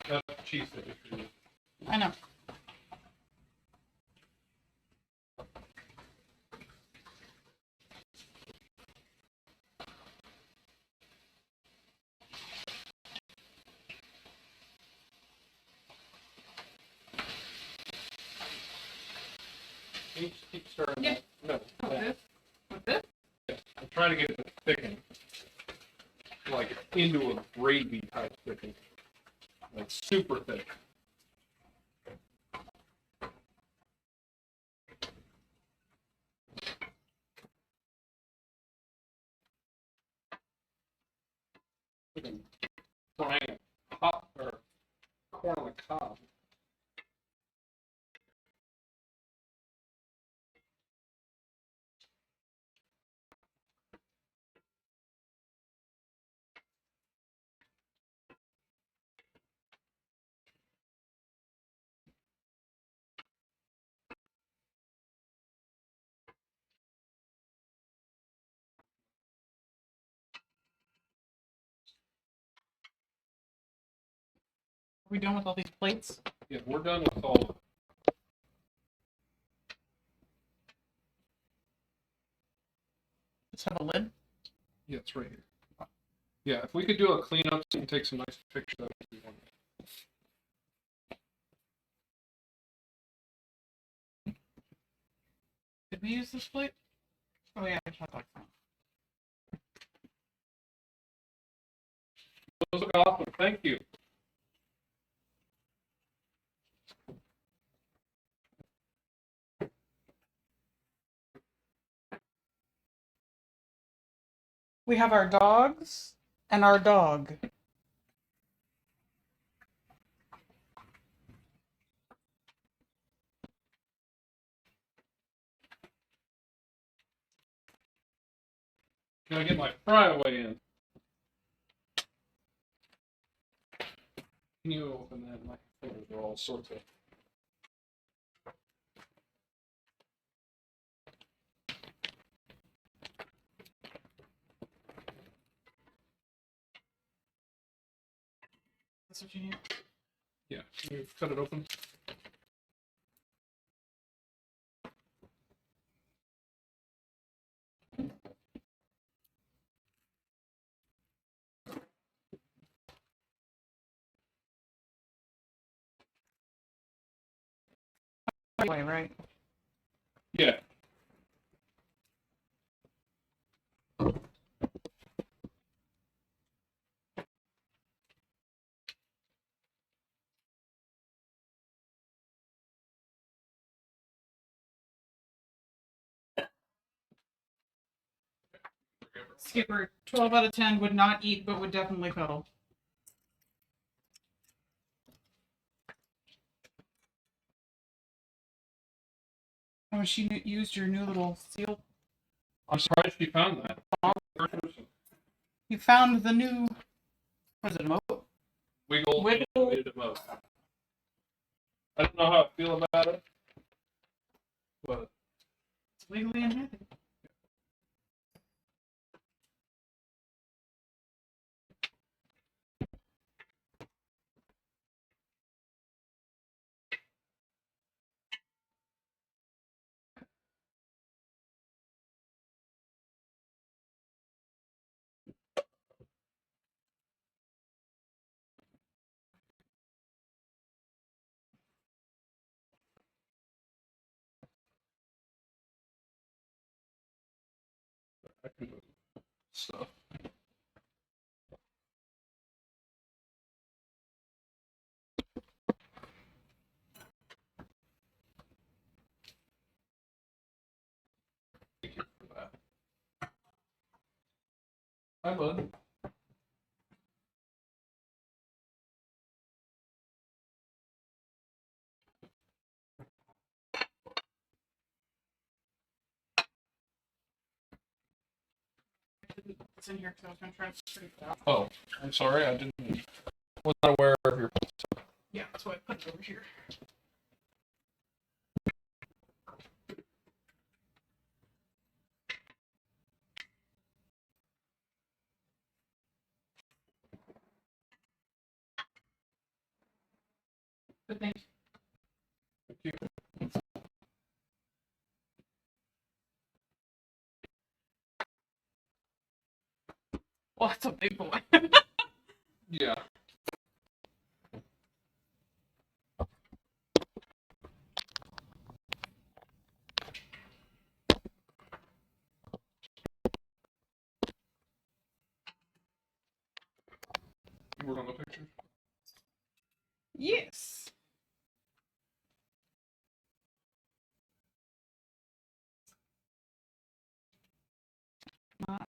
That's cheese for you. I know. Keep stirring. Yeah. No. With this? With this? I'm trying to get it to thicken. Like into a gravy type thicken. Like super thick. Frying hot or corn on the cob. Are we done with all these plates? Yeah, we're done with all of it. Just have a lid? Yeah, it's right here. Yeah, if we could do a cleanup so you can take some nice pictures, that would be wonderful. we use this plate? Oh yeah, we had like that. Those look awesome. Thank you. We have our dogs and our dog. Can I get my fry away in? Can you open that? My fingers are all sorts of. That's what you need. Yeah, can you cut it open? Way, right? Yeah. Skipper, 12 out of 10 would not eat, but would definitely cuddle. Oh, she used your new little seal. I'm surprised you found that. You found the new. Was it a moat? Wiggle. Wiggle. It most. I don't know how I feel about it, but It's legally unhappy. I can move stuff. Thank you for that. Hi, bud. It's in here because I was going to try to straighten it out. Oh, I'm sorry. I didn't. Was not aware of your. Yeah, that's why I put it over here. But thank you. Thank you. Well, that's a big boy. Yeah. You work on the picture? Yes. Not.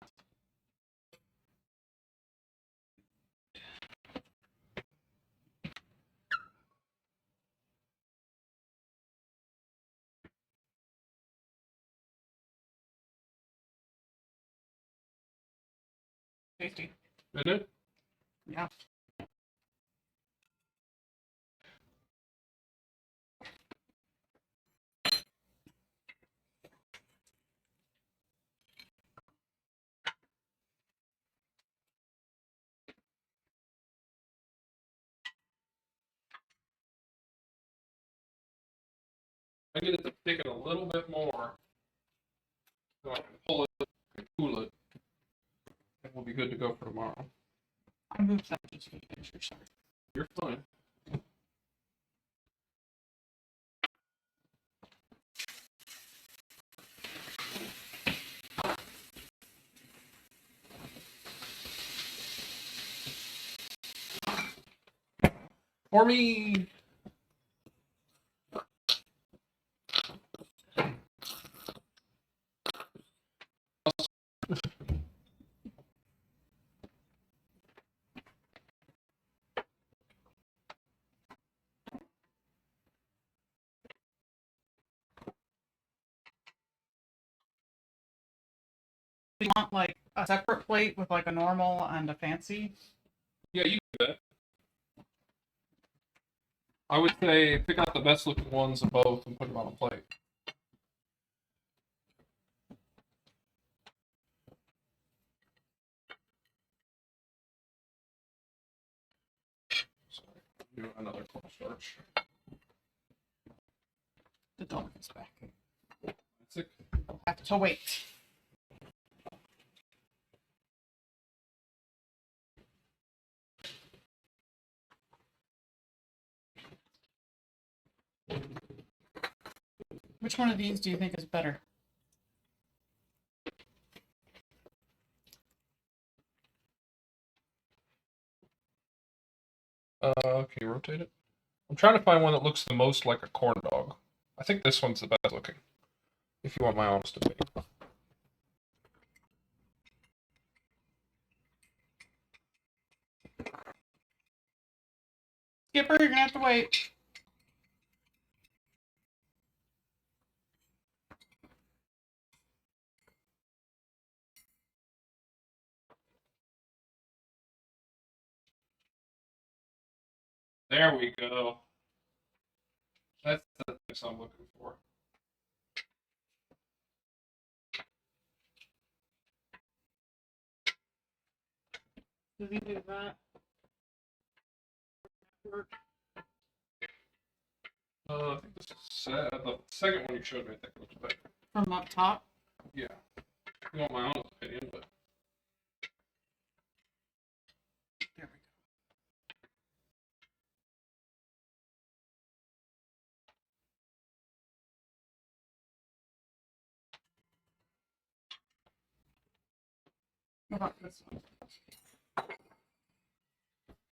Tasty. Is it? Yeah. I get it to thicken a little bit more, so I can pull it and cool it, and we'll be good to go for tomorrow. I moved that just for the picture, sorry. You're fine. For me. Do you want like a separate plate with like a normal and a fancy? Yeah, you do that. I would say pick out the best looking ones of both and put them on a plate. Sorry, do another cornstarch. The dog is back. That's it. Have to wait. Which one of these do you think is better? Can you rotate it? I'm trying to find one that looks the most like a corn dog. I think this one's the best looking, if you want my honest opinion. Skipper, you're gonna have to wait. There we go. That's the thing I'm looking for. Does he do that? I think this is the second one you showed me. I think looks better. From up top? Yeah. You want my honest opinion, but There we go. What about this one?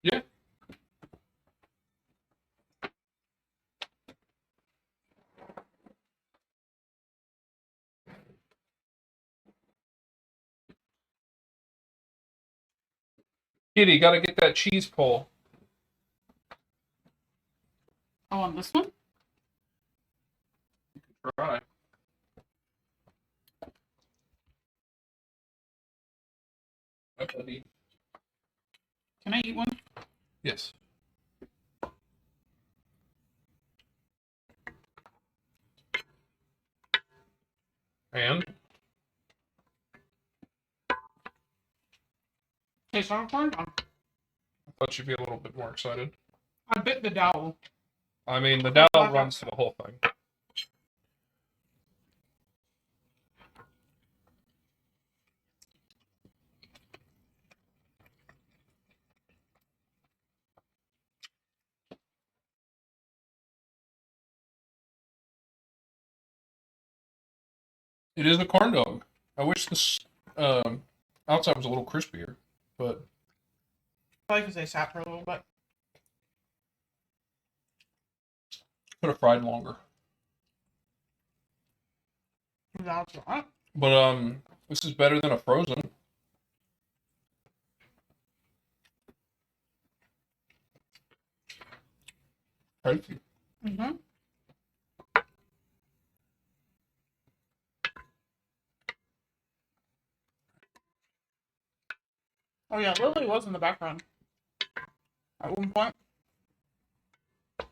yeah. Kitty, gotta get that cheese pull. Oh, on this one? Try. Hi, buddy. Can I eat one? Yes. And Tastes like a corn dog. I thought you'd be a little bit more excited. I bit the dowel. I mean, the dowel runs through the whole thing. It is a corn dog. I wish this outside was a little crispier, but Probably because they sat for a little bit. could have fried longer. That's right. But this is better than a frozen. Crazy. Mm-hmm. Oh yeah, Lily was in the background at one point. What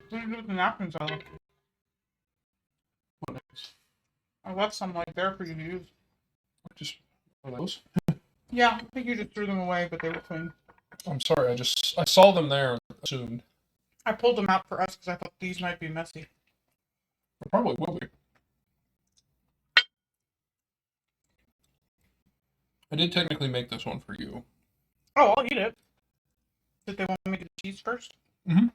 did you do with the napkins out? What is? I left some like there for you to use. Just one of those. Yeah, I think you just threw them away, but they were clean. I'm sorry. I saw them there and assumed. I pulled them out for us because I thought these might be messy. It probably will be. I did technically make this one for you. Oh, I'll eat it. Did they want me to get cheese first? Mm-hmm.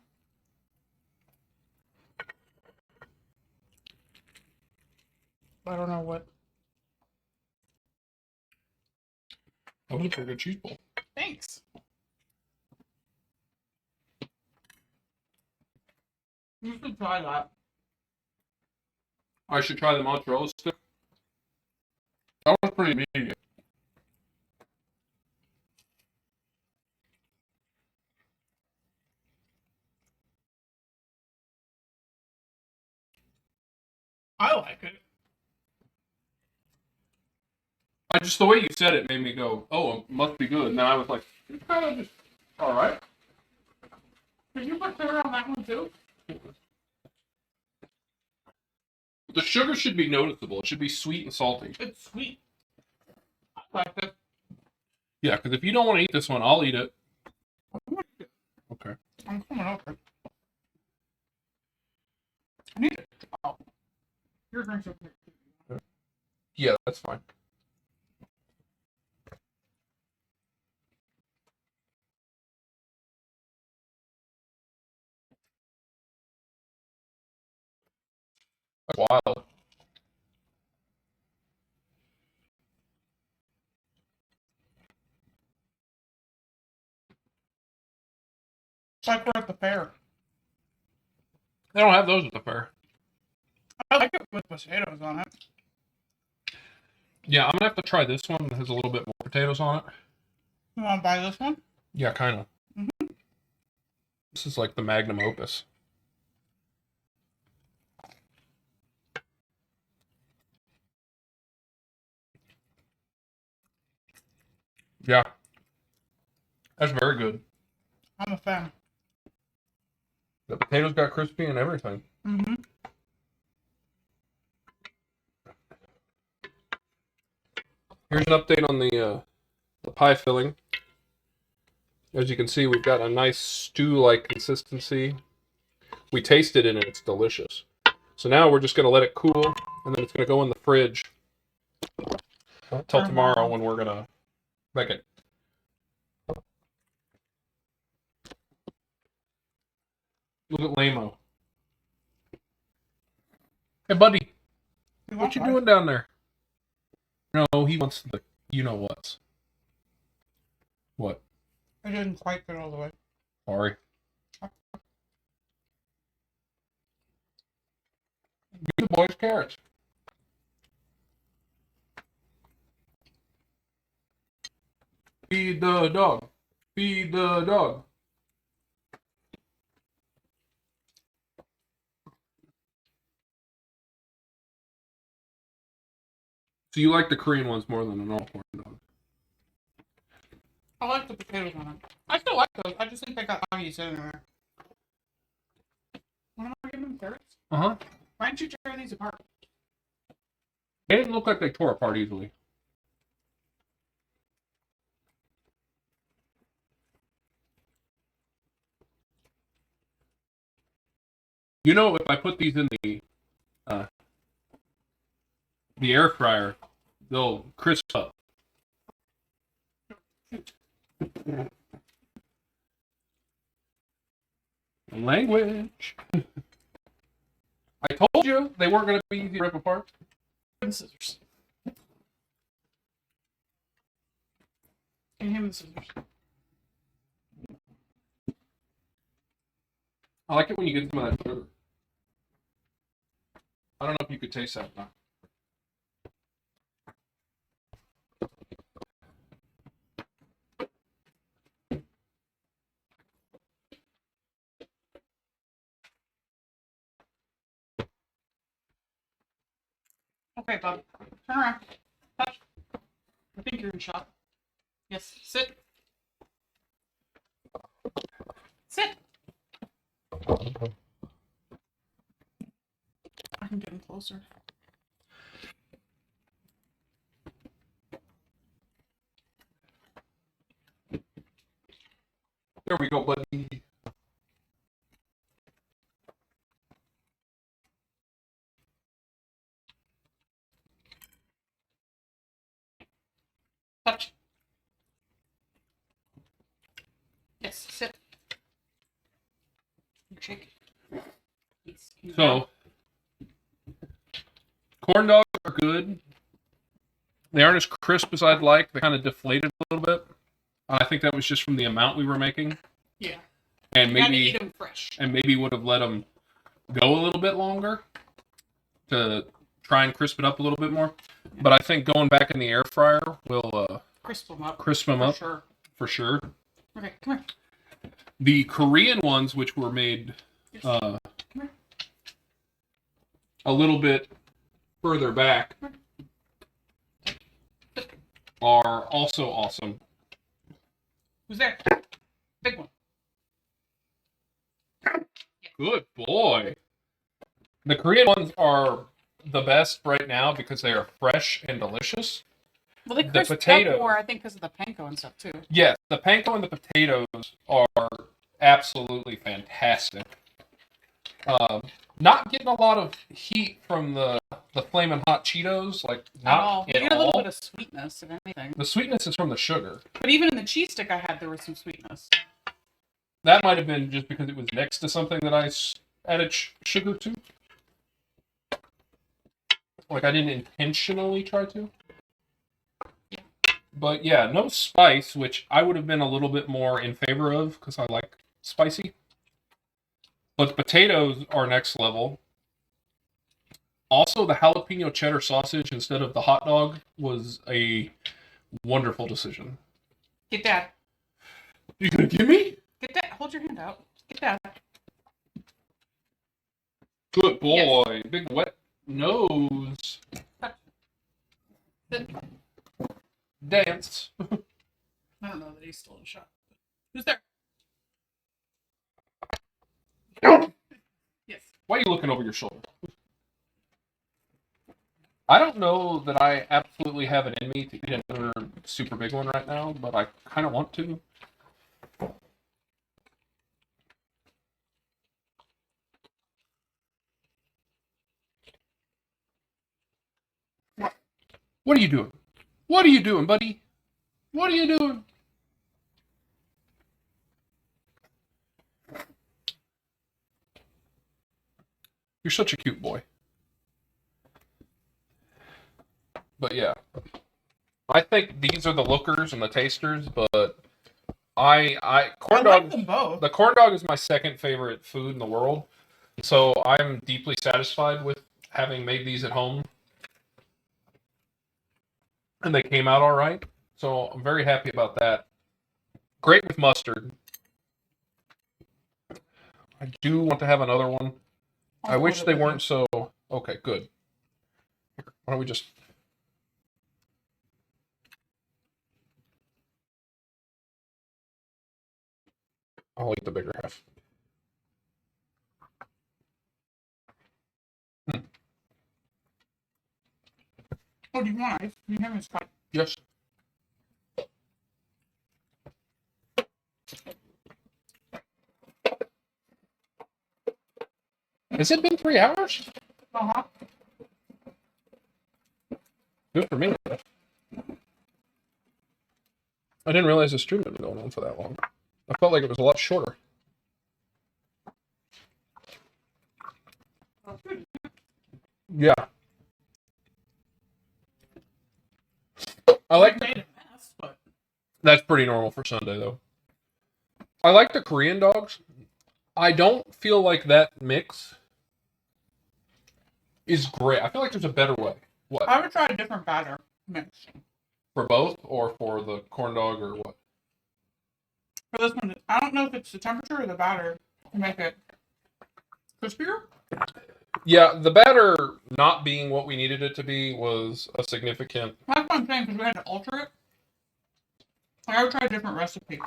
I don't know what. That was a pretty good cheese bowl. Thanks. You should try that. I should try the mozzarella stick. That was pretty immediate. I like it. Just the way you said it made me go, oh, it must be good. And then I was like, it's kind of just all right. Did you put sugar on that one too? The sugar should be noticeable. It should be sweet and salty. It's sweet. I like it. Yeah, because if you don't want to eat this one, I'll eat it. Okay. I'm coming over. I need it. Oh. Your drink's okay. Yeah, that's fine. That's wild. It's like we're at the fair. They don't have those at the fair. I like it with potatoes on it. Yeah, I'm gonna have to try this one that has a little bit more potatoes on it. You want to buy this one? Yeah, kind of. Mm-hmm. This is like the magnum opus. Yeah. That's very good. I'm a fan. The potatoes got crispy and everything. Mm-hmm. Here's an update on the pie filling. As you can see, we've got a nice stew-like consistency. We tasted it and it's delicious. So now we're just going to let it cool, and then it's going to go in the fridge until tomorrow when we're going to make it. Look at Lamo. Hey, buddy. What you doing down there? No, he wants the you-know-whats. What? I didn't quite get all the way. Sorry. Give the boys carrots. Feed the dog. Feed the dog. So you like the Korean ones more than the normal corn dog? I like the potatoes on it. I still like those. I just think they got onions in there. What am I giving them carrots? Uh-huh. Why didn't you tear these apart? They didn't look like they tore apart easily. You know, if I put these in the air fryer, they'll crisp up. Language. I told you they weren't going to be easy to rip apart. Scissors. Give him the scissors. I like it when you get some of that sugar. I don't know if you could taste that or not. Okay, bub. Turn around. Touch. I think you're in shot. Yes. Sit. Sit. I can get him closer. There we go, buddy. Touch. Yes, sit. Shake. Yes. So, corn dogs are good. They aren't as crisp as I'd like. They kind of deflated a little bit. I think that was just from the amount we were making. Yeah. And You gotta maybe eat them fresh. and maybe would have let them go a little bit longer to try and crisp it up a little bit more. But I think going back in the air fryer will Crisp them up. crisp them up Sure. for sure. Okay, come here. The Korean ones, which were made Come here. a little bit further back, are also awesome. Who's there? Big one. Good boy. The Korean ones are the best right now because they are fresh and delicious. Well, they The crisp potato- up more, I think, because of the panko and stuff too. Yes, the panko and the potatoes are absolutely fantastic. Not getting a lot of heat from the flaming hot Cheetos, like not You at get a little all. bit of sweetness, if anything. The sweetness is from the sugar. But even in the cheese stick I had, there was some sweetness. That might have been just because it was next to something that I added sugar to. Like I didn't intentionally try to. But yeah, no spice, which I would have been a little bit more in favor of because I like spicy. But the potatoes are next level. Also, the jalapeno cheddar sausage instead of the hot dog was a wonderful decision. Get that. You gonna give me? Get that. Hold your hand out. Get that. Good boy. Big wet nose. Sit. Dance. I don't know that he's still in shot. Who's there? Yes. Why are you looking over your shoulder? I don't know that I absolutely have it in me to eat another super big one right now, but I kind of want to. What are you doing? What are you doing, buddy? What are you doing? You're such a cute boy. But yeah, I think these are the lookers and the tasters, but corn I like dog. them both. The corn dog is my second favorite food in the world, so I'm deeply satisfied with having made these at home, and they came out all right. So I'm very happy about that. Great with mustard. I do want to have another one. I wish they weren't so. Okay, good. Why don't we just? I'll eat the bigger half. Oh, do you want ice? You have a spot. Yes. Has it been 3 hours? Uh-huh. Good for me. I didn't realize the stream had been going on for that long. I felt like it was a lot shorter. Yeah. I like made a mess, but that's pretty normal for Sunday though. I like the Korean dogs. I don't feel like that mix is great. I feel like there's a better way. What? I would try a different batter mix. For both or for the corn dog or what? For this one, I don't know if it's the temperature or the batter to make it crispier. Yeah, the batter not being what we needed it to be was a significant. That's what I'm saying, because we had to alter it. Like, I would try a different recipe.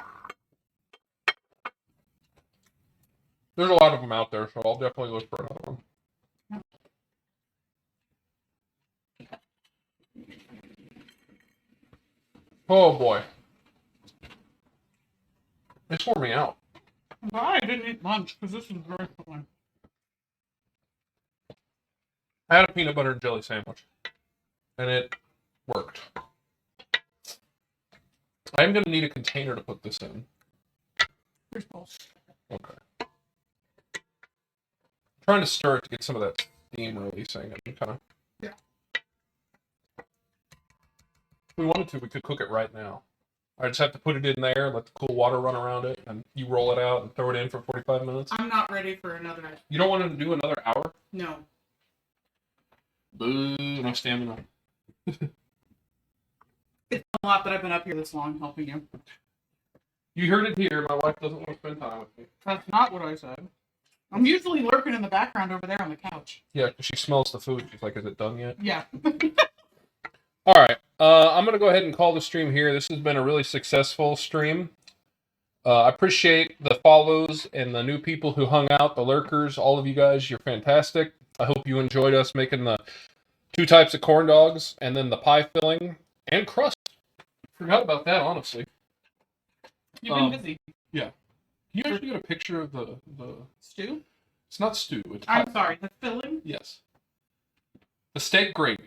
There's a lot of them out there, so I'll definitely look for another one. Oh boy. It's wore me out. I didn't eat lunch because this is very filling. I had a peanut butter and jelly sandwich, and it worked. I am going to need a container to put this in. Here's both. Okay. I'm trying to stir it to get some of that steam releasing and kind of. Yeah. If we wanted to, we could cook it right now. I just have to put it in there, let the cool water run around it, and you roll it out and throw it in for 45 minutes. I'm not ready for another. You don't want to do another hour? No. Boo, no stamina. It's a lot that I've been up here this long helping you. You heard it here. My wife doesn't want to spend time with me. That's not what I said. I'm usually lurking in the background over there on the couch. Yeah, because she smells the food. She's like, is it done yet? Yeah. All right. I'm going to go ahead and call the stream here. This has been a really successful stream. I appreciate the follows and the new people who hung out, the lurkers, all of you guys. You're fantastic. I hope you enjoyed us making the 2 types of corn dogs and then the pie filling and crust. Forgot about that, honestly. You've been busy. Yeah. Can you actually get a picture of the Stew? It's not stew. It's I'm pie. sorry, the filling? Yes. The steak gravy.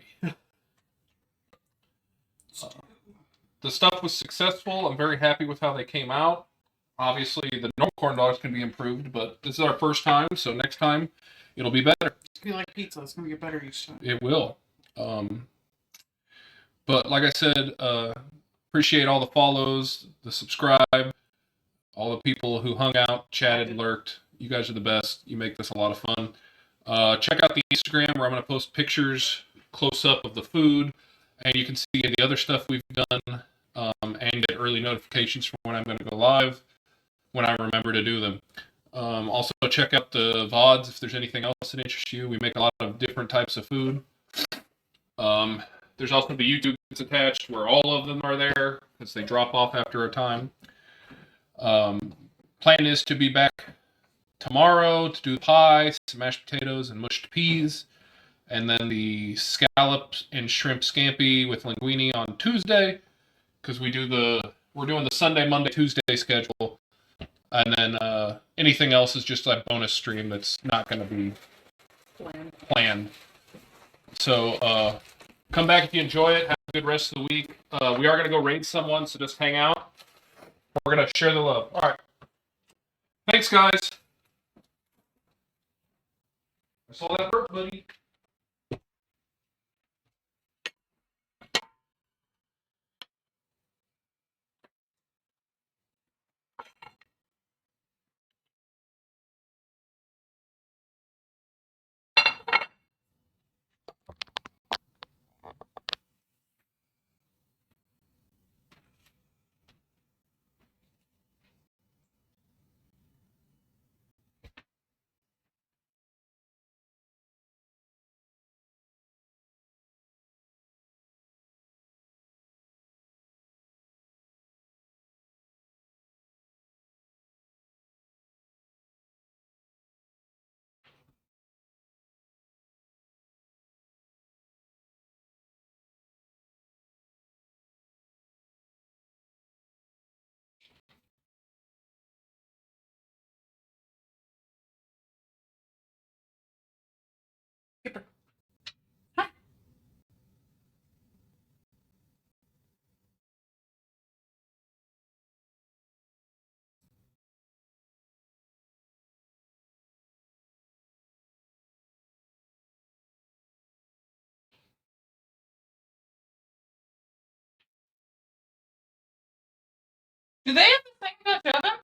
The stuff was successful. I'm very happy with how they came out. Obviously, the normal corn dogs can be improved, but this is our first time, so next time it'll be better. It's gonna be like pizza. It's gonna get better each time. It will. But like I said, appreciate all the follows, the subscribe, all the people who hung out, chatted, lurked. You guys are the best. You make this a lot of fun. Check out the Instagram where I'm going to post pictures close up of the food, and you can see the other stuff we've done and get early notifications from when I'm going to go live when I remember to do them. Also, check out the VODs if there's anything else that interests you. We make a lot of different types of food. There's also the YouTube that's attached where all of them are there because they drop off after a time. Plan is to be back tomorrow to do pie, some mashed potatoes, and mushed peas. And then the scallops and shrimp scampi with linguine on Tuesday because we're doing the Sunday, Monday, Tuesday schedule. And then anything else is just a bonus stream that's not going to be planned. So come back if you enjoy it. Have a good rest of the week. We are going to go raid someone, so just hang out. We're going to share the love. All right. Thanks, guys. I saw that burp, buddy. Do they have the thing that does them?